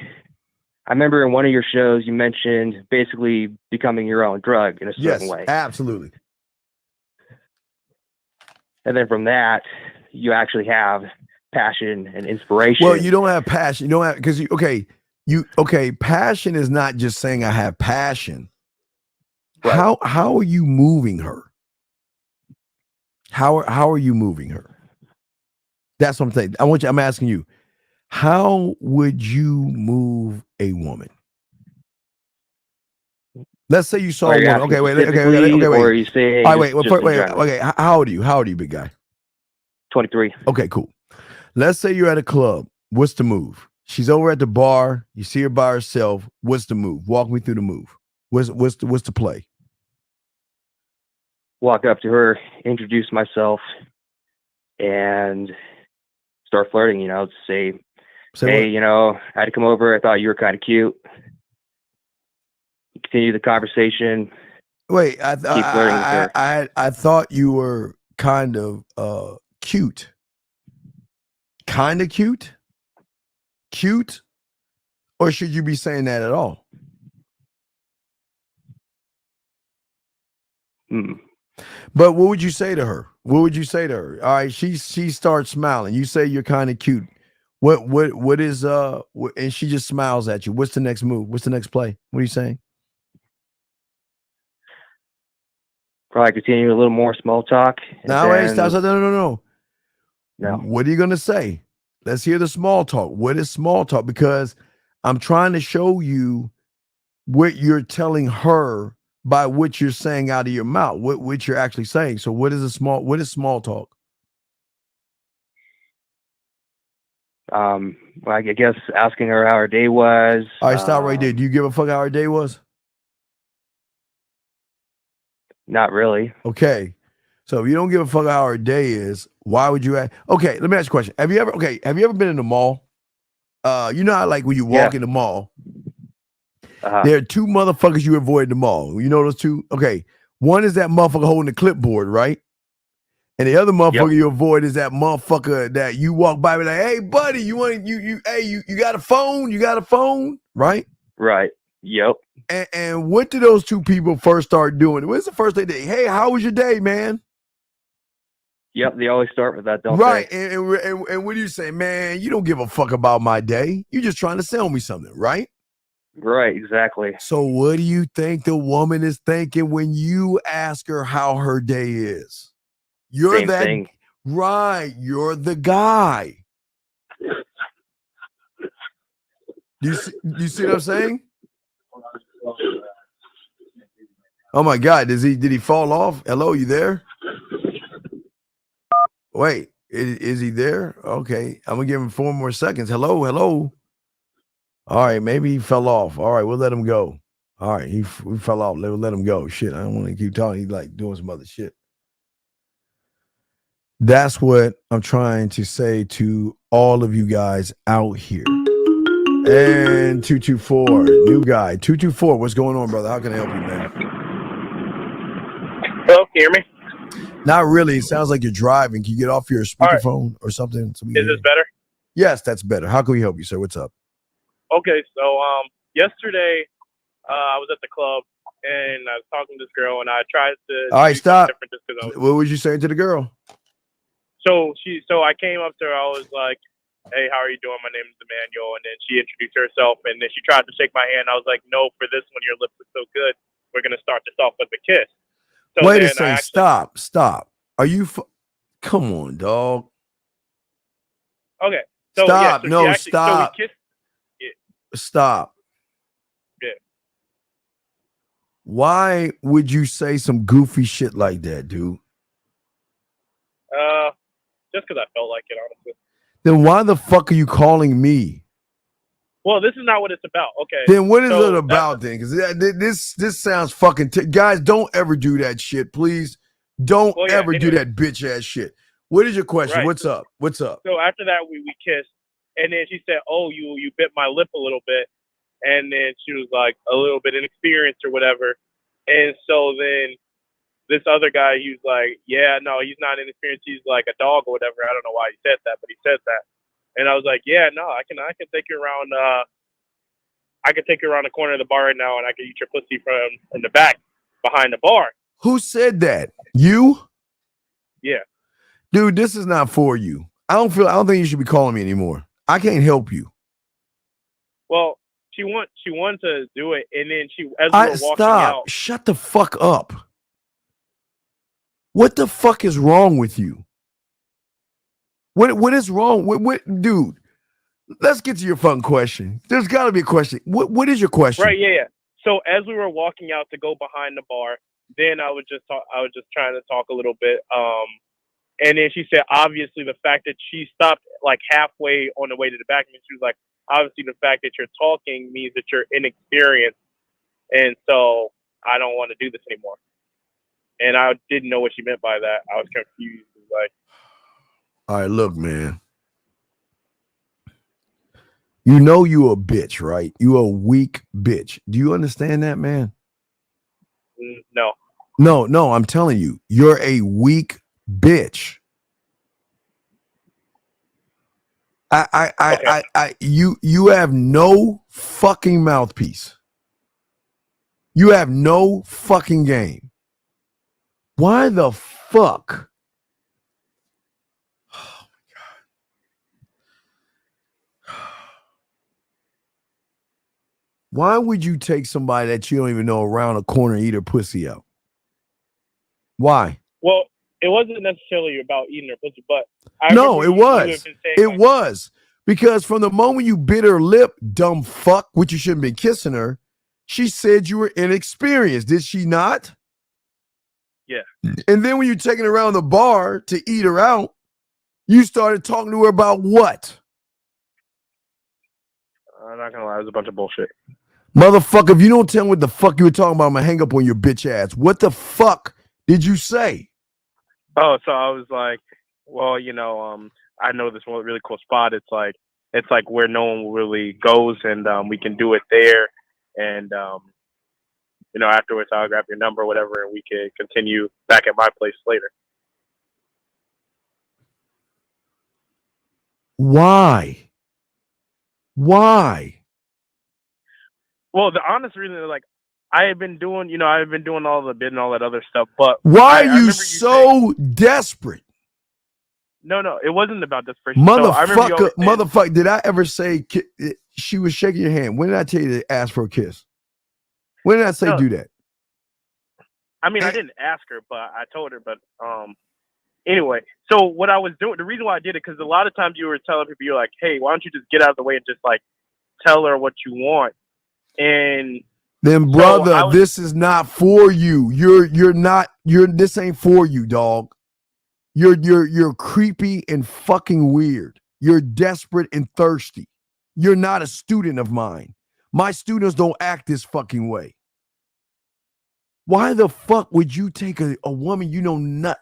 I remember in one of your shows you mentioned basically becoming your own drug in a certain way. Absolutely. And then from that, you actually have passion and inspiration. Well, you don't have passion. You don't have, because passion is not just saying I have passion. Right. How are you moving her? How are you moving her? That's what I'm saying. I'm asking you, how would you move a woman? Let's say you saw a woman. Okay, wait. Or are you saying all right, wait. Okay, how old are you? How old are you, big guy? 23. Okay, cool. Let's say you're at a club. What's the move? She's over at the bar. You see her by herself. What's the move? Walk me through the move. What's the play? Walk up to her, introduce myself, and start flirting. Say hey, what? I had to come over. I thought you were kind of cute. Continue the conversation. Wait, I thought you were kind of cute. Kind of cute? Cute? Or should you be saying that at all? But what would you say to her? What would you say to her? All right, she starts smiling. You say you're kind of cute. What is and she just smiles at you. What's the next move? What's the next play? What are you saying? Probably continue a little more small talk. No, wait, stop. No. What are you gonna say? Let's hear the small talk. What is small talk? Because I'm trying to show you what you're telling her by what you're saying out of your mouth, what you're actually saying. So what is small talk? Well, I guess asking her how her day was. All right, stop right there. Do you give a fuck how her day was? Not really. Okay. So if you don't give a fuck how her day is, why would you ask? Okay, let me ask you a question. Have you ever been in the mall? You know how like when you walk in the mall, there are two motherfuckers you avoid in the mall. You know those two? Okay. One is that motherfucker holding the clipboard, right? And the other motherfucker you avoid is that motherfucker that you walk by and like, hey buddy, you got a phone? You got a phone? Right? Right. Yep. And what did those two people first start doing? What's the first thing they did? Hey, how was your day, man? Yep, they always start with that, don't right. they? And what do you say, man? You don't give a fuck about my day. You're just trying to sell me something, right? Right, exactly. So what do you think the woman is thinking when you ask her how her day is? You're Same thing. Right. You're the guy. Do you see what I'm saying? Oh my God! Did he fall off? Hello, you there? Wait, is he there? Okay, I'm gonna give him 4 more seconds. Hello. All right, maybe he fell off. All right, we'll let him go. All right, we fell off. We'll let him go. Shit, I don't want to keep talking. He's like doing some other shit. That's what I'm trying to say to all of you guys out here. And 224, new guy. 224, what's going on, brother? How can I help you, man? Hello, can you hear me? Not really. It sounds like you're driving. Can you get off your speakerphone or something? Is this better? Yes, that's better. How can we help you, sir? What's up? Okay, so yesterday I was at the club and I was talking to this girl and I tried to. All right, stop. What was you saying to the girl? So I came up to her. I was like, "Hey, how are you doing? My name is Emmanuel." And then she introduced herself and then she tried to shake my hand. I was like, "No, for this one, your lips look so good. We're gonna start this off with a kiss." So wait a second. Stop. Are you? Come on, dog. Okay. So, stop. Yeah, so no, actually, stop. So we kissed. Yeah. Stop. Yeah. Why would you say some goofy shit like that, dude? Just because I felt like it, honestly. Then why the fuck are you calling me? Well, this is not what it's about. Okay. Then what is it about then? Because this sounds fucking... guys, don't ever do that shit, please. Don't ever do that bitch ass shit. What is your question? Right. What's up? What's up? So after that, we kissed, and then she said, "Oh, you bit my lip a little bit," and then she was like a little bit inexperienced or whatever, and so then this other guy, he was like, "Yeah, no, he's not inexperienced. He's like a dog or whatever." I don't know why he said that, but he said that, and I was like, "Yeah, no, I can take you around. I can take you around the corner of the bar right now, and I can eat your pussy from in the back behind the bar." Who said that? You? Yeah. Dude, this is not for you. I don't think you should be calling me anymore. I can't help you. Well, she wanted to do it, and then as we were walking Stop. out. Shut the fuck up. What the fuck is wrong with you? What is wrong? What dude? Let's get to your fucking question. There's got to be a question. What is your question? Right, yeah. So as we were walking out to go behind the bar, then I was just trying to talk a little bit. And then she said, obviously, the fact that she stopped like halfway on the way to the back, and she was like, obviously, the fact that you're talking means that you're inexperienced, and so I don't want to do this anymore. And I didn't know what she meant by that. I was confused. Like, all right, look, man. You know you a bitch, right? You a weak bitch. Do you understand that, man? no. No, I'm telling you, you're a weak bitch. You have no fucking mouthpiece. You have no fucking game. Why the fuck? Oh my God. Why would you take somebody that you don't even know around a corner and eat her pussy out? Why? Well, it wasn't necessarily about eating her pussy, but It was. It was. Because from the moment you bit her lip, dumb fuck, which you shouldn't be kissing her, she said you were inexperienced. Did she not? Yeah. And then when you're taking her around the bar to eat her out, you started talking to her about what? I'm not gonna lie, it was a bunch of bullshit. Motherfucker, if you don't tell me what the fuck you were talking about, I'm gonna hang up on your bitch ass. What the fuck did you say? Oh, so I was like, well, I know this one really cool spot. It's like where no one really goes, and we can do it there. And afterwards I'll grab your number or whatever, and we can continue back at my place later. Why? Why? Well, the honest reason is, like, I've been doing all the bid and all that other stuff, but why are you so desperate? No, it wasn't about this person. Motherfucker, did I ever say she was shaking your hand? When did I tell you to ask for a kiss? When did I say do that? I mean, I didn't ask her, but I told her. But anyway, so what I was doing, the reason why I did it, because a lot of times you were telling people, you're like, hey, why don't you just get out of the way and just like tell her what you want? And then, brother, this is not for you. This ain't for you, dog. You're creepy and fucking weird. You're desperate and thirsty. You're not a student of mine. My students don't act this fucking way. Why the fuck would you take a woman you know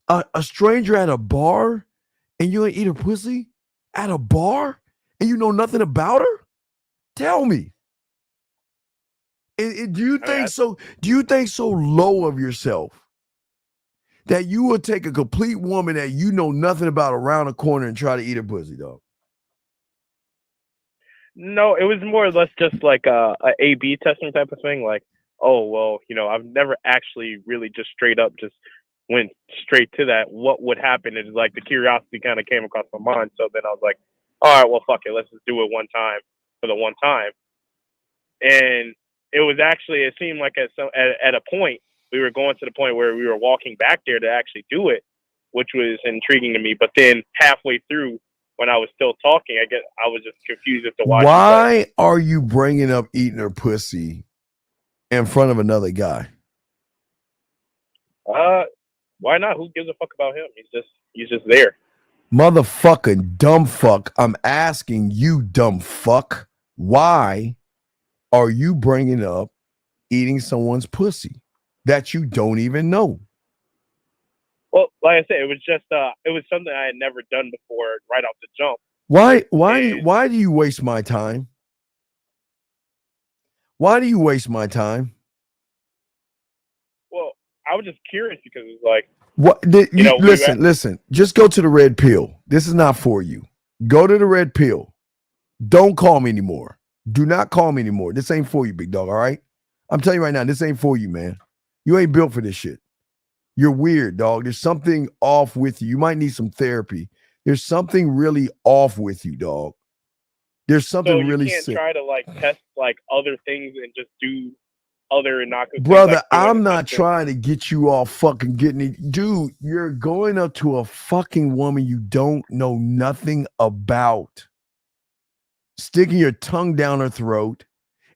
a stranger at a bar and you ain't eat her pussy at a bar and you know nothing about her? Tell me. Do you think so low of yourself that you will take a complete woman that you know nothing about around a corner and try to eat her pussy, dog? No, it was more or less just like a A/B testing type of thing. Like, oh, well, I've never actually really just straight up just went straight to that. What would happen? And like the curiosity kind of came across my mind. So then I was like, all right, well, fuck it. Let's just do it one time for the one time. And it was actually, it seemed like at a point, we were going to the point where we were walking back there to actually do it, which was intriguing to me. But then halfway through, when I was still talking, I was just confused as to why. Why are you bringing up eating her pussy in front of another guy? Why not? Who gives a fuck about him? He's just there. Motherfucking dumb fuck. I'm asking you, dumb fuck. Why are you bringing up eating someone's pussy that you don't even know? Well, like I said, it was just it was something I had never done before right off the jump. Why do you waste my time? Why do you waste my time? Well, I was just curious because it's like, What listen, just go to the red pill. This is not for you. Go to the red pill. Don't call me anymore. Do not call me anymore. This ain't for you, big dog, all right? I'm telling you right now, this ain't for you, man. You ain't built for this shit. You're weird, dog. There's something off with you. You might need some therapy. There's something really off with you, dog. There's something really you can't sick. try to like test like other things and just do other innocuous Brother, things, like I'm not trying to get you all fucking getting it. Dude, you're going up to a fucking woman you don't know nothing about, sticking your tongue down her throat,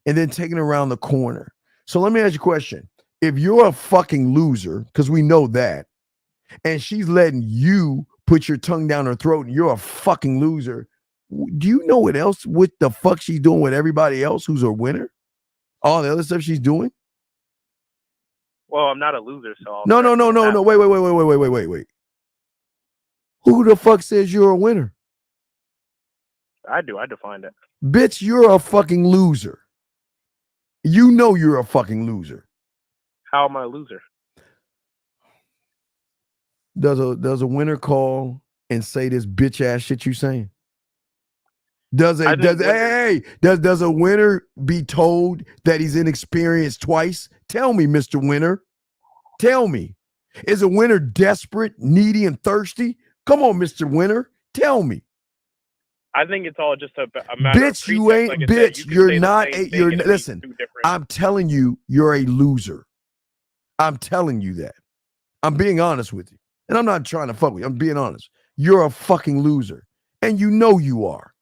and then taking her around the corner. So let me ask you a question. If you're a fucking loser, because we know that, and she's letting you put your tongue down her throat and you're a fucking loser, do you know what the fuck she's doing with everybody else who's a winner? All the other stuff she's doing? Well, I'm not a loser, so I'll No. Wait. Who the fuck says you're a winner? I do. I define it. Bitch, you're a fucking loser. You know you're a fucking loser. How am I a loser? Does a winner call and say this bitch ass shit you saying? Does a winner be told that he's inexperienced twice? Tell me, Mr. Winner. Tell me. Is a winner desperate, needy, and thirsty? Come on, Mr. Winner. Tell me. I think it's all just a matter of Bitch, you ain't like I said, bitch. you can You're say the not same a thing you're and it listen. means two different- I'm telling you, you're a loser. I'm telling you that. I'm being honest with you. And I'm not trying to fuck with you. I'm being honest. You're a fucking loser. And you know you are.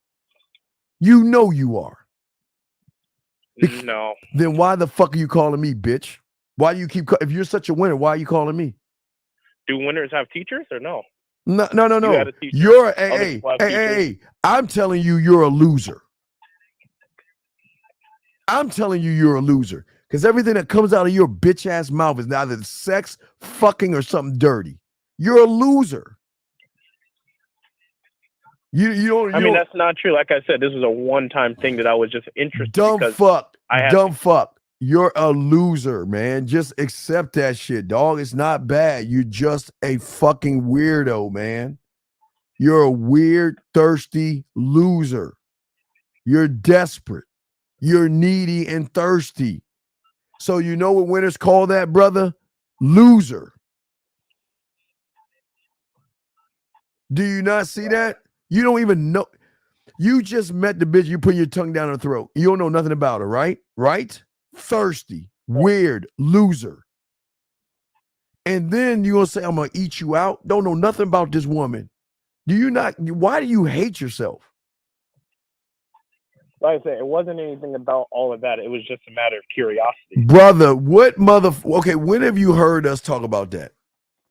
You know you are. No. Then why the fuck are you calling me, bitch? Why do you keep if you're such a winner, why are you calling me? Do winners have teachers or no? No. You had a teacher. You're Other people have teachers. hey. I'm telling you, you're a loser. I'm telling you, you're a loser. Because everything that comes out of your bitch ass mouth is either sex, fucking, or something dirty. You're a loser. You don't. I mean, that's not true. Like I said, this was a one-time thing that I was just interested. Dumb because fuck. I had Dumb fuck. You're a loser, man. Just accept that shit, dog. It's not bad. You're just a fucking weirdo, man. You're a weird, thirsty loser. You're desperate. You're needy and thirsty. So you know what winners call that, brother? Loser. Do you not see that? You don't even know. You just met the bitch. You put your tongue down her throat. You don't know nothing about her, right? Right? Thirsty, weird, loser. And then you're going to say, I'm going to eat you out. Don't know nothing about this woman. Do you not? Why do you hate yourself? Like I said, it wasn't anything about all of that. It was just a matter of curiosity. Brother, okay, when have you heard us talk about that?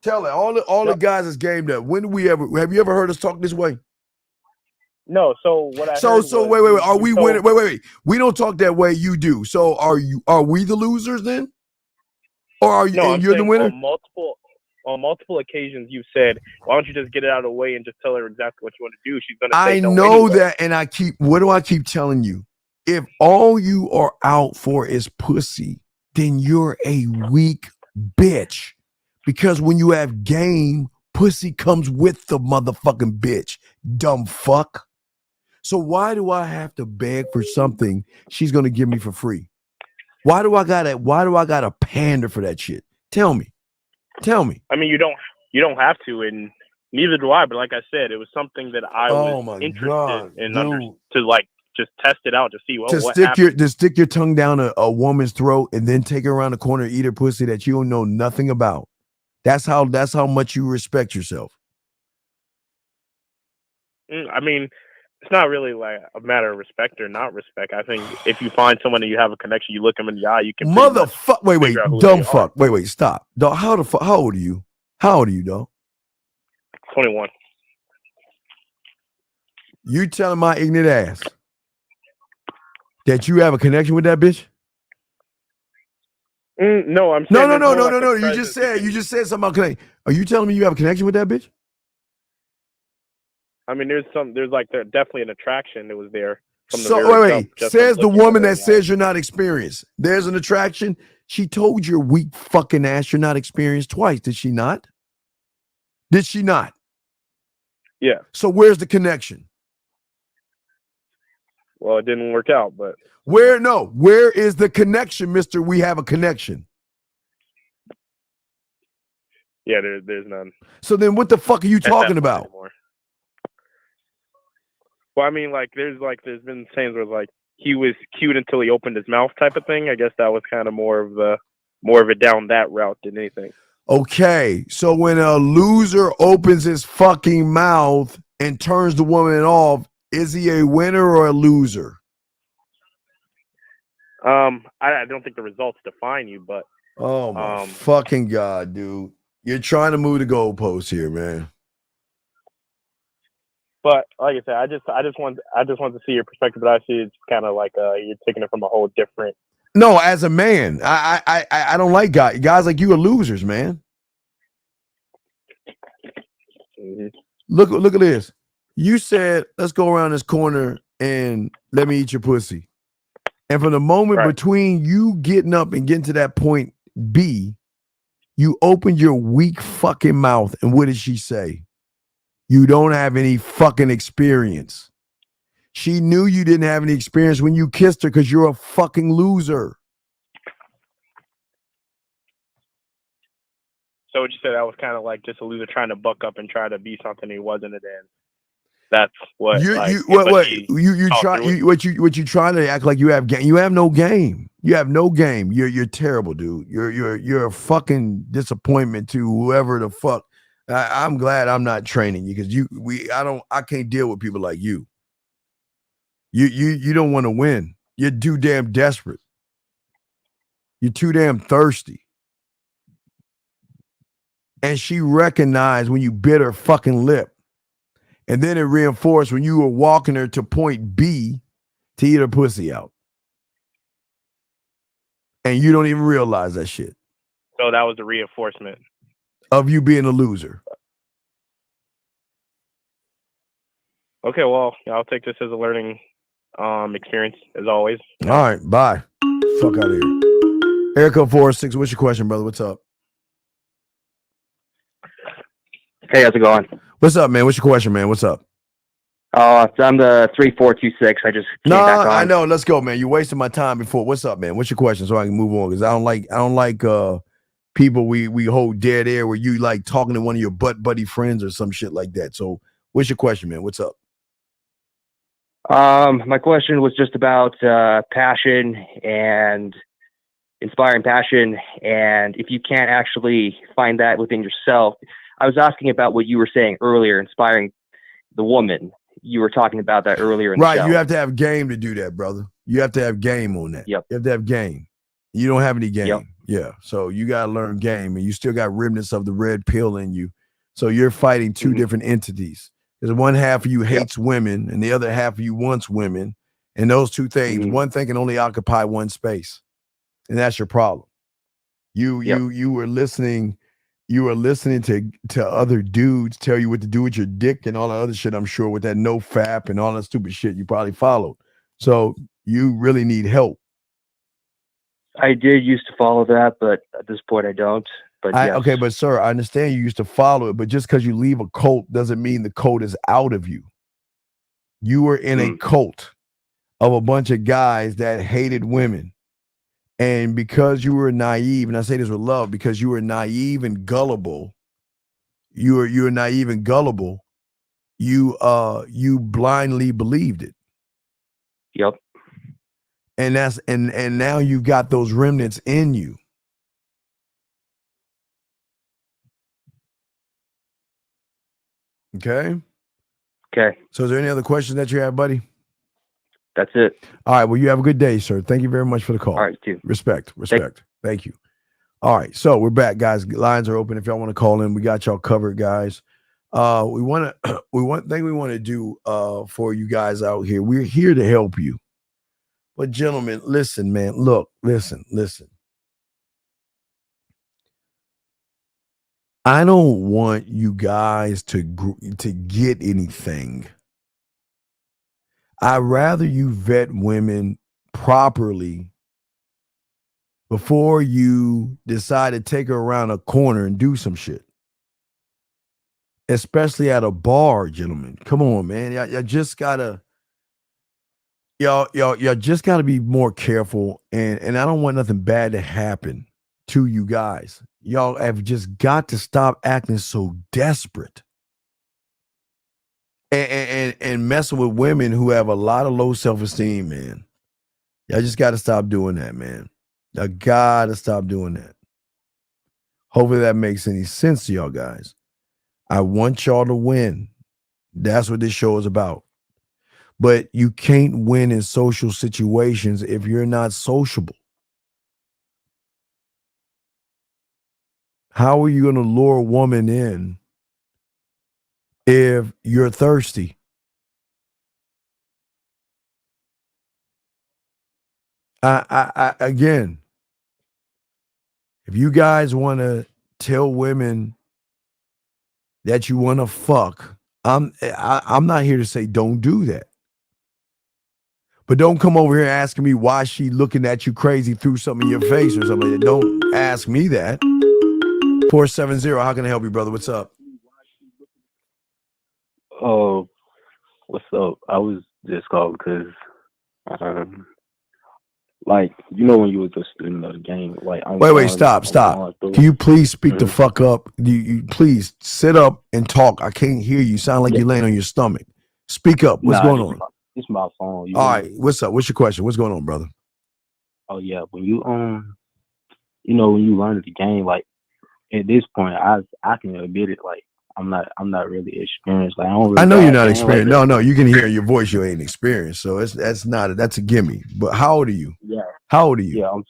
Tell it. All the guys is gamed up. When do we ever have you ever heard us talk this way? No, so what I So heard wait. was Are we you told- winning? Wait. We don't talk that way. You do. So are we the losers then? Or are you No, and you're the saying winner? On multiple occasions, you said, "Why don't you just get it out of the way and just tell her exactly what you want to do?" She's gonna say I no know anyway. that, and what do I keep telling you? If all you are out for is pussy, then you're a weak bitch. Because when you have game, pussy comes with the motherfucking bitch. Dumb fuck. So why do I have to beg for something she's gonna give me for free? Why do I gotta pander for that shit? Tell me. I mean, you don't have to, and neither do I. But like I said, it was something that I was interested in to like just test it out to see what happened. To stick your tongue down a woman's throat and then take her around the corner and eat her pussy that you don't know nothing about. That's how much you respect yourself. I mean, it's not really like a matter of respect or not respect. I think if you find someone that you have a connection, you look them in the eye, you can Motherfuck. Wait, figure out who dumb they fuck. Wait, stop. Dog, how old are you? How old are you, dog? 21. You telling my ignorant ass that you have a connection with that bitch? No, I'm No, saying no, there's no, no, like, no, a no. You presence just said something about connection. Are you telling me you have a connection with that bitch? I mean, there's definitely an attraction that was there. From the So very wait, jump, just says from the looking at woman her, that says you're not experienced. There's an attraction. She told your weak fucking ass you're not experienced twice. Did she not? Did she not? Yeah. So where's the connection? Well, it didn't work out, but Where is the connection, Mister? We have a connection. yeah, there's none. So then what the fuck are you At that talking point about? anymore. Well, I mean, there's been sayings where he was cute until he opened his mouth type of thing. I guess that was kind of more of it down that route than anything. Okay, so when a loser opens his fucking mouth and turns the woman off, is he a winner or a loser? I don't think the results define you, but Oh my fucking God, dude. You're trying to move the goalposts here, man. But like I said, I just want to see your perspective. But I see it's kind of like you're taking it from a whole different. No, as a man, I don't like guys. Guys like you are losers, man. Mm-hmm. Look at this. You said, let's go around this corner and let me eat your pussy. And from the moment between you getting up and getting to that point B, you opened your weak fucking mouth. And what did she say? You don't have any fucking experience. She knew you didn't have any experience when you kissed her because you're a fucking loser. So what you said, I was kind of like just a loser trying to buck up and try to be something he wasn't, and then that's what You trying to act like you have game. You have no game. You have no game. You're terrible, dude. You're a fucking disappointment to whoever the fuck. I'm glad I'm not training you because I can't deal with people like you. You don't want to win. You're too damn desperate. You're too damn thirsty. And she recognized when you bit her fucking lip. And then it reinforced when you were walking her to point B to eat her pussy out. And you don't even realize that shit. So that was the reinforcement of you being a loser. Okay, well, I'll take this as a learning experience, as always. All right, bye. Fuck out of here. Erica 406, what's your question, brother? What's up? Hey, how's it going? What's up, man? What's your question, man? What's up? I'm the 3426. I just came back on. I know. Let's go, man. You're wasting my time before. What's up, man? What's your question so I can move on? Because I don't like people we hold dead air where you like talking to one of your butt buddy friends or some shit like that. So what's your question, man? What's up? My question was just about passion and inspiring passion, and if you can't actually find that within yourself. I was asking about what you were saying earlier, inspiring the woman. You were talking about that earlier in the show. You have to have game to do that, brother. You have to have game on that. Yep. You have to have game. You don't have any game. Yep. Yeah. So you got to learn game, and you still got remnants of the red pill in you. So you're fighting two different entities. Because one half of you hates women, and the other half of you wants women. And those two things, one thing can only occupy one space. And that's your problem. You were listening. You were listening to other dudes tell you what to do with your dick and all that other shit, I'm sure, with that no fap and all that stupid shit you probably followed. So you really need help. I did used to follow that, but at this point I don't. But yes. Okay, but sir, I understand you used to follow it, but just because you leave a cult doesn't mean the cult is out of you. You were in a cult of a bunch of guys that hated women. And because you were naive, and I say this with love, because you were naive and gullible, you were naive and gullible, you blindly believed it. Yep. And and now you've got those remnants in you. Okay. So is there any other questions that you have, buddy? That's it. All right. Well, you have a good day, sir. Thank you very much for the call. All right, too. Respect. Thank you. All right. So we're back, guys. Lines are open. If y'all want to call in, we got y'all covered, guys. One thing we want to do for you guys out here. We're here to help you. But gentlemen, listen, man. Look, listen. I don't want you guys to get anything. I'd rather you vet women properly before you decide to take her around a corner and do some shit. Especially at a bar, gentlemen. Come on, man. Y'all just gotta y'all just gotta be more careful. And I don't want nothing bad to happen to you guys. Y'all have just got to stop acting so desperate. And messing with women who have a lot of low self-esteem, man. Y'all just got to stop doing that, man. Y'all got to stop doing that. Hopefully that makes any sense to y'all guys. I want y'all to win. That's what this show is about. But you can't win in social situations if you're not sociable. How are you going to lure a woman in if you're thirsty? Again, if you guys want to tell women that you want to fuck, I'm not here to say don't do that. But don't come over here asking me why she looking at you crazy through something in your face or something. Don't ask me that. 470, how can I help you, brother? What's up? Oh, what's up? I was just called because, like, you know, when you was a student of the game, like, Wait, stop. Can you please speak the fuck up? You please sit up and talk. I can't hear you. Sound like you're laying on your stomach. Speak up. What's going on? It's my phone. All right, what's up? What's your question? What's going on, brother? Oh yeah, when you you know, when you learn the game, like at this point, I can admit it. Like I'm not really experienced. Like I know you're not experienced. No, you can hear your voice. You ain't experienced, so that's a gimme. But how old are you? Yeah. How old are you? Yeah, I'm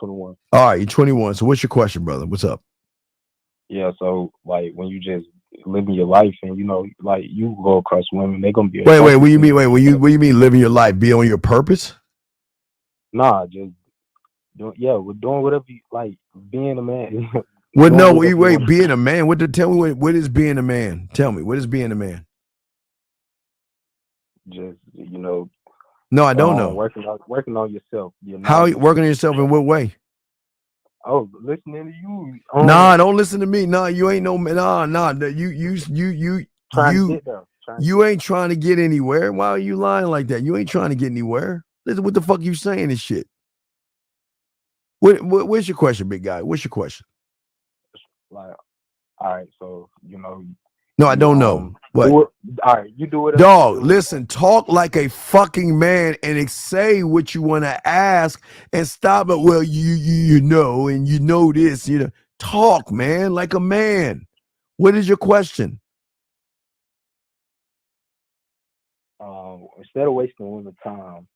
21. All right, you're 21. So what's your question, brother? What's up? Yeah, so like when you just living your life and you know, like you go across women, they're gonna be. Wait. What do you mean? What do you mean living your life? Be on your purpose? Nah, just we're doing whatever you like. Being a man. What? No, wait. Being a man. Tell me what is being a man? Tell me what is being a man? Just you know. No, I don't know. Working on yourself. How you working on yourself in what way? Oh, listening to you. Nah, don't listen to me. Nah, you ain't no man. Nah. You ain't trying to get anywhere. Why are you lying like that? You ain't trying to get anywhere. Listen, what the fuck you saying and shit? What's your question, big guy? What's your question? Like, all right, so you know. No, I don't know. What? All right, you do it. Dog, listen, talk like a fucking man and say what you want to ask and stop it. Well, you know, and you know this, you know. Talk, man, like a man. What is your question? Instead of wasting women's time,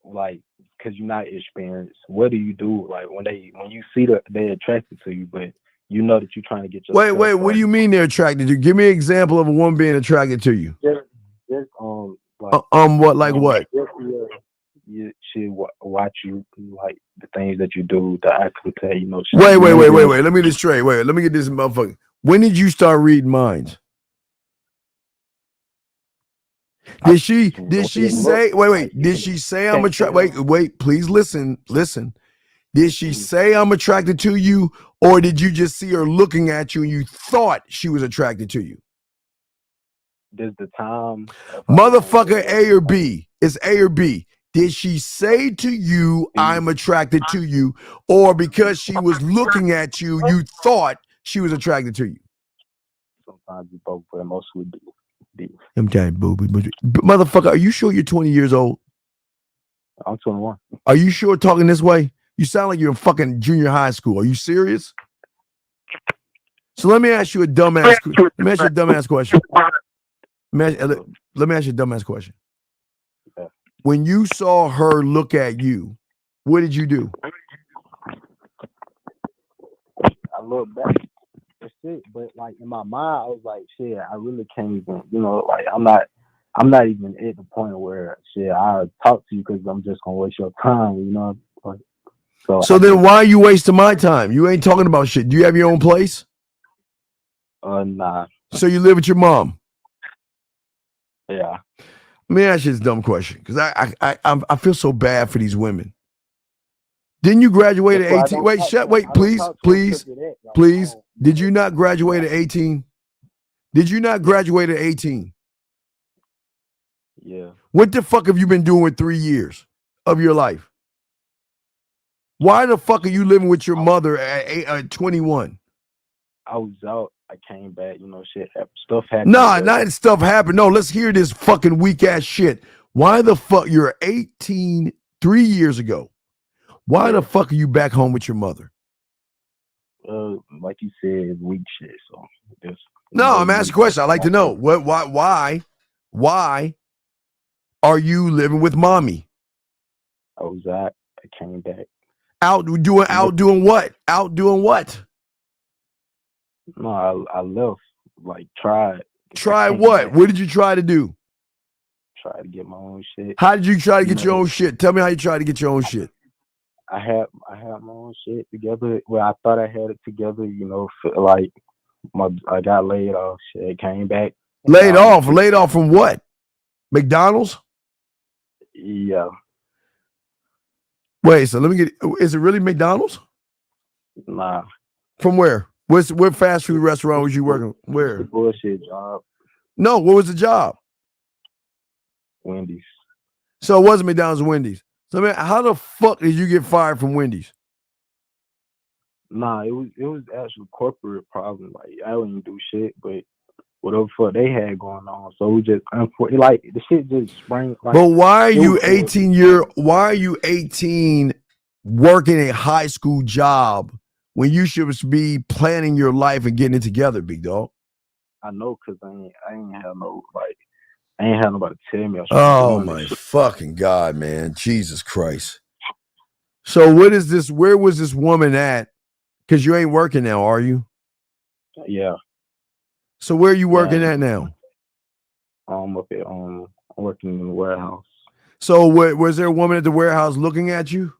like, because you're not experienced, what do you do? Like when you see that they're attracted to you, but you know that you're trying to get your wait. What do you mean they're attracted to you? Give me an example of a woman being attracted to you. Just like what? Like what? You should watch you like the things that you do, the eye contact, you know. Wait. Let me get this straight. Wait, let me get this motherfucker. When did you start reading minds? Did she say? Wait. Did she say I'm attracted? Wait. Please listen. Did she say I'm attracted to you, or did you just see her looking at you and you thought she was attracted to you? There's the time. Motherfucker, A or B? It's A or B. Did she say to you, I'm attracted to you, or because she was looking at you, you thought she was attracted to you? Sometimes you both, but mostly B. Okay, booby. Motherfucker, are you sure you're 20 years old? I'm 21. Are you sure talking this way? You sound like you're in fucking junior high school. Are you serious? So let me ask you a dumbass question. Let me ask you a dumbass question. When you saw her look at you, what did you do? I look back. That's it. But like in my mind, I was like, shit, I really can't even, you know, like I'm not even at the point where shit, I'll talk to you because I'm just gonna waste your time, you know. So then why are you wasting my time? You ain't talking about shit. Do you have your own place? Nah. So you live with your mom? Yeah. Let me ask you this dumb question, because I feel so bad for these women. Didn't you graduate at 18? Wait, please. Did you not graduate at 18? Did you not graduate at 18? Yeah. What the fuck have you been doing with 3 years of your life? Why the fuck are you living with your mother at 21? I was out. I came back. Shit. Stuff happened. Nah, not stuff happened. No, let's hear this fucking weak ass shit. Why the fuck you're 18 3 years ago? Why the fuck are you back home with your mother? Like you said, it's weak shit. So just no, I'm asking a question. I'd like to know why are you living with mommy? I was out. I came back. Out doing what? Out doing what? No, I left. Like tried. Try what? What did you try to do? Try to get my own shit. How did you try to get your own shit? Tell me how you tried to get your own shit. I had my own shit together. Well, I thought I had it together. Like I got laid off. Shit, came back. Laid off from what? McDonald's? Yeah. Wait, so let me get. Is it really McDonald's? Nah. From where? What fast food restaurant was you working? Where? Bullshit job. No, what was the job? Wendy's. So it wasn't McDonald's and Wendy's. So man, how the fuck did you get fired from Wendy's? Nah, it was actual corporate problem. Like I wouldn't do shit, but whatever fuck they had going on. So we just like the shit just sprang. Like, but why are you 18 why are you 18 working a high school job when you should be planning your life and getting it together, big dog? I know, cause I ain't have no like. I ain't had nobody tell me. Oh my fucking God, man. Jesus Christ. So what is this? Where was this woman at? Because you ain't working now, are you? Yeah. So where are you working at now? I'm up at I'm working in the warehouse. So was there a woman at the warehouse looking at you?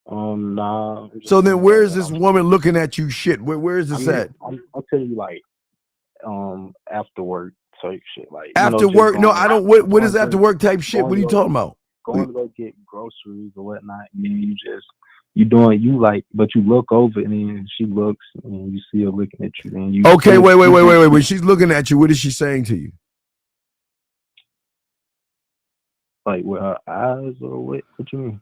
Nah. So then where is this woman looking at you shit? Where is this at? I'll tell you like after work. Shit like after work. No, I don't. What is after work type shit? What are you talking about? Going to go get groceries or whatnot. And then but you look over and then she looks and you see her looking at you. Then you. Okay, wait. She's looking at you. What is she saying to you? Like with her eyes or what? What you mean?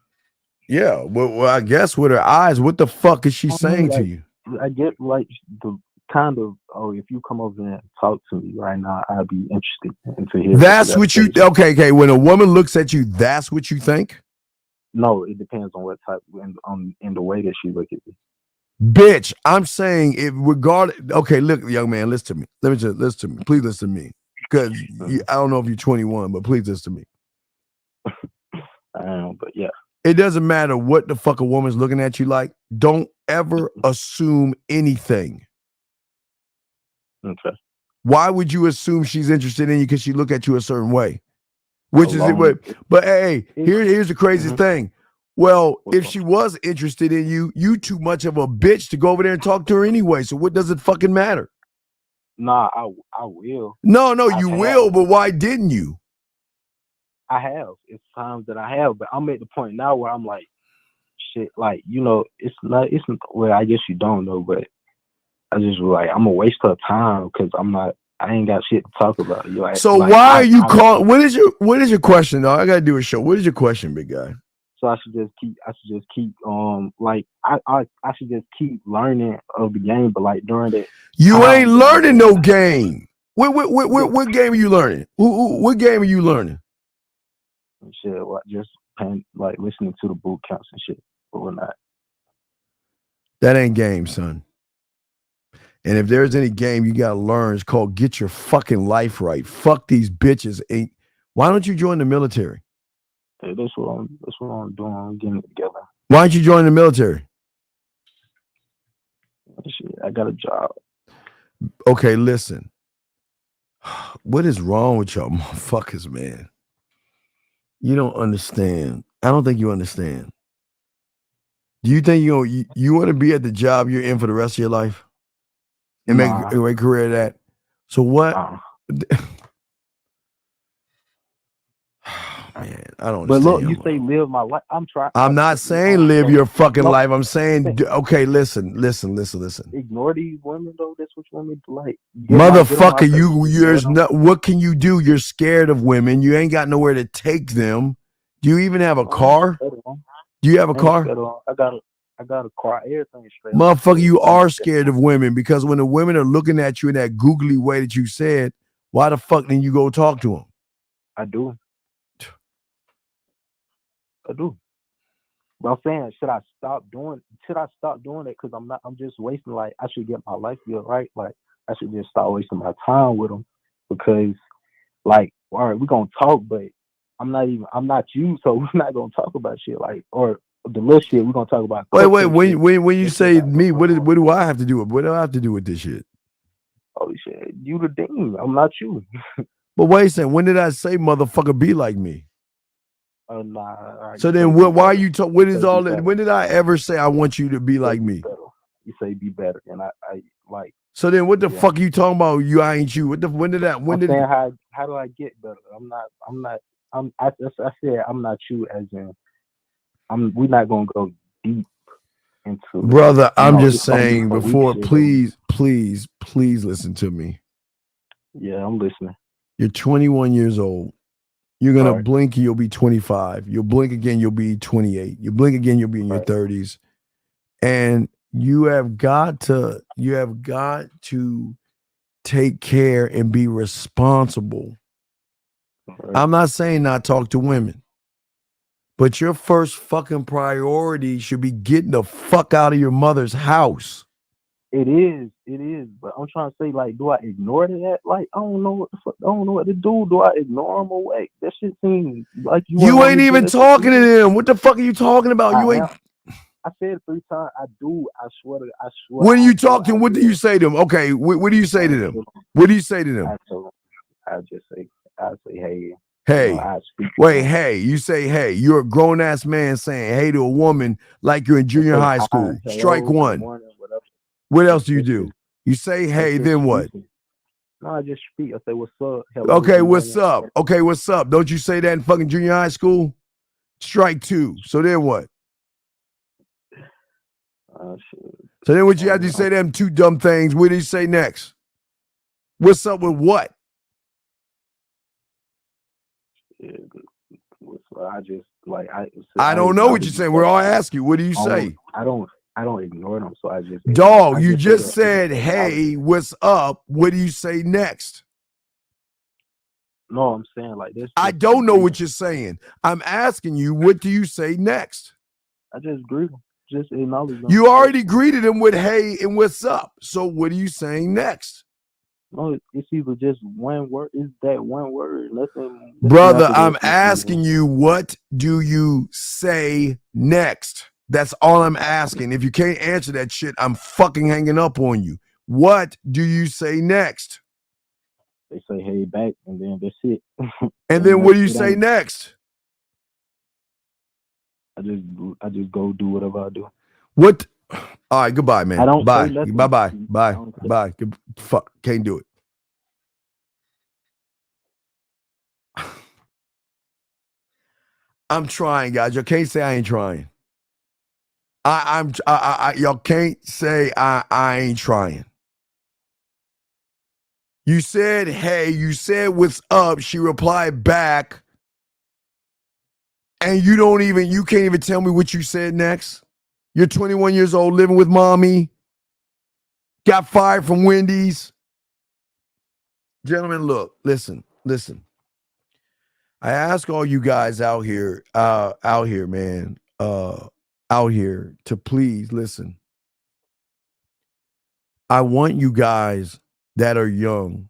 Yeah. Well, I guess with her eyes. What the fuck is she saying to you? I get like the. Kind of, if you come over and talk to me right now, I'd be interested to hear. That's what you okay. When a woman looks at you, that's what you think? No, it depends on what type in the way that she look at me. Bitch, I'm saying if okay, look, young man, listen to me. Listen to me. Please listen to me. Because I don't know if you're 21, but please listen to me. I am, but yeah. It doesn't matter what the fuck a woman's looking at you like. Don't ever assume anything. Okay. Why would you assume she's interested in you because she look at you a certain way? Which is it? But hey, here's the crazy thing. Well, if she was interested in you, you too much of a bitch to go over there and talk to her anyway. So what does it fucking matter? Nah, I will. No, you will, but why didn't you? I have. It's times that I have, but I'm at the point now where I'm like, shit, like, it's not, well, I guess you don't know, but I just like, I'm gonna waste her time because I ain't got shit to talk about. So why are you calling? What is your question, though? I gotta do a show. What is your question, big guy? So I should just keep like I should just keep learning of the game, but like during that, you ain't learning no game. What game are you learning? What game are you learning? Shit, just like listening to the boot camps and shit, but whatnot. That ain't game, son. And if there's any game you gotta learn, it's called get your fucking life right. Fuck these bitches. Why don't you join the military? Hey, that's what I'm doing. I'm getting it together. Why don't you join the military? Shit, I got a job. Okay, listen. What is wrong with y'all motherfuckers, man? You don't understand. I don't think you understand. Do you think you want to be at the job you're in for the rest of your life? and make a career of that. So what? Man, I don't But look, understand. you say live my life. I'm not saying live your fucking life. I'm saying, okay, listen. Ignore these women though. That's what you want me to like. Motherfucker, you're not. What can you do? You're scared of women. You ain't got nowhere to take them. Do you even have a car? Do you have a car? I got a car. Everything's straight. Motherfucker, you are scared of women because when the women are looking at you in that googly way that you said, why the fuck didn't you go talk to them? I do. But I'm saying, should I stop doing it? Because I'm just wasting, like, I should get my life good, right? Like, I should just stop wasting my time with them because, like, all right, we're going to talk, but I'm not you, so we're not going to talk about shit, like, or the little shit we're going to talk about. Wait, when you say me, what do I have to do? What do I have to do with this shit? Holy shit, you the dean. I'm not you. But wait a second, when did I say motherfucker be like me? Nah. So then why are you talking? What is all that? When did I ever say I want you to be like me? You say be better, and I like. So then what the fuck are you talking about? I ain't you. When did how do I get better? I said I'm not you, as in we're not gonna go deep into brother. I'm just saying before, please listen to me. Yeah, I'm listening. You're 21 years old. You're going to blink and you'll be 25. You'll blink again, you'll be 28. You blink again, you'll be in your 30s. And you have got to take care and be responsible. I'm not saying not talk to women. But your first fucking priority should be getting the fuck out of your mother's house. It is, but I'm trying to say, like, do I ignore that? Like, I don't know what to do. Do I ignore them away? That shit seems like you ain't even talking to them. What the fuck are you talking about? I said it 3 times. I do. I swear. When you talk to them, what do you say to them? Okay, what do you say to them? What do you say to them? I say, hey. Hey, wait, hey, you say, hey, you're a grown ass man saying, hey, to a woman like you're in junior high school. Strike one. What else do you do? You say, hey, then what? No, I just speak. I say, what's up? Hello, okay, what's up? Okay, what's up? Don't you say that in fucking junior high school? Strike 2. So then what? So then what you have to say them 2 dumb things. What do you say next? What's up with what? I just like I don't know what you're saying. We're all asking you. What do you say? I don't ignore them, so I just dog. You just said, "Hey, what's up?" What do you say next? No, I'm saying like this. I don't know what you're saying. I'm asking you, what do you say next? I just greet them, just acknowledge them. You already greeted them with "Hey" and "What's up?" So what are you saying next? No, it's either just one word. It's that one word. Brother, I'm asking you, what do you say next? That's all I'm asking. If you can't answer that shit, I'm fucking hanging up on you. What do you say next? They say, hey, back, and then that's it. And then what do you say next? I just go do whatever I do. What? All right, goodbye, man. I don't Bye. say nothing. Bye. Fuck, can't do it. I'm trying, guys. You can't say I ain't trying. Y'all can't say I ain't trying. You said, hey, you said what's up. She replied back. And you can't even tell me what you said next. You're 21 years old, living with mommy. Got fired from Wendy's. Gentlemen, look, listen. I ask all you guys out here, man, out here to please listen. I want you guys that are young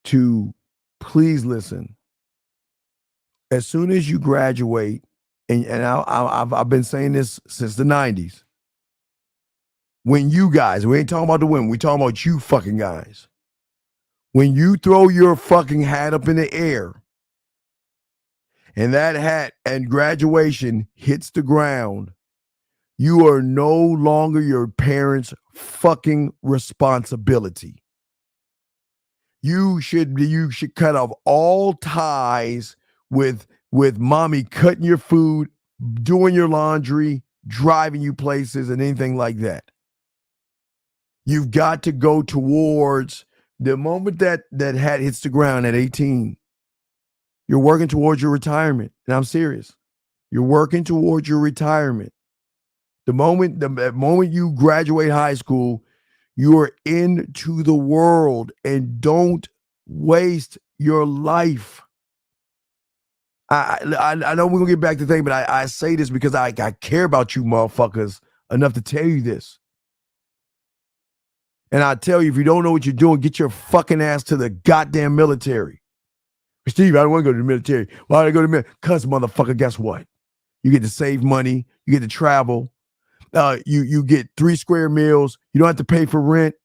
to please listen. As soon as you graduate, and I've been saying this since the 90s. When you guys, we ain't talking about the women, we talking about you fucking guys. When you throw your fucking hat up in the air and that hat and graduation hits the ground, You are no longer your parents' fucking responsibility. You should cut off all ties with mommy cutting your food, doing your laundry, driving you places, and anything like that. You've got to go towards the moment that hat hits the ground at 18. You're working towards your retirement, and I'm serious. You're working towards your retirement. The moment you graduate high school, you are into the world, and don't waste your life. I know we're gonna get back to the thing, but I say this because I care about you motherfuckers enough to tell you this. And I tell you, if you don't know what you're doing, get your fucking ass to the goddamn military. Steve, I don't want to go to the military. Why do I go to the military? Because, motherfucker, guess what? You get to save money. You get to travel. You get 3 square meals. You don't have to pay for rent.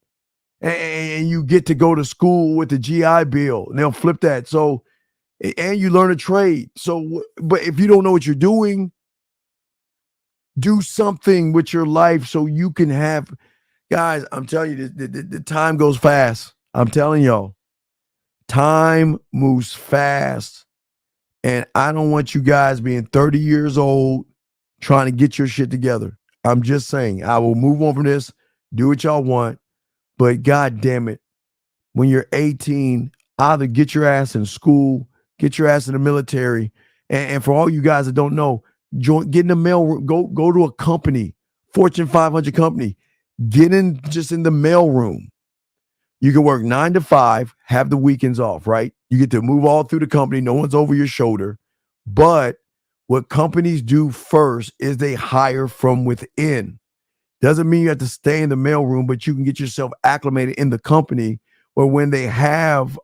And you get to go to school with the GI Bill. And they'll flip that. So, and you learn a trade. So, but if you don't know what you're doing, do something with your life so you can have, guys, I'm telling you, the time goes fast. I'm telling y'all, time moves fast. And I don't want you guys being 30 years old trying to get your shit together. I'm just saying, I will move on from this, do what y'all want. But God damn it, when you're 18, either get your ass in school, get your ass in the military. And for all you guys that don't know, get in the mail, go to a company, Fortune 500 company, get in just in the mail room. You can work 9 to 5, have the weekends off, right? You get to move all through the company. No one's over your shoulder. But what companies do first is they hire from within. Doesn't mean you have to stay in the mailroom, but you can get yourself acclimated in the company, where when they have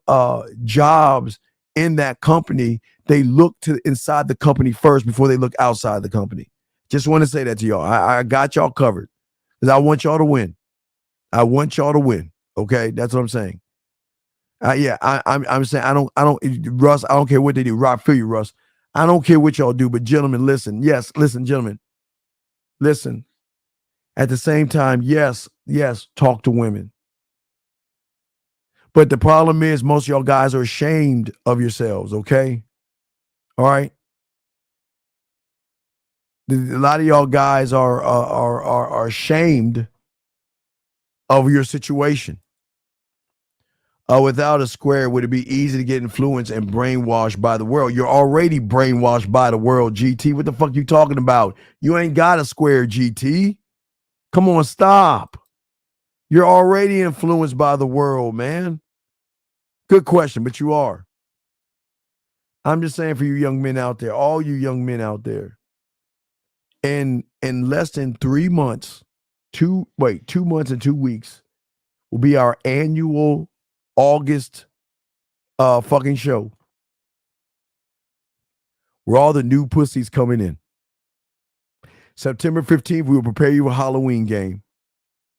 jobs in that company, they look to inside the company first before they look outside the company. Just want to say that to y'all. I got y'all covered because I want y'all to win. I want y'all to win. Okay, that's what I'm saying. I'm saying I don't Russ. I don't care what they do. I feel you, Russ. I don't care what y'all do, but gentlemen, listen. Yes, listen, gentlemen. Listen. At the same time, yes, talk to women. But the problem is most of y'all guys are ashamed of yourselves, okay? All right? A lot of y'all guys are ashamed of your situation. Without a square, would it be easy to get influenced and brainwashed by the world? You're already brainwashed by the world, GT. What the fuck you talking about? You ain't got a square, GT. Come on, stop. You're already influenced by the world, man. Good question, but you are. I'm just saying for you young men out there, all you young men out there, in less than 3 months, 2 months and 2 weeks will be our annual August fucking show, where all the new pussies coming in. September 15th, we will prepare you a Halloween game.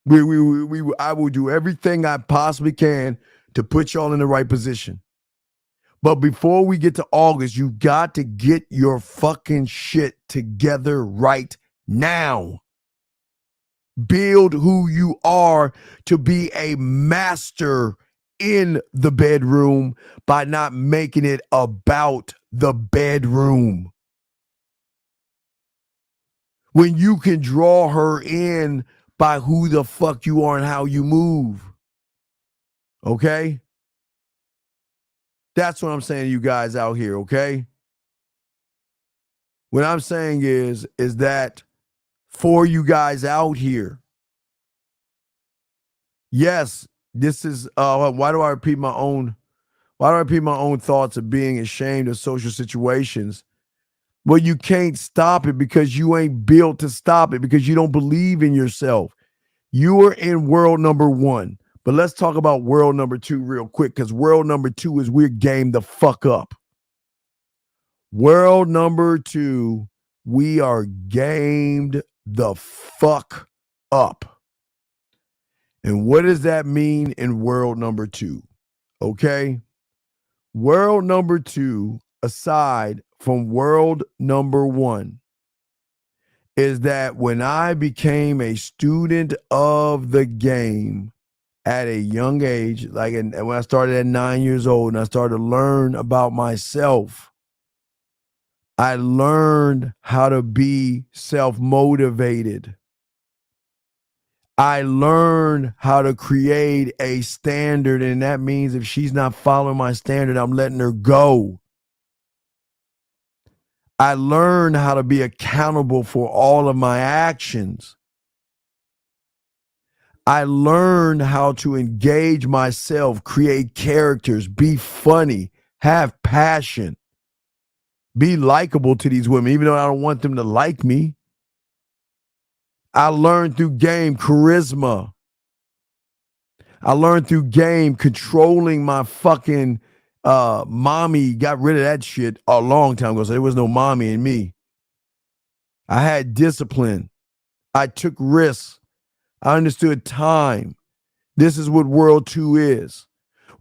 I will do everything I possibly can to put y'all in the right position. But before we get to August, you got to get your fucking shit together right now. Build who you are to be a master in the bedroom by not making it about the bedroom. When you can draw her in by who the fuck you are and how you move. Okay? That's what I'm saying to you guys out here, okay? What I'm saying is that for you guys out here, yes, this is why do I repeat my own thoughts of being ashamed of social situations? Well, you can't stop it because you ain't built to stop it, because you don't believe in yourself. You are in world number 1. But let's talk about world number 2 real quick, because world number 2 is we're game the fuck up. World number 2, we are gamed the fuck up. And what does that mean in world number 2? Okay? World number 2, aside from world number 1, is that when I became a student of the game at a young age, like when I started at 9 years old and I started to learn about myself, I learned how to be self-motivated. I learned how to create a standard, and that means if she's not following my standard, I'm letting her go. I learned how to be accountable for all of my actions. I learned how to engage myself, create characters, be funny, have passion, be likable to these women, even though I don't want them to like me. I learned through game charisma. I learned through game controlling my fucking mommy. Got rid of that shit a long time ago, so there was no mommy in me. I had discipline. I took risks. I understood time. This is what World 2 is.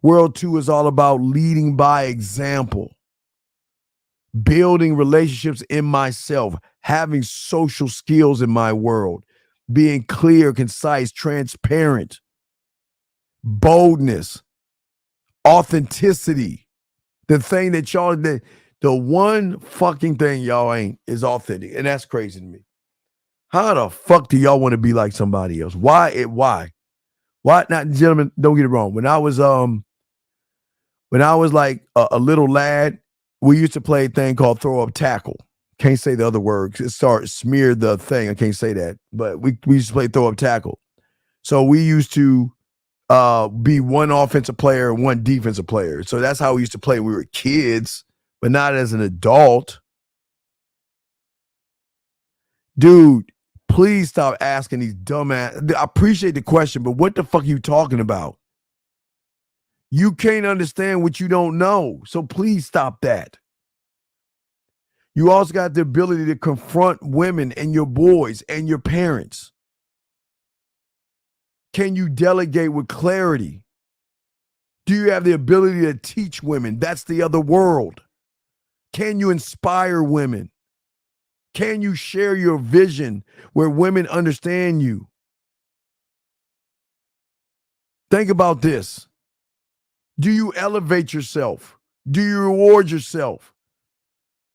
World 2 is all about leading by example, building relationships in myself, having social skills in my world, being clear, concise, transparent, boldness, authenticity. The thing that y'all, the one fucking thing y'all ain't is authentic. And that's crazy to me. How the fuck do y'all want to be like somebody else? Why? Why? Now, gentlemen, don't get it wrong. When I was like a little lad, we used to play a thing called throw up tackle. Can't say the other word. It starts smear the thing. I can't say that. But we used to play throw up tackle. So we used to be one offensive player and one defensive player. So that's how we used to play when we were kids, but not as an adult. Dude, please stop asking these dumbass. I appreciate the question, but what the fuck are you talking about? You can't understand what you don't know. So please stop that. You also got the ability to confront women and your boys and your parents. Can you delegate with clarity? Do you have the ability to teach women? That's the other world. Can you inspire women? Can you share your vision where women understand you? Think about this. Do you elevate yourself? Do you reward yourself?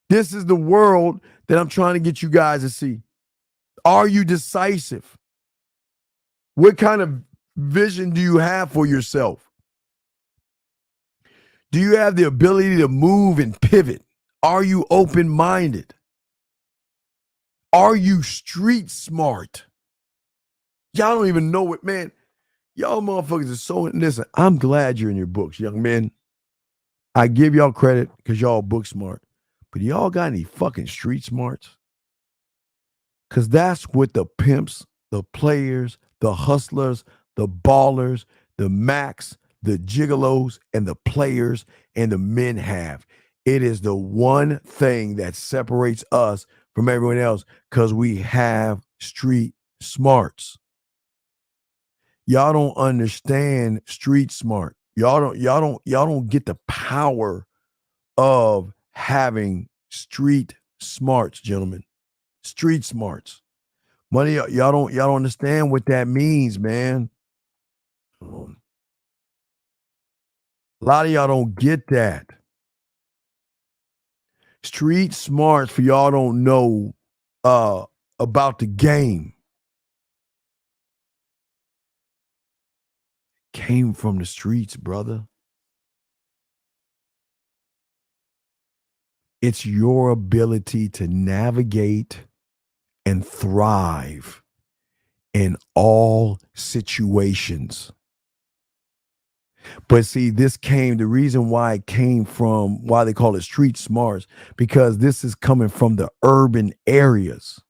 This is the world that I'm trying to get you guys to see. Are you decisive? What kind of vision do you have for yourself? Do you have the ability to move and pivot? Are you open-minded? Are you street smart? Y'all don't even know it, man. Y'all motherfuckers are so, listen, I'm glad you're in your books, young men. I give y'all credit because y'all book smart. But y'all got any fucking street smarts? Because that's what the pimps, the players, the hustlers, the ballers, the Macs, the gigolos, and the players and the men have. It is the one thing that separates us from everyone else because we have street smarts. Y'all don't understand street smart. Y'all don't get the power of having street smarts, gentlemen. Street smarts. Money, y'all don't understand what that means, man. A lot of y'all don't get that. Street smarts for y'all don't know about the game. Came from the streets, brother. It's your ability to navigate and thrive in all situations. But see, the reason why it came from, why they call it street smarts, because this is coming from the urban areas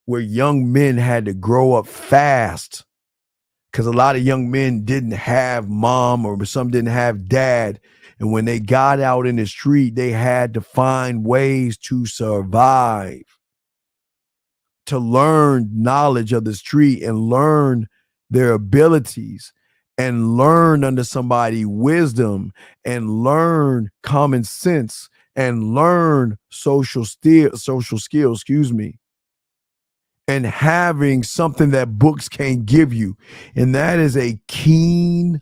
where young men had to grow up fast because a lot of young men didn't have mom or some didn't have dad. And when they got out in the street, they had to find ways to survive, to learn knowledge of the street and learn their abilities and learn under somebody wisdom and learn common sense and learn social skills, and having something that books can't give you, and that is a keen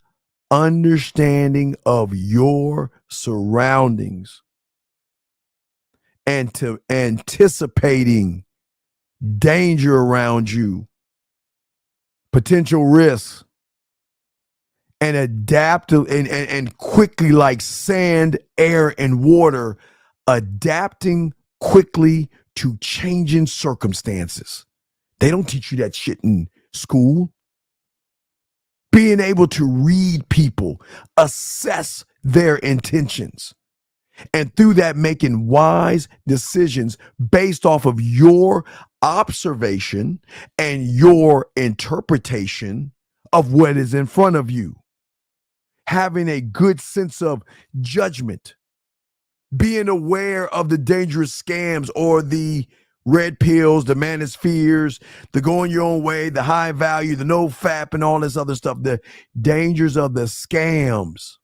understanding of your surroundings and to anticipating danger around you, potential risks, and adapt to and quickly, like sand, air, and water, adapting quickly to changing circumstances. They don't teach you that shit in school. Being able to read people, assess their intentions, and through that making wise decisions based off of your observation and your interpretation of what is in front of you. Having a good sense of judgment, being aware of the dangerous scams or the red pills, the manospheres, the going your own way, the high value, the no fap, and all this other stuff, the dangers of the scams,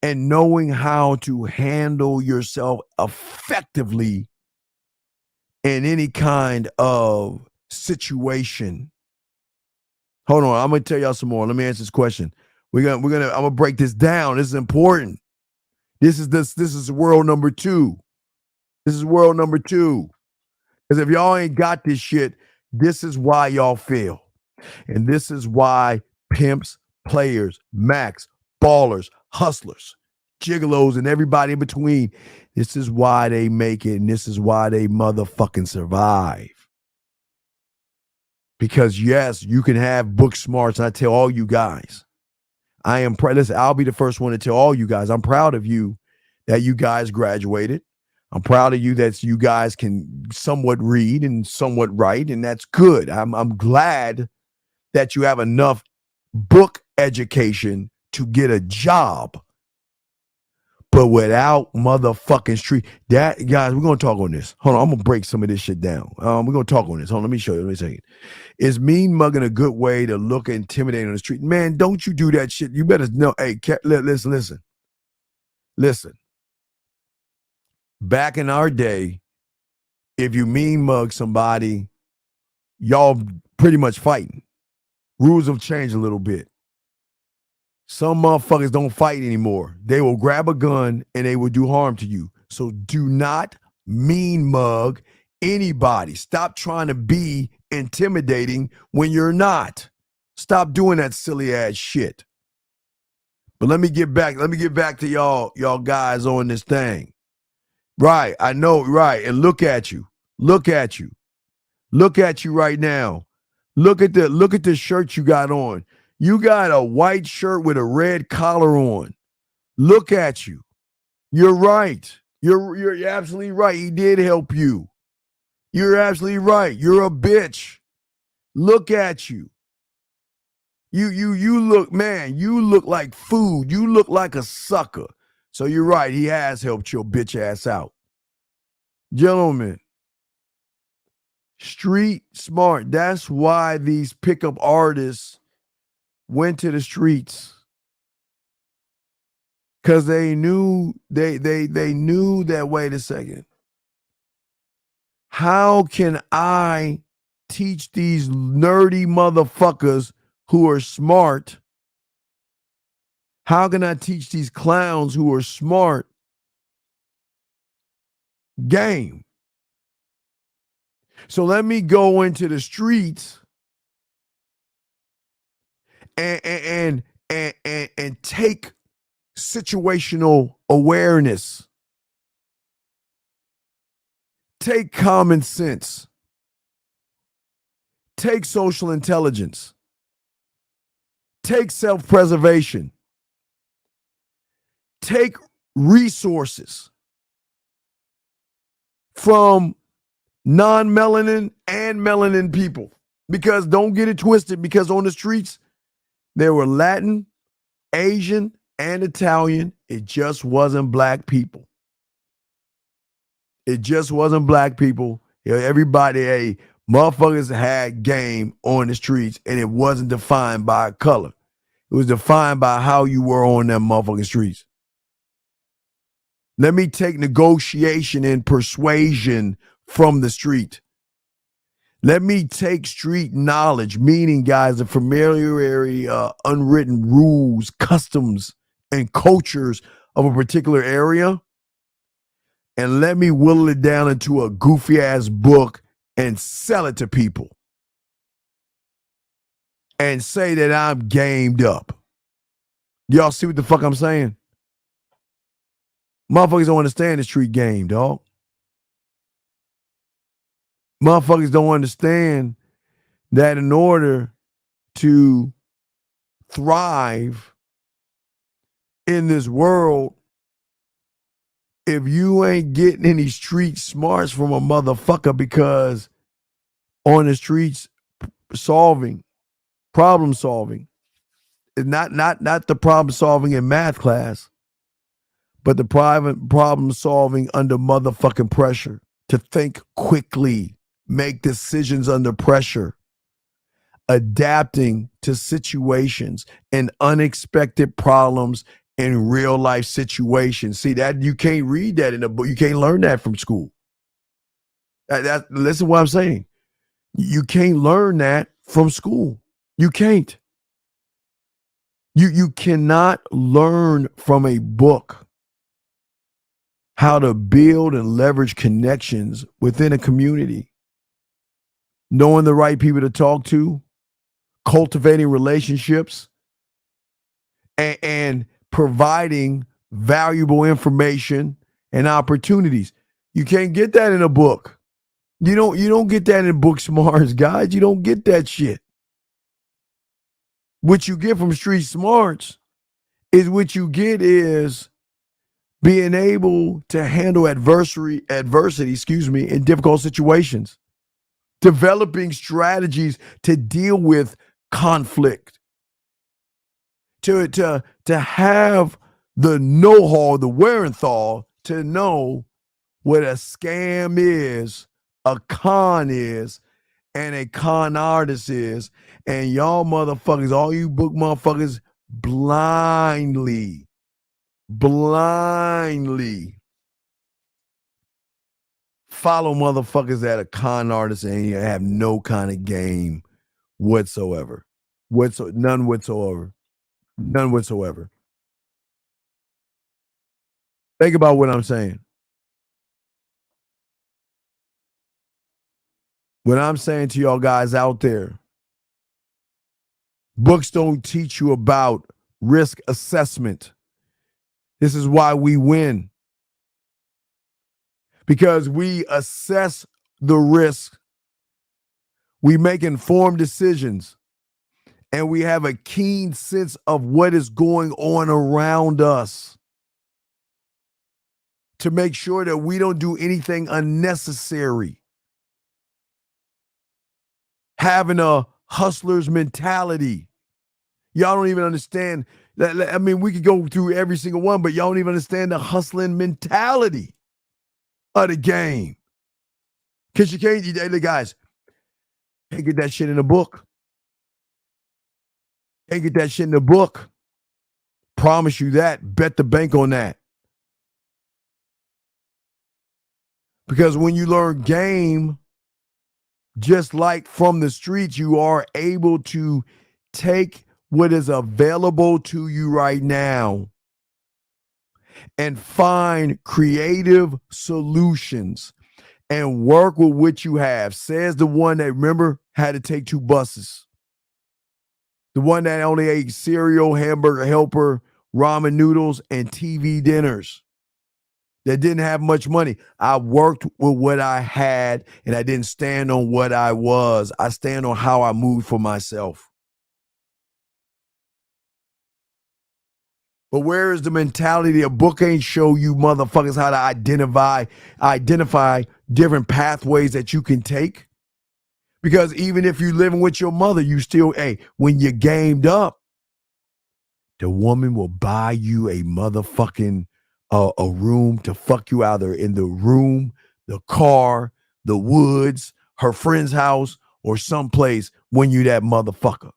and knowing how to handle yourself effectively in any kind of situation. Hold on, I'm gonna tell y'all some more. Let me answer this question. I'm gonna break this down. This is important. This is world number 2. This is world number 2. Because if y'all ain't got this shit, this is why y'all fail. And this is why pimps, players, max, ballers, hustlers, gigolos, and everybody in between, this is why they make it, and this is why they motherfucking survive. Because yes, you can have book smarts, and I tell all you guys, I am proud. Listen, I'll be the first one to tell all you guys, I'm proud of you that you guys graduated. I'm proud of you that you guys can somewhat read and somewhat write, and that's good. I'm glad that you have enough book education to get a job. But without motherfucking street, that guys, we're gonna talk on this. Hold on, I'm gonna break some of this shit down. We're gonna talk on this. Hold on, let me show you. Let me say it. Is mean mugging a good way to look intimidating on the street? Man, don't you do that shit. You better know. Hey, listen. Back in our day, if you mean mug somebody, y'all pretty much fighting. Rules have changed a little bit. Some motherfuckers don't fight anymore. They will grab a gun and they will do harm to you. So do not mean mug anybody. Stop trying to be intimidating when you're not. Stop doing that silly ass shit. But let me get back to y'all guys on this thing. Right, I know, right. And look at you. Look at you right now. Look at the shirt you got on. You got a white shirt with a red collar on. Look at you. You're right. You're absolutely right. He did help you. You're absolutely right. You're a bitch. Look at you. You look, man, you look like food. You look like a sucker. So you're right. He has helped your bitch ass out. Gentlemen, street smart. That's why these pickup artists went to the streets. Because they knew they knew that, wait a second. How can I teach these nerdy motherfuckers who are smart? How can I teach these clowns who are smart game? So let me go into the streets and take situational awareness. Take common sense. Take social intelligence. Take self-preservation. Take resources from non-melanin and melanin people. Because don't get it twisted, because on the streets, there were Latin, Asian, and Italian. It just wasn't black people. It just wasn't black people. Everybody, motherfuckers had game on the streets, and it wasn't defined by color. It was defined by how you were on them motherfucking streets. Let me take negotiation and persuasion from the street. Let me take street knowledge, meaning, guys, the familiarity, unwritten rules, customs, and cultures of a particular area, and let me whittle it down into a goofy ass book and sell it to people and say that I'm gamed up. Y'all see what the fuck I'm saying? Motherfuckers don't understand the street game, dog. Motherfuckers don't understand that in order to thrive in this world, if you ain't getting any street smarts from a motherfucker, because on the streets problem solving is not the problem solving in math class, but the private problem solving under motherfucking pressure, to think quickly, make decisions under pressure, adapting to situations and unexpected problems in real life situations. See, that you can't read that in a book. You can't learn that from school. Listen to what I'm saying. You can't learn that from school. You can't. You cannot learn from a book how to build and leverage connections within a community, knowing the right people to talk to, cultivating relationships, and providing valuable information and opportunities. You can't get that in a book. You don't get that in book smarts, guys. You don't get that shit. What you get from street smarts is being able to handle adversity, in difficult situations, developing strategies to deal with conflict, to have the know-how, the wherewithal to know what a scam is, a con is, and a con artist is. And y'all motherfuckers, all you book motherfuckers, blindly follow motherfuckers that are con artists and you have no kind of game whatsoever. None whatsoever. Think about what I'm saying. What I'm saying to y'all guys out there, books don't teach you about risk assessment. This is why we win. Because we assess the risk, we make informed decisions, and we have a keen sense of what is going on around us to make sure that we don't do anything unnecessary. Having a hustler's mentality. Y'all don't even understand. I mean, we could go through every single one, but y'all don't even understand the hustling mentality of the game. Because you can't, guys, can't get that shit in a book. Can't get that shit in the book. Promise you that. Bet the bank on that. Because when you learn game, just like from the streets, you are able to take what is available to you right now and find creative solutions and work with what you have. Says the one that, remember, had to take 2 buses. The one that only ate cereal, hamburger helper, ramen noodles, and TV dinners. That didn't have much money. I worked with what I had, and I didn't stand on what I was. I stand on how I moved for myself. But where is the mentality? A book ain't show you motherfuckers how to identify different pathways that you can take. Because even if you're living with your mother, you still, when you're gamed up, the woman will buy you a motherfucking a room to fuck you either in the room, the car, the woods, her friend's house, or someplace when you that motherfucker.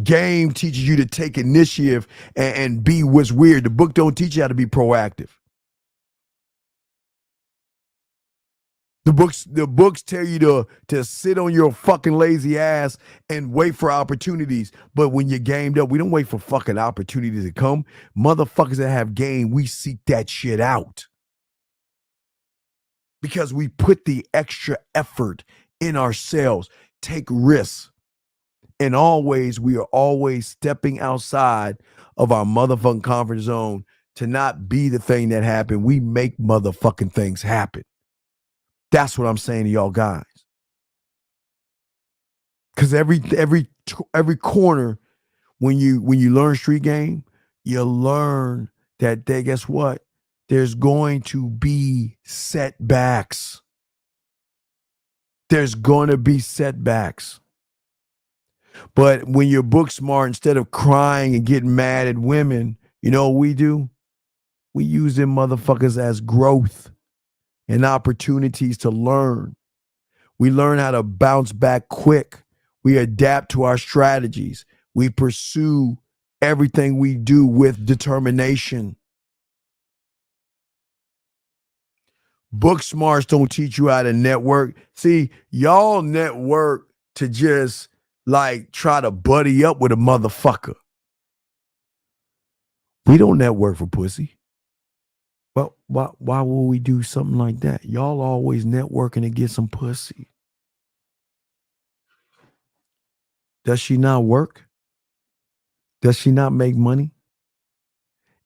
Game teaches you to take initiative and be what's weird. The book don't teach you how to be proactive. The books tell you to sit on your fucking lazy ass and wait for opportunities. But when you're gamed up, we don't wait for fucking opportunities to come. Motherfuckers that have game, we seek that shit out. Because we put the extra effort in ourselves, take risks. And always, we are always stepping outside of our motherfucking comfort zone to not be the thing that happened. We make motherfucking things happen. That's what I'm saying to y'all guys. Because every corner, when you learn street game, you learn that guess what? There's going to be setbacks. There's going to be setbacks. But when you're book smart, instead of crying and getting mad at women, you know what we do? We use them motherfuckers as growth and opportunities to learn. We learn how to bounce back quick. We adapt to our strategies. We pursue everything we do with determination. Book smarts don't teach you how to network. See, y'all network to just like try to buddy up with a motherfucker. We don't network for pussy. Well, why would we do something like that? Y'all always networking to get some pussy. Does she not work? Does she not make money?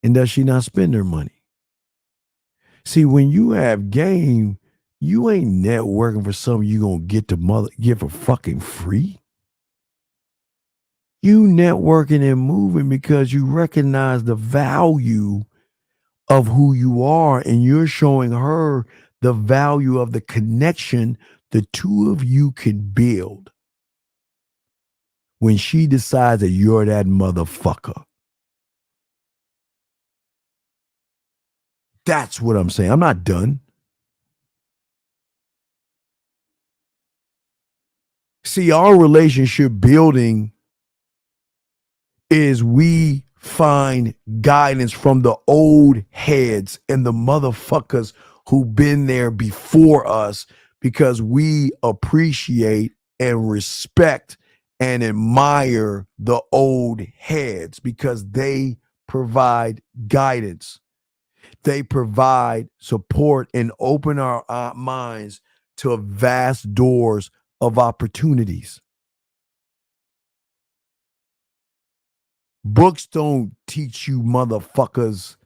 And does she not spend her money? See, when you have game, you ain't networking for something you gonna get for fucking free. You networking and moving because you recognize the value of who you are, and you're showing her the value of the connection the two of you can build when she decides that you're that motherfucker. That's what I'm saying. I'm not done. See, our relationship building is we find guidance from the old heads and the motherfuckers who've been there before us, because we appreciate and respect and admire the old heads because they provide guidance. They provide support and open our minds to vast doors of opportunities. Books don't teach you motherfuckers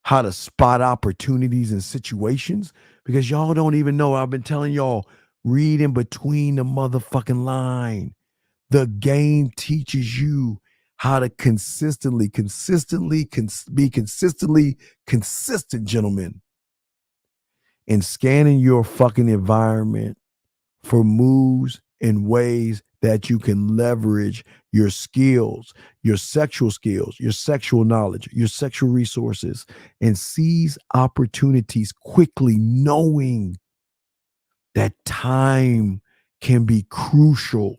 how to spot opportunities and situations because y'all don't even know. I've been telling y'all, read in between the motherfucking line. The game teaches you how to consistent, gentlemen, in scanning your fucking environment for moves and ways that you can leverage your skills, your sexual knowledge, your sexual resources, and seize opportunities quickly, knowing that time can be crucial.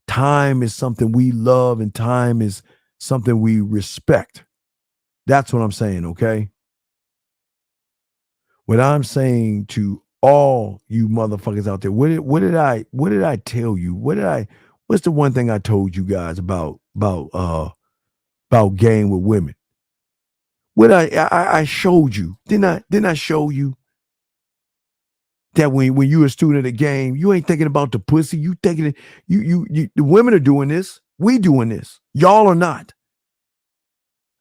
Time is something we love, and time is something we respect. That's what I'm saying, okay? What I'm saying to all you motherfuckers out there, what did I tell you? What's the one thing I told you guys about game with women? What I showed you. Didn't I show you that when you're a student of the game, you ain't thinking about the pussy, you thinking you the women are doing this, we doing this. Y'all are not.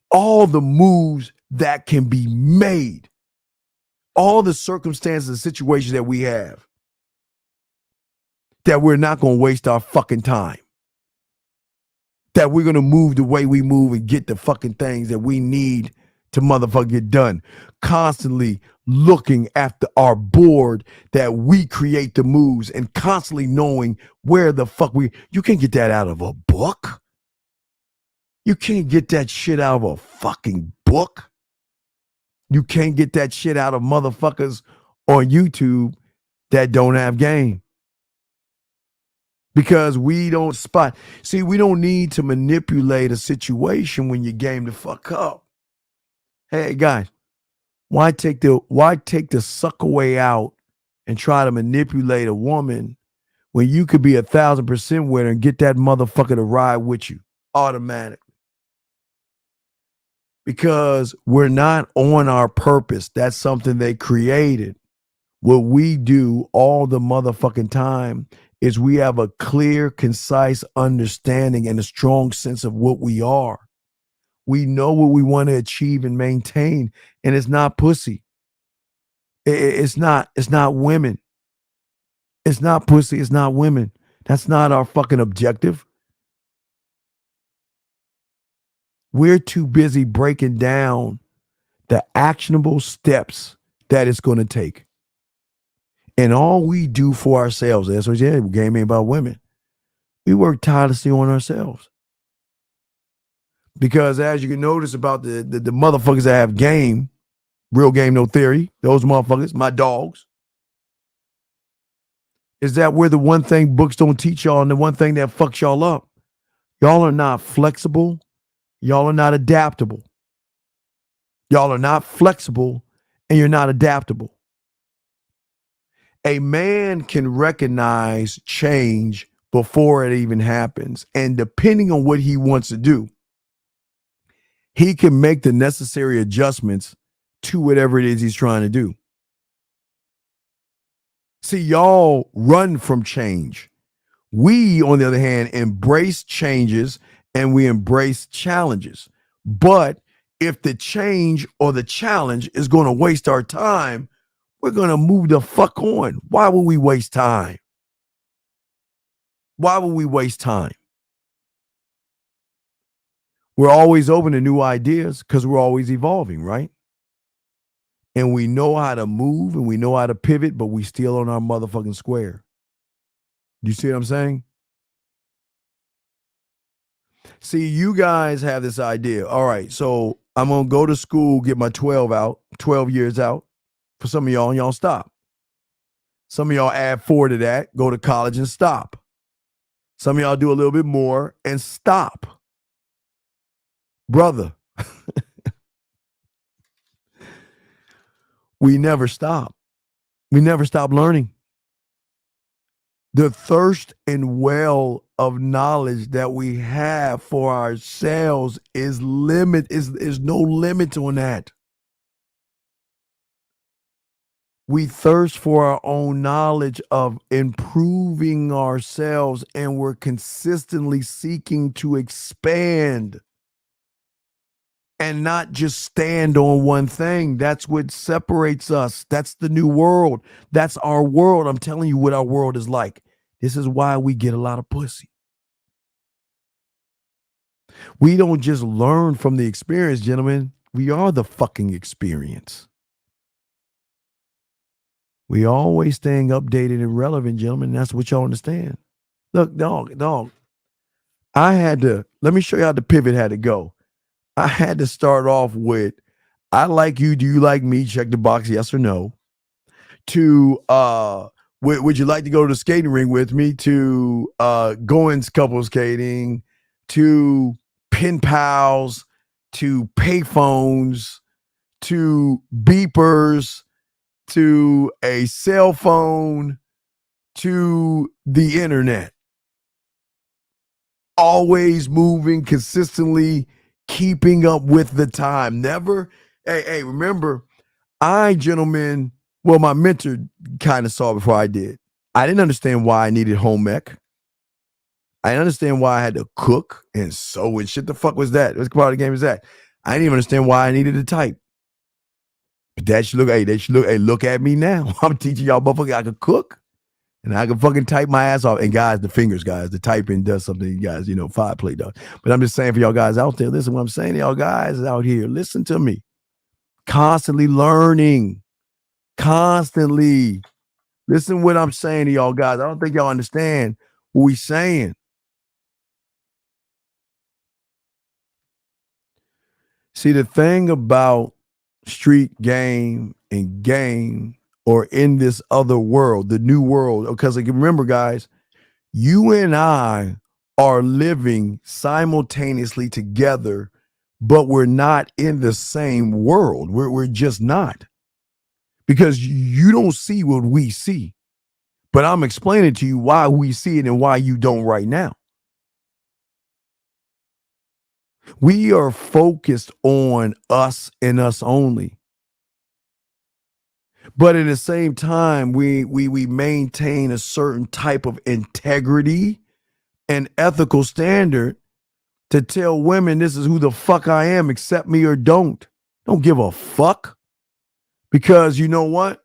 All the moves that can be made, all the circumstances and situations that we have, that we're not going to waste our fucking time. That we're going to move the way we move and get the fucking things that we need to motherfucking get done. Constantly looking at our board that we create the moves and constantly knowing where the fuck you can't get that out of a book. You can't get that shit out of a fucking book. You can't get that shit out of motherfuckers on YouTube that don't have game. Because we don't spot. See, we don't need to manipulate a situation when you game the fuck up. Hey guys, why take the suck away out and try to manipulate a woman when you could be 1,000% with her and get that motherfucker to ride with you automatically. Because we're not on our purpose. That's something they created. What we do all the motherfucking time is we have a clear, concise understanding and a strong sense of what we are. We know what we want to achieve and maintain, and it's not pussy. It's not women. It's not pussy. It's not women. That's not our fucking objective. We're too busy breaking down the actionable steps that it's going to take. And all we do for ourselves, that's what the game ain't about women. We work tirelessly on ourselves. Because as you can notice about the motherfuckers that have game, real game, no theory, those motherfuckers, my dogs, is that we're the one thing books don't teach y'all and the one thing that fucks y'all up. Y'all are not flexible. Y'all are not adaptable. Y'all are not flexible and you're not adaptable. A man can recognize change before it even happens. And depending on what he wants to do, he can make the necessary adjustments to whatever it is he's trying to do. See, y'all run from change. We, on the other hand, embrace changes and we embrace challenges. But if the change or the challenge is going to waste our time, we're going to move the fuck on. Why would we waste time? Why would we waste time? We're always open to new ideas because we're always evolving, right? And we know how to move and we know how to pivot, but we still on our motherfucking square. Do you see what I'm saying? See, you guys have this idea. All right, so I'm going to go to school, get my 12 years out. For some of y'all, and y'all stop. Some of y'all add 4 to that, go to college and stop. Some of y'all do a little bit more and stop. Brother, we never stop. We never stop learning. The thirst and well of knowledge that we have for ourselves is no limit on that. We thirst for our own knowledge of improving ourselves, and we're consistently seeking to expand and not just stand on one thing. That's what separates us. That's the new world. That's our world. I'm telling you what our world is like. This is why we get a lot of pussy. We don't just learn from the experience, gentlemen. We are the fucking experience. We always staying updated and relevant, gentlemen. That's what y'all understand. Look, dog. Let me show you how the pivot had to go. I had to start off with, I like you, do you like me? Check the box, yes or no. To, would you like to go to the skating ring with me? To going couple skating, to pen pals, to payphones, to beepers, to a cell phone, to the internet. Always moving, consistently keeping up with the time. Never, hey, remember, my mentor kind of saw before I did. I didn't understand why I needed home ec. I didn't understand why I had to cook and sew and shit. The fuck was that? What part of the game is that? I didn't even understand why I needed to type. But look at me now. I'm teaching y'all motherfucker I could cook and I can fucking type my ass off. And guys, the fingers, guys, the typing does something you guys, fire play does. But I'm just saying for y'all guys out there, listen what I'm saying to y'all guys out here. Listen to me. Constantly learning. Constantly. Listen what I'm saying to y'all guys. I don't think y'all understand what we saying. See, the thing about street game and game, or in this other world, the new world, because remember, guys, you and I are living simultaneously together, but we're not in the same world. We're just not. because you don't see what we see. But I'm explaining to you why we see it and why you don't right now. We are focused on us and us only. But at the same time, we maintain a certain type of integrity and ethical standard to tell women this is who the fuck I am, accept me or don't. Don't give a fuck. Because you know what?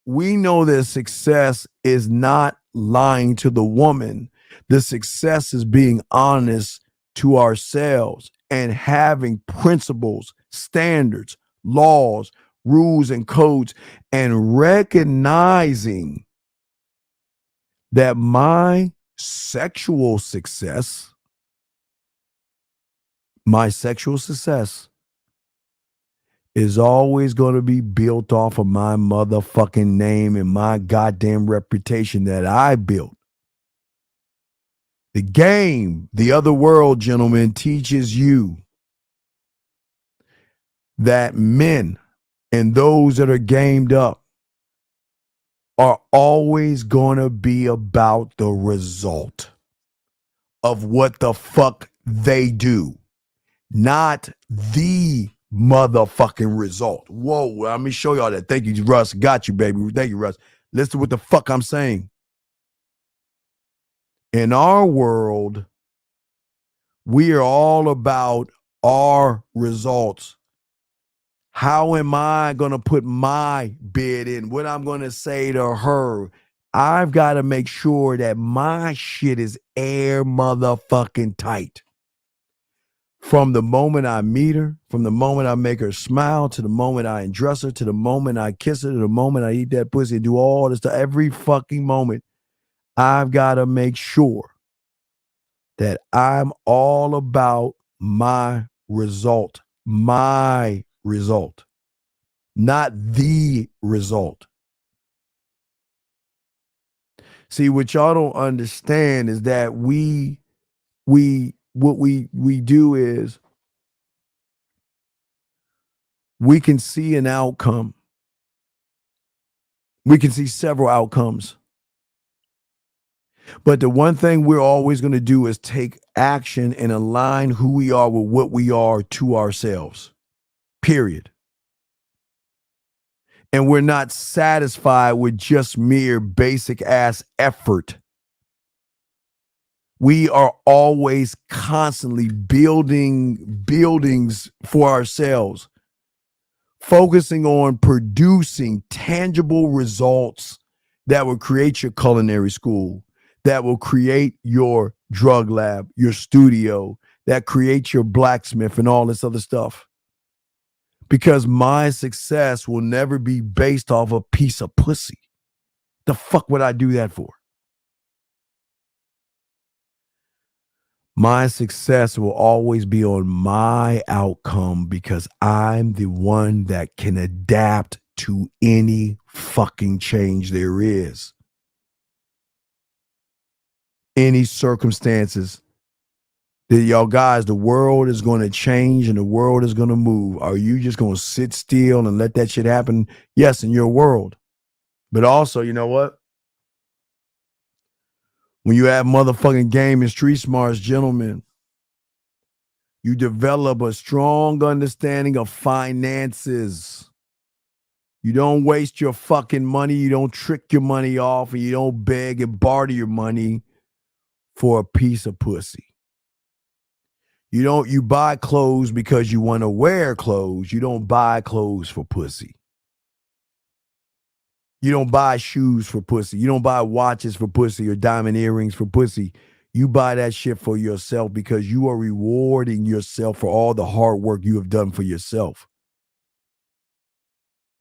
We know that success is not lying to the woman. The success is being honest to ourselves and having principles, standards, laws, rules, and codes, and recognizing that my sexual success is always going to be built off of my motherfucking name and my goddamn reputation that I built. The game, the other world, gentlemen, teaches you that men and those that are gamed up are always going to be about the result of what the fuck they do, not the motherfucking result. Whoa, let me show y'all that. Thank you, Russ. Got you, baby. Thank you, Russ. Listen to what the fuck I'm saying. In our world, we are all about our results. How am I going to put my bid in? What I'm going to say to her? I've got to make sure that my shit is air motherfucking tight. From the moment I meet her, from the moment I make her smile, to the moment I undress her, to the moment I kiss her, to the moment I eat that pussy and do all this stuff, every fucking moment, I've got to make sure that I'm all about my result, not the result. See, what y'all don't understand is that what we do is we can see an outcome. We can see several outcomes. But the one thing we're always going to do is take action and align who we are with what we are to ourselves. Period. And we're not satisfied with just mere basic ass effort. We are always constantly building buildings for ourselves, focusing on producing tangible results that will create your culinary school, that will create your drug lab, your studio, that creates your blacksmith and all this other stuff. Because my success will never be based off a piece of pussy. The fuck would I do that for? My success will always be on my outcome because I'm the one that can adapt to any fucking change there is. Any circumstances that y'all guys, the world is going to change and the world is going to move. Are you just going to sit still and let that shit happen? Yes, in your world. But also, you know what? When you have motherfucking game and street smarts, gentlemen, you develop a strong understanding of finances. You don't waste your fucking money. You don't trick your money off, and you don't beg and barter your money for a piece of pussy. You buy clothes because you want to wear clothes. You don't buy clothes for pussy. You don't buy shoes for pussy. You don't buy watches for pussy or diamond earrings for pussy. You buy that shit for yourself because you are rewarding yourself for all the hard work you have done for yourself.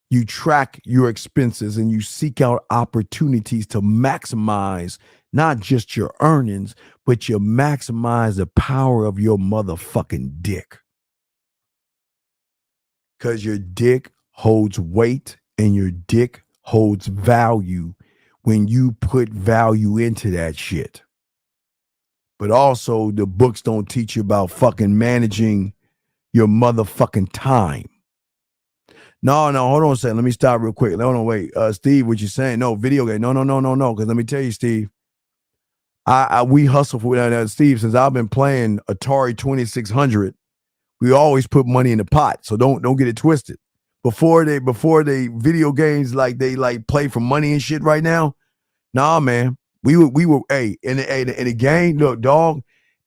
You track your expenses and you seek out opportunities to maximize not just your earnings, but you maximize the power of your motherfucking dick. Because your dick holds weight and your dick holds value when you put value into that shit. But also, the books don't teach you about fucking managing your motherfucking time. No, hold on a second. Let me stop real quick. Hold on, wait. Steve, what you saying? No, video game. No. Because let me tell you, Steve. We hustle for that, Steve. Since I've been playing Atari 2600, we always put money in the pot. So don't get it twisted. Before they video games like they like play for money and shit right now. Nah, man. We were in the game, look, dog.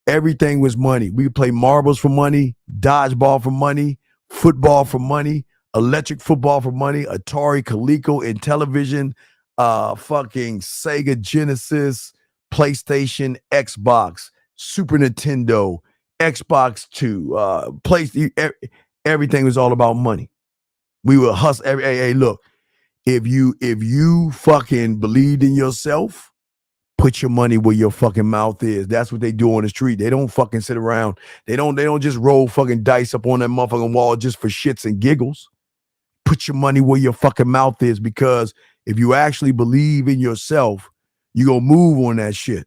Everything was money. We would play marbles for money, dodgeball for money, football for money, electric football for money, Atari, Coleco, and television, fucking Sega Genesis, PlayStation, Xbox, Super Nintendo, Xbox 2, everything was all about money. We would hustle. Hey, look, if you fucking believed in yourself, put your money where your fucking mouth is. That's what they do on the street. They don't fucking sit around. They don't just roll fucking dice up on that motherfucking wall just for shits and giggles. Put your money where your fucking mouth is, because if you actually believe in yourself, you gonna move on that shit.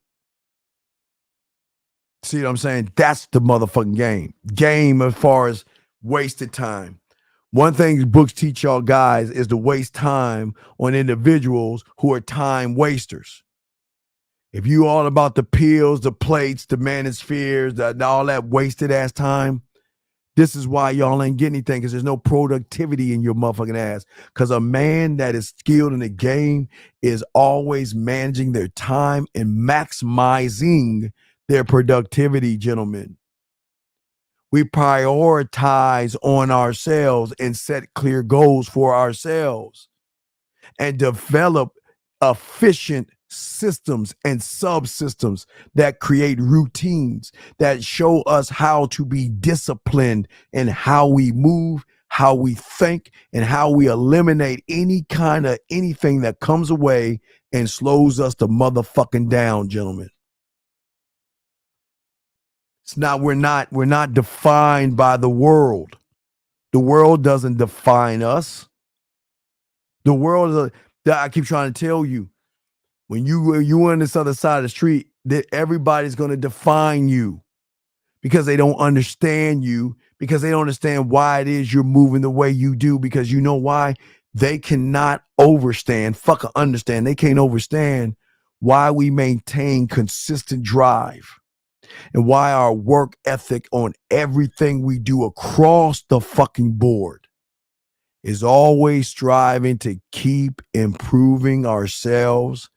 See what I'm saying? That's the motherfucking game. Game as far as wasted time. One thing books teach y'all guys is to waste time on individuals who are time wasters. If you all about the pills, the plates, the manospheres, all that wasted ass time, this is why y'all ain't getting anything, because there's no productivity in your motherfucking ass. Because a man that is skilled in the game is always managing their time and maximizing their productivity, gentlemen. We prioritize on ourselves and set clear goals for ourselves and develop efficient systems and subsystems that create routines that show us how to be disciplined in how we move, how we think, and how we eliminate any kind of anything that comes away and slows us the motherfucking down, gentlemen. It's not, we're not defined by the world. The world doesn't define us. The world, I keep trying to tell you, when you on this other side of the street, that everybody's going to define you because they don't understand you, because they don't understand why it is you're moving the way you do, because you know why? They cannot understand. They can't understand why we maintain consistent drive and why our work ethic on everything we do across the fucking board is always striving to keep improving ourselves,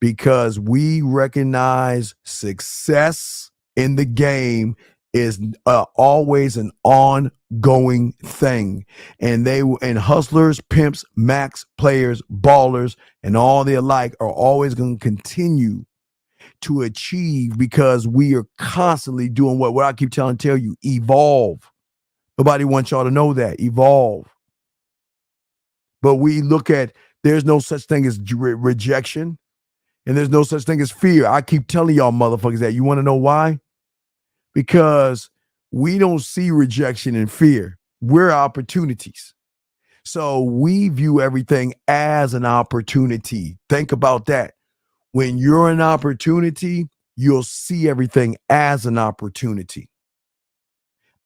because we recognize success in the game is always an ongoing thing. And hustlers, pimps, max players, ballers, and all the alike are always going to continue to achieve, because we are constantly doing what I keep tell you, evolve. Nobody wants y'all to know that. Evolve. But we look at, there's no such thing as rejection, and there's no such thing as fear. I keep telling y'all motherfuckers that. You want to know why? Because we don't see rejection and fear. We're opportunities. So we view everything as an opportunity. Think about that. When you're an opportunity, you'll see everything as an opportunity.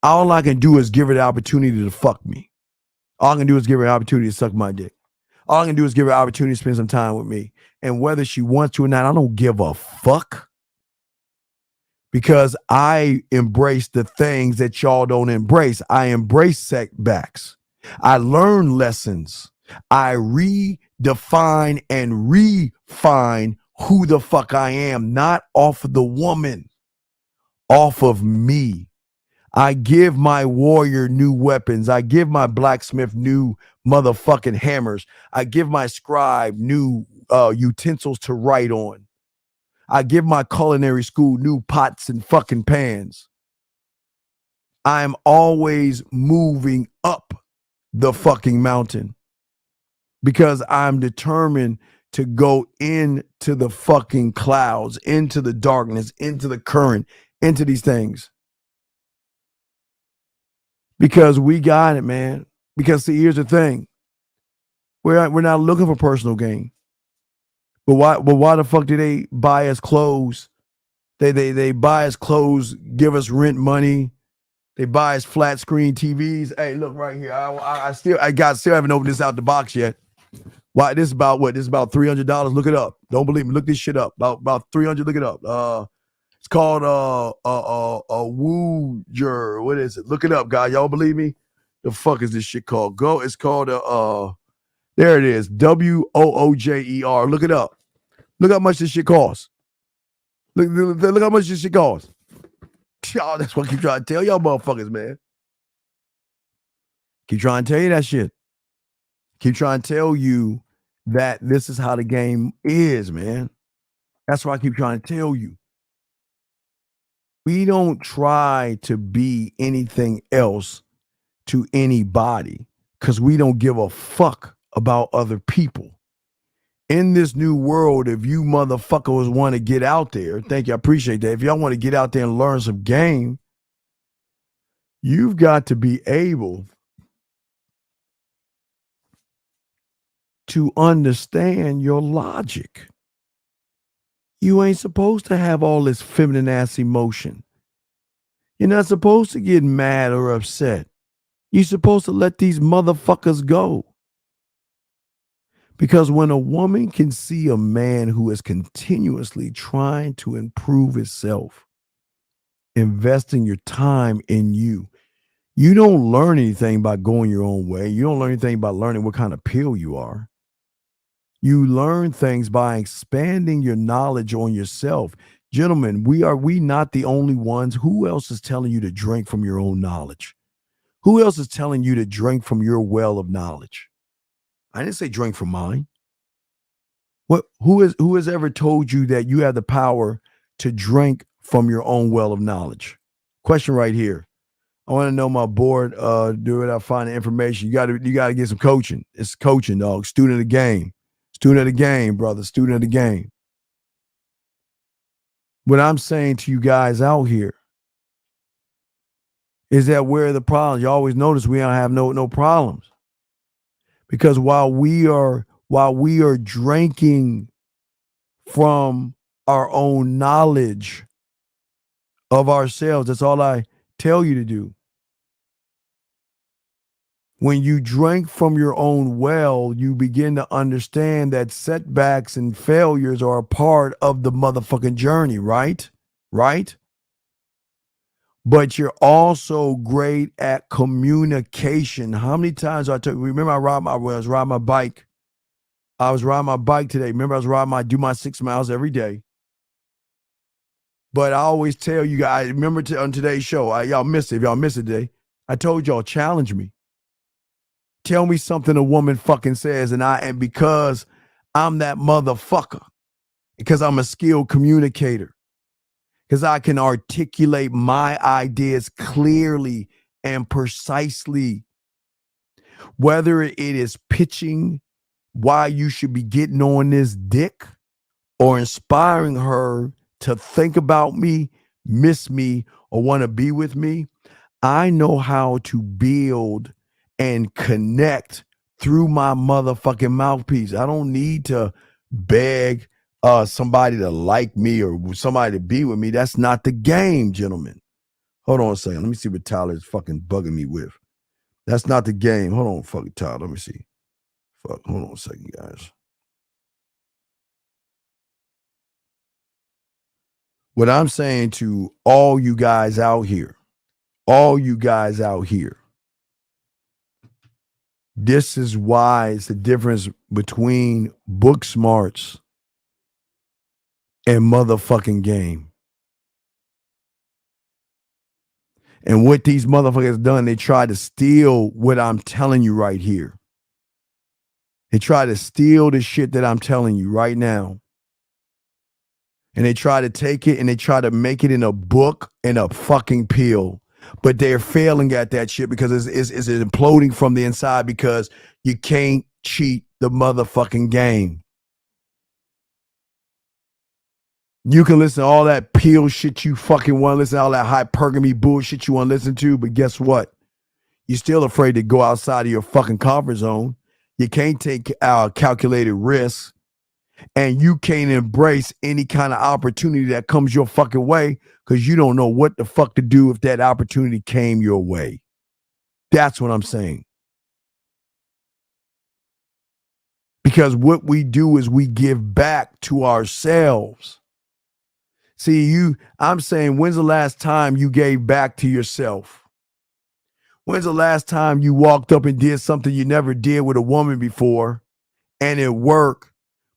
All I can do is give her the opportunity to fuck me. All I can do is give her an opportunity to suck my dick. All I can do is give her an opportunity to spend some time with me. And whether she wants to or not, I don't give a fuck. Because I embrace the things that y'all don't embrace. I embrace setbacks. I learn lessons. I redefine and refine who the fuck I am, not off of the woman, off of me. I give my warrior new weapons. I give my blacksmith new motherfucking hammers. I give my scribe new utensils to write on. I give my culinary school new pots and fucking pans. I'm always moving up the fucking mountain because I'm determined to go into the fucking clouds, into the darkness, into the current, into these things. Because we got it, man. Because see, here's the thing. We're not looking for personal gain. But why the fuck do they buy us clothes? They buy us clothes, give us rent money, They buy us flat screen TVs. Hey, look right here. I still haven't opened this out the box yet. Why? This is about what? This is about $300. Look it up. Don't believe me. Look this shit up. About 300. Look it up. It's called a Woojer. What is it? Look it up, guys. Y'all believe me? The fuck is this shit called? It's called there it is. WOOJER. Look it up. Look how much this shit costs. Look how much this shit costs. Y'all, that's what I keep trying to tell y'all motherfuckers, man. Keep trying to tell you that shit. Keep trying to tell you that this is how the game is, man. That's what I keep trying to tell you. We don't try to be anything else to anybody because we don't give a fuck about other people. In this new world, if you motherfuckers want to get out there, thank you, I appreciate that. If y'all want to get out there and learn some game, you've got to be able to understand your logic. You ain't supposed to have all this feminine ass emotion. You're not supposed to get mad or upset. You're supposed to let these motherfuckers go. Because when a woman can see a man who is continuously trying to improve himself, investing your time in you, you don't learn anything by going your own way. You don't learn anything by learning what kind of pill you are. You learn things by expanding your knowledge on yourself. Gentlemen, we not the only ones. Who else is telling you to drink from your own knowledge? Who else is telling you to drink from your well of knowledge? I didn't say drink from mine. Who has ever told you that you have the power to drink from your own well of knowledge? Question right here. I want to know my board. Do it. I find the information. You got to get some coaching. It's coaching, dog. Student of the game. Student of the game, brother. Student of the game. What I'm saying to you guys out here is that where are the problems? You always notice we don't have no problems. Because while we are drinking from our own knowledge of ourselves, that's all I tell you to do. When you drink from your own well, you begin to understand that setbacks and failures are a part of the motherfucking journey, right? Right? But you're also great at communication. How many times I took? Remember, I was riding my bike. I was riding my bike today. Remember, I do my 6 miles every day. But I always tell you guys, remember on today's show, y'all missed it. If y'all missed it today, I told y'all, challenge me. Tell me something a woman fucking says, and because I'm that motherfucker, because I'm a skilled communicator, because I can articulate my ideas clearly and precisely, whether it is pitching why you should be getting on this dick or inspiring her to think about me, miss me, or want to be with me. I know how to build and connect through my motherfucking mouthpiece. I don't need to beg somebody to like me or somebody to be with me. That's not the game, gentlemen. Hold on a second. Let me see what Tyler is fucking bugging me with. That's not the game. Hold on, fucking Tyler. Let me see. Fuck. Hold on a second, guys. What I'm saying to all you guys out here, this is why it's the difference between book smarts and motherfucking game. And what these motherfuckers done, they try to steal what I'm telling you right here. They try to steal the shit that I'm telling you right now. And they try to take it and they try to make it in a book and a fucking pill. But they're failing at that shit because it's imploding from the inside because you can't cheat the motherfucking game. You can listen to all that pill shit you fucking want to listen to, all that hypergamy bullshit you want to listen to, but guess what? You're still afraid to go outside of your fucking comfort zone. You can't take calculated risks. and you can't embrace any kind of opportunity that comes your fucking way because you don't know what the fuck to do if that opportunity came your way. That's what I'm saying. Because what we do is we give back to ourselves. See, I'm saying, when's the last time you gave back to yourself? When's the last time you walked up and did something you never did with a woman before and it worked?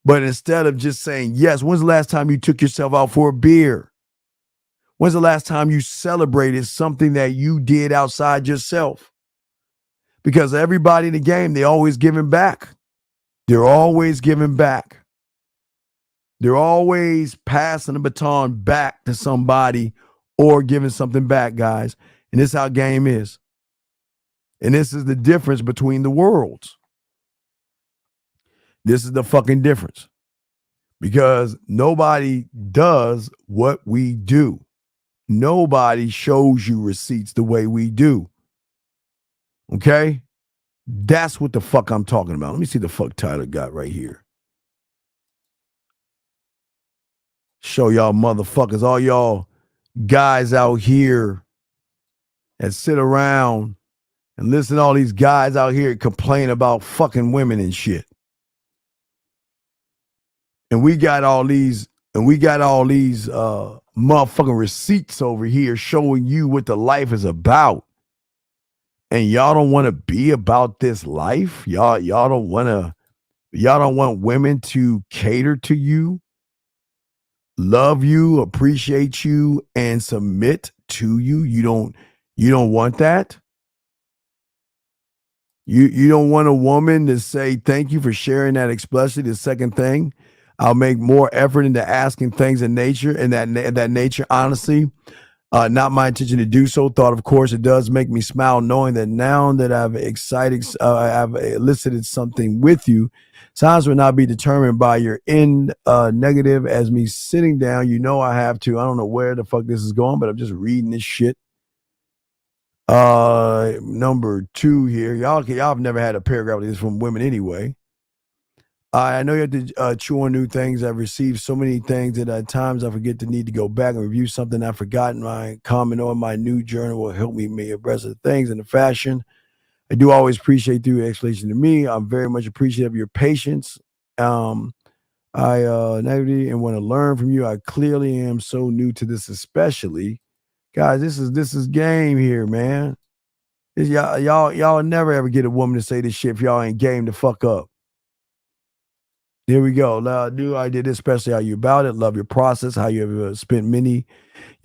But instead of just saying yes, when's the last time you took yourself out for a beer? When's the last time you celebrated something that you did outside yourself? Because everybody in the game, they're always giving back. They're always giving back. They're always passing the baton back to somebody or giving something back, guys. And this is how game is. And this is the difference between the worlds. This is the fucking difference. Because nobody does what we do. Nobody shows you receipts the way we do. Okay? That's what the fuck I'm talking about. Let me see the fuck Tyler got right here. Show y'all motherfuckers, all y'all guys out here that sit around and listen to all these guys out here complain about fucking women and shit. And we got all these motherfucking receipts over here showing you what the life is about. And y'all don't want to be about this life. Y'all don't want women to cater to you, love you, appreciate you, and submit to you. You don't want that. You don't want a woman to say thank you for sharing that, especially the second thing. I'll make more effort into asking things in nature and that nature, honestly. Not my intention to do so. Thought, of course, it does make me smile knowing that now that I've elicited something with you, signs will not be determined by your end negative as me sitting down. You know I have to. I don't know where the fuck this is going, but I'm just reading this shit. Number 2 here. Y'all have never had a paragraph like this from women anyway. I know you have to chew on new things. I've received so many things that at times I forget the need to go back and review something I've forgotten. My comment on my new journal will help me abreast of the things in the fashion. I do always appreciate your explanation to me. I'm very much appreciative of your patience. I naivety and want to learn from you. I clearly am so new to this, especially. Guys, this is game here, man. Y'all never ever get a woman to say this shit if y'all ain't game to fuck up. Here we go. I did this, especially how you about it. Love your process, how you have spent many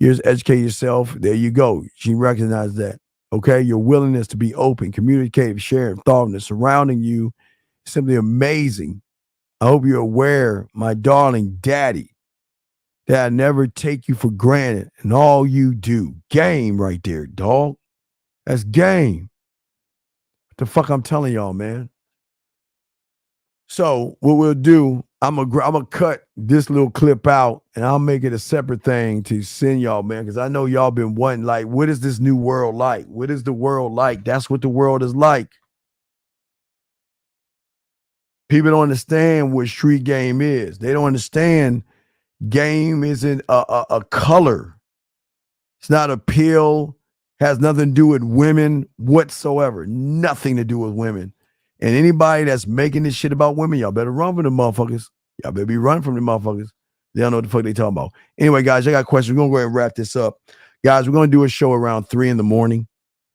years educating yourself. There you go. She recognized that. Okay. Your willingness to be open, communicative, sharing, thoughtfulness surrounding you is simply amazing. I hope you're aware, my darling daddy, that I never take you for granted and all you do. Game right there, dog. That's game. What the fuck I'm telling y'all, man. So what we'll do, I'm gonna cut this little clip out and I'll make it a separate thing to send y'all, man, because I know y'all been wanting, like, what is this new world like? What is the world like? That's what the world is like. People don't understand what street game is. They don't understand game isn't a color. It's not a pill. Has nothing to do with women whatsoever. Nothing to do with women. And anybody that's making this shit about women, y'all better run from the motherfuckers. Y'all better be running from the motherfuckers. They don't know what the fuck they talking about. Anyway, guys, I got questions. We're going to go ahead and wrap this up. Guys, we're going to do a show around 3 in the morning,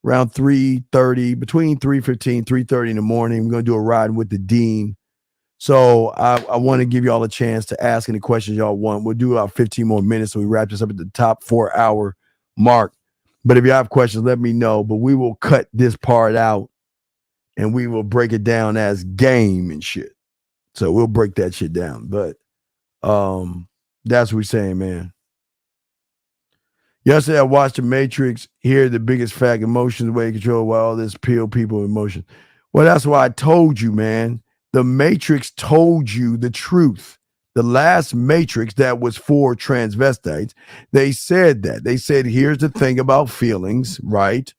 around 3:30, between 3:15, 3:30 in the morning. We're going to do a ride with the Dean. So I want to give y'all a chance to ask any questions y'all want. We'll do about 15 more minutes so we wrap this up at the top 4-hour mark. But if you have questions, let me know. But we will cut this part out. And we will break it down as game and shit. So we'll break that shit down. But that's what we're saying, man. Yesterday I watched The Matrix, hear the biggest fact, emotions, way control, while all this peel people emotion. Well, that's why I told you, man. The Matrix told you the truth. The last Matrix that was for transvestites, they said that. They said, here's the thing about feelings, right?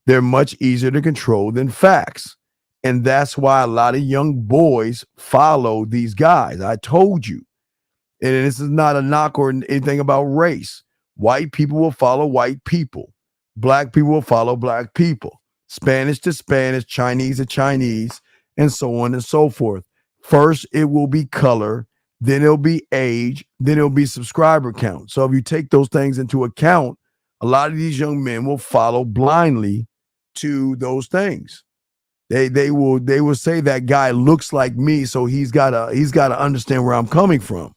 They're much easier to control than facts. And that's why a lot of young boys follow these guys. I told you. And this is not a knock or anything about race. White people will follow white people. Black people will follow black people. Spanish to Spanish, Chinese to Chinese, and so on and so forth. First, it will be color, then it'll be age, then it'll be subscriber count. So if you take those things into account, a lot of these young men will follow blindly to those things. They will say that guy looks like me, so he's gotta understand where I'm coming from.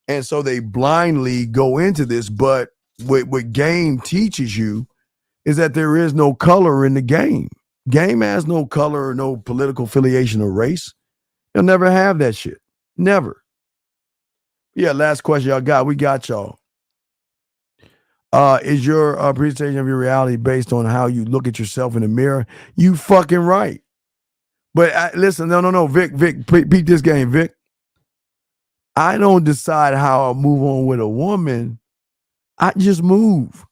And so they blindly go into this, but what game teaches you is that there is no color in the game. Game has no color or no political affiliation or race. You'll never have that shit. Never. Yeah, last question y'all got. We got y'all. Is your appreciation of your reality based on how you look at yourself in the mirror? You fucking right. But listen, no. Vic, beat this game, Vic. I don't decide how I move on with a woman. I just move.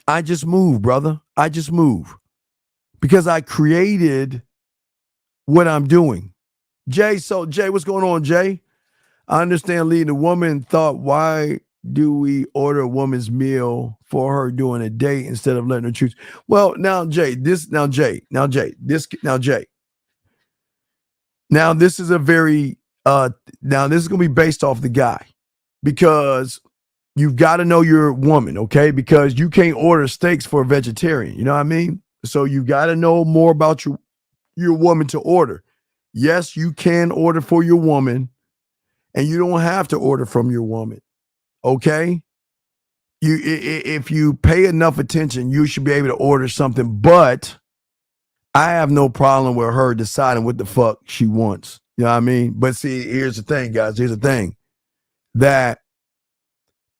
I just move, brother. I just move. Because I created what I'm doing. Jay, what's going on, Jay? I understand leading a woman thought, why do we order a woman's meal for her during a date instead of letting her choose? Well, now, Jay, this is a very, now this is going to be based off the guy, because you've got to know your woman, okay? Because you can't order steaks for a vegetarian, you know what I mean? So you got to know more about your woman to order. Yes, you can order for your woman, and you don't have to order from your woman, okay? If you pay enough attention, you should be able to order something, but I have no problem with her deciding what the fuck she wants. You know what I mean? But see, here's the thing, guys. Here's the thing. That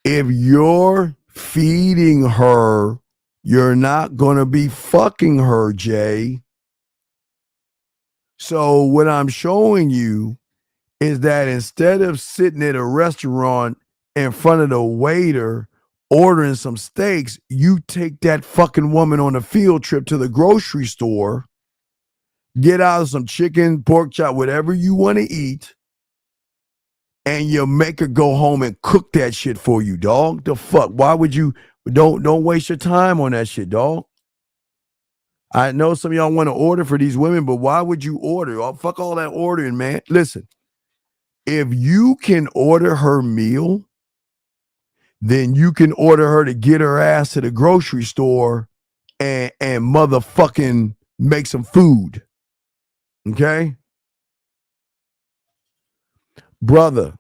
if you're feeding her, you're not going to be fucking her, Jay. So what I'm showing you is that instead of sitting at a restaurant in front of the waiter ordering some steaks, you take that fucking woman on a field trip to the grocery store, get out some chicken, pork chop, whatever you want to eat, and you make her go home and cook that shit for you, dog. The fuck? Why would you? Don't waste your time on that shit, dog. I know some of y'all want to order for these women, but why would you order? Oh, fuck all that ordering, man. Listen, if you can order her meal, then you can order her to get her ass to the grocery store and motherfucking make some food. Okay? Brother.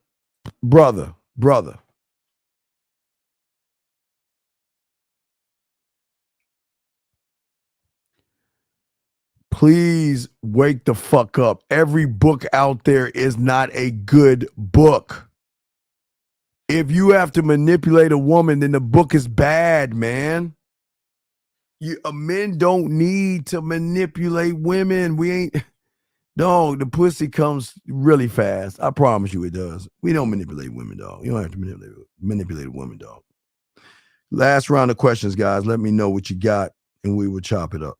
Please wake the fuck up. Every book out there is not a good book. If you have to manipulate a woman, then the book is bad, man. Men don't need to manipulate women. Dog, the pussy comes really fast. I promise you it does. We don't manipulate women, dog. You don't have to manipulate a woman, dog. Last round of questions, guys. Let me know what you got, and we will chop it up.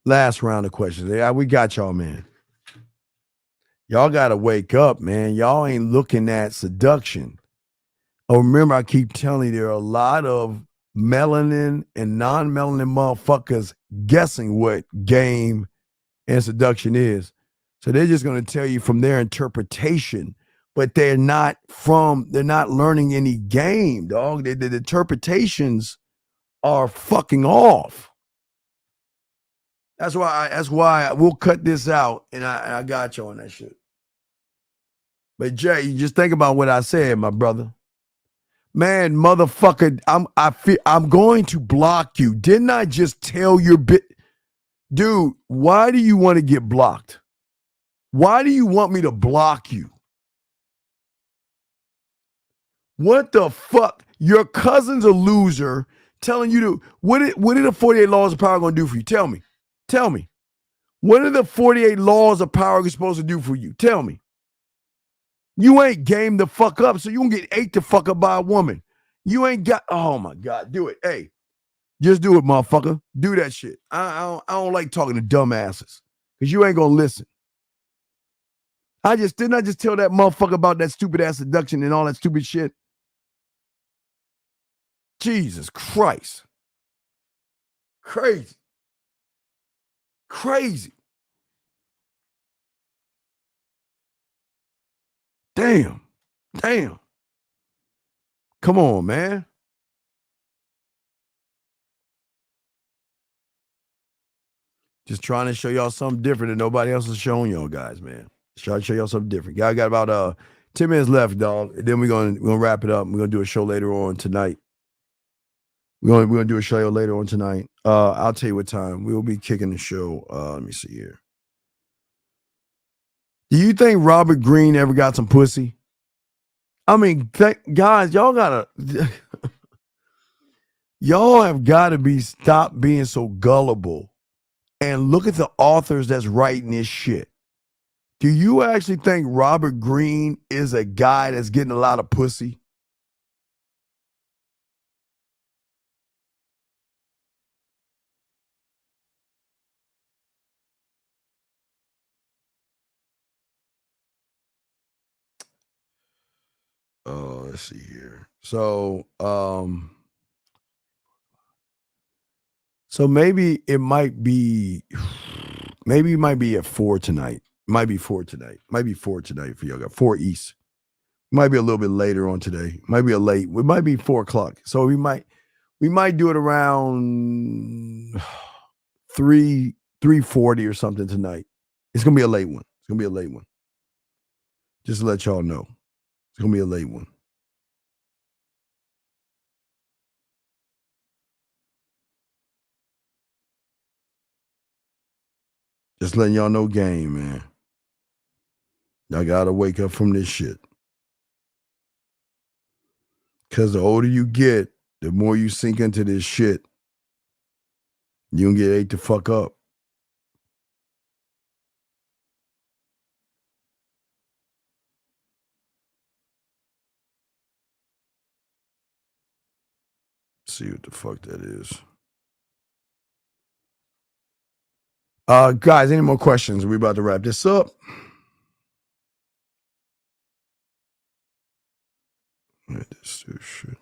Last round of questions. Yeah, we got y'all, man. Y'all got to wake up, man. Y'all ain't looking at seduction. Oh, remember, I keep telling you, there are a lot of melanin and non-melanin motherfuckers guessing what game and seduction is. So they're just going to tell you from their interpretation, but they're not learning any game, dog. The interpretations are fucking off. That's why we'll cut this out, and I got you on that shit. But Jay, you just think about what I said, my brother. Man, motherfucker, I'm going to block you. Didn't I just tell your bit? Dude, why do you want to get blocked? Why do you want me to block you? What the fuck? Your cousin's a loser telling you to, what are the 48 laws of power going to do for you? Tell me. What are the 48 laws of power supposed to do for you? Tell me. You ain't game the fuck up, so you gonna get ate the fuck up by a woman. You ain't got. Oh my god, do it. Hey, just do it, motherfucker. Do that shit. I don't like talking to dumbasses because you ain't gonna listen. Didn't I just tell that motherfucker about that stupid ass seduction and all that stupid shit? Jesus Christ. Crazy. Crazy. Damn. Come on, man. Just trying to show y'all something different that nobody else is showing y'all guys, man. Just trying to show y'all something different. Y'all got about 10 minutes left, dog. And then we're gonna wrap it up. We're gonna do a show later on tonight. We're gonna do a show later on tonight. I'll tell you what time. We will be kicking the show. Let me see here. Do you think Robert Greene ever got some pussy? I mean, guys, y'all have got to stop being so gullible and look at the authors that's writing this shit. Do you actually think Robert Greene is a guy that's getting a lot of pussy? Oh, let's see here. So maybe it might be at 4 tonight. Might be 4 tonight. Might be 4 tonight for y'all. 4 East. Might be a little bit later on today. Might be it might be 4 o'clock. So we might do it around 3:40 or something tonight. It's gonna be a late one. Just to let y'all know. It's gonna be a late one. Just letting y'all know game, man. Y'all gotta wake up from this shit. Cause the older you get, the more you sink into this shit. You gonna get ate the fuck up. See what the fuck that is. Guys, any more questions? We're about to wrap this up. This shit.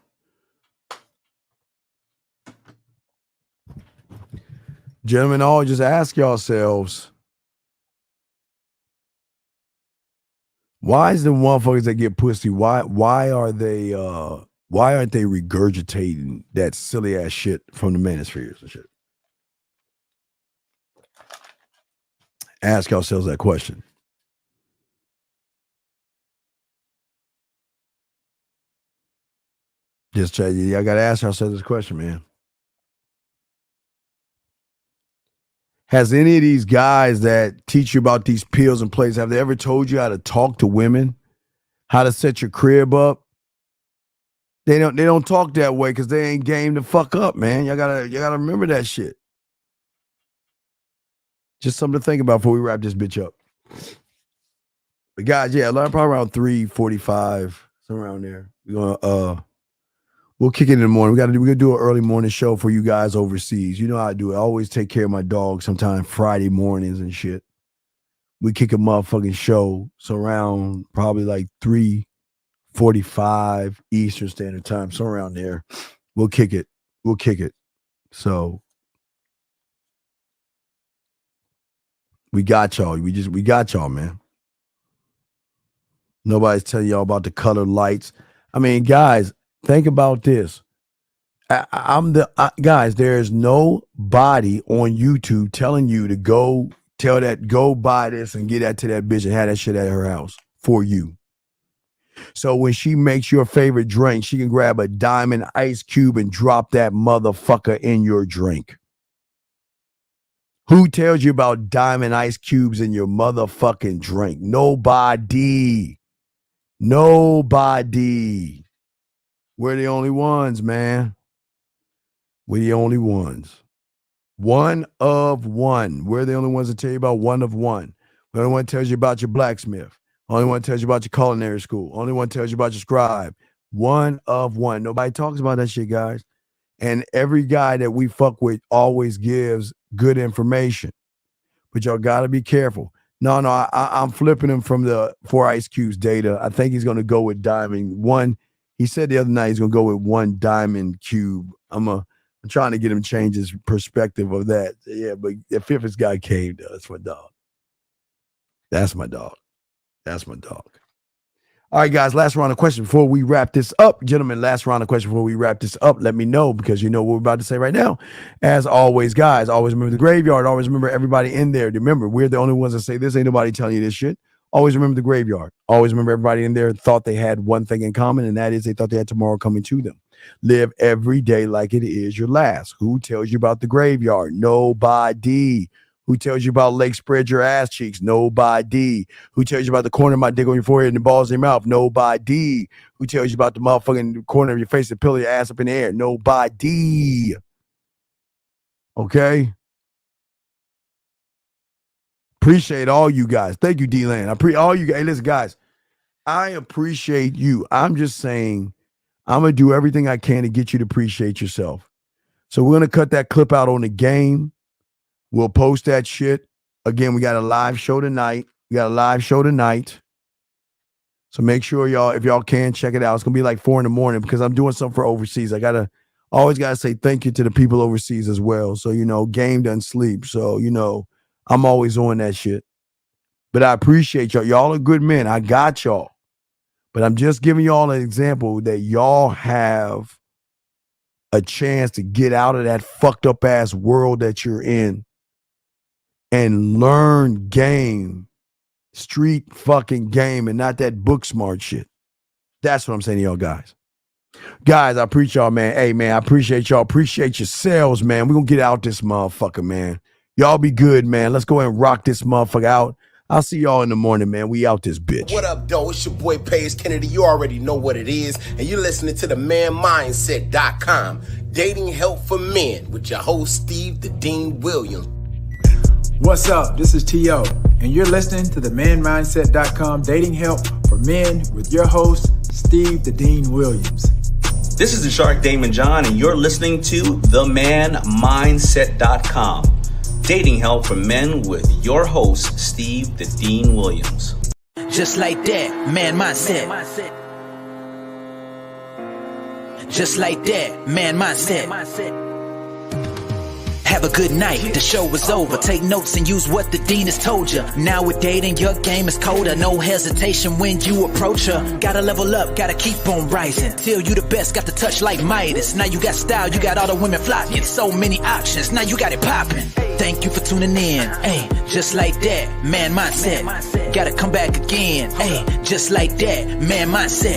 Gentlemen, all just ask yourselves, why is the motherfuckers that get pussy, why aren't they regurgitating that silly ass shit from the manospheres and shit? Ask yourselves that question. Just tell you, I gotta ask ourselves this question, man. Has any of these guys that teach you about these pills and plays, have they ever told you how to talk to women? How to set your crib up? They don't talk that way because they ain't game to fuck up, man. Y'all gotta remember that shit. Just something to think about before we wrap this bitch up. But guys, yeah, probably around 3:45, somewhere around there. We'll kick it in the morning. We're gonna do an early morning show for you guys overseas. You know how I do it. I always take care of my dog sometime Friday mornings and shit. We kick a motherfucking show. So around probably like 3:45 Eastern Standard Time. So around there. We'll kick it. So we got y'all. We got y'all, man. Nobody's telling y'all about the colored lights. I mean, guys, think about this. Guys, there's nobody on YouTube telling you to go buy this and get that to that bitch and have that shit at her house for you. So when she makes your favorite drink, she can grab a diamond ice cube and drop that motherfucker in your drink. Who tells you about diamond ice cubes in your motherfucking drink? Nobody. We're the only ones, man. We're the only ones. One of one. We're the only ones that tell you about one of one. We're the only one that tells you about your blacksmith. Only one tells you about your culinary school. Only one tells you about your scribe. One of one. Nobody talks about that shit, guys. And every guy that we fuck with always gives good information. But y'all got to be careful. No, I'm flipping him from the 4 Ice Cubes data. I think he's going to go with diamond. One, he said the other night he's going to go with one diamond cube. I'm trying to get him to change his perspective of that. Yeah, but the fifth guy came, that's my dog. That's my dog. That's my dog. All right, guys, last round of questions before we wrap this up. Gentlemen, last round of questions before we wrap this up. Let me know, because you know what we're about to say right now. As always, guys, always remember the graveyard. Always remember everybody in there. Remember, we're the only ones that say this. Ain't nobody telling you this shit. Always remember the graveyard. Always remember everybody in there thought they had one thing in common, and that is they thought they had tomorrow coming to them. Live every day like it is your last. Who tells you about the graveyard? Nobody. Who tells you about Lake Spread Your Ass Cheeks? Nobody. Who tells you about the corner of my dick on your forehead and the balls in your mouth? Nobody. Who tells you about the motherfucking corner of your face and pillow your ass up in the air? Nobody. Okay? Appreciate all you guys. Thank you, D-Land. All you guys. Hey, listen, guys. I appreciate you. I'm just saying I'm going to do everything I can to get you to appreciate yourself. So we're going to cut that clip out on the game. We'll post that shit. Again, we got a live show tonight. So make sure y'all, if y'all can, check it out. It's going to be like 4 a.m. because I'm doing something for overseas. Always got to say thank you to the people overseas as well. So, game doesn't sleep. So, I'm always on that shit. But I appreciate y'all. Y'all are good men. I got y'all. But I'm just giving y'all an example that y'all have a chance to get out of that fucked up ass world that you're in and learn game, street fucking game, and not that book smart shit. That's what I'm saying to y'all guys. Guys, I appreciate y'all, man. Hey, man, I appreciate y'all. Appreciate yourselves, man. We're going to get out this motherfucker, man. Y'all be good, man. Let's go ahead and rock this motherfucker out. I'll see y'all in the morning, man. We out this bitch. What up, though? It's your boy, Paige Kennedy. You already know what it is. And you're listening to the manmindset.com. Dating help for men with your host, Steve the Dean Williams. What's up? This is T.O. And you're listening to the manmindset.com dating help for men with your host, Steve the Dean Williams. This is the Shark Damon John, and you're listening to themanmindset.com. Dating help for men with your host, Steve the Dean Williams. Just like that, man mindset. Just like that, man mindset. Have a good night, the show is over. Take notes and use what the dean has told you. Now with dating, your game is colder. No hesitation when you approach her. Gotta level up, gotta keep on rising. Till you the best, got the touch like Midas. Now you got style, you got all the women flocking. So many options, now you got it popping. Thank you for tuning in. Hey, just like that, man mindset. Gotta come back again. Hey, just like that, man mindset.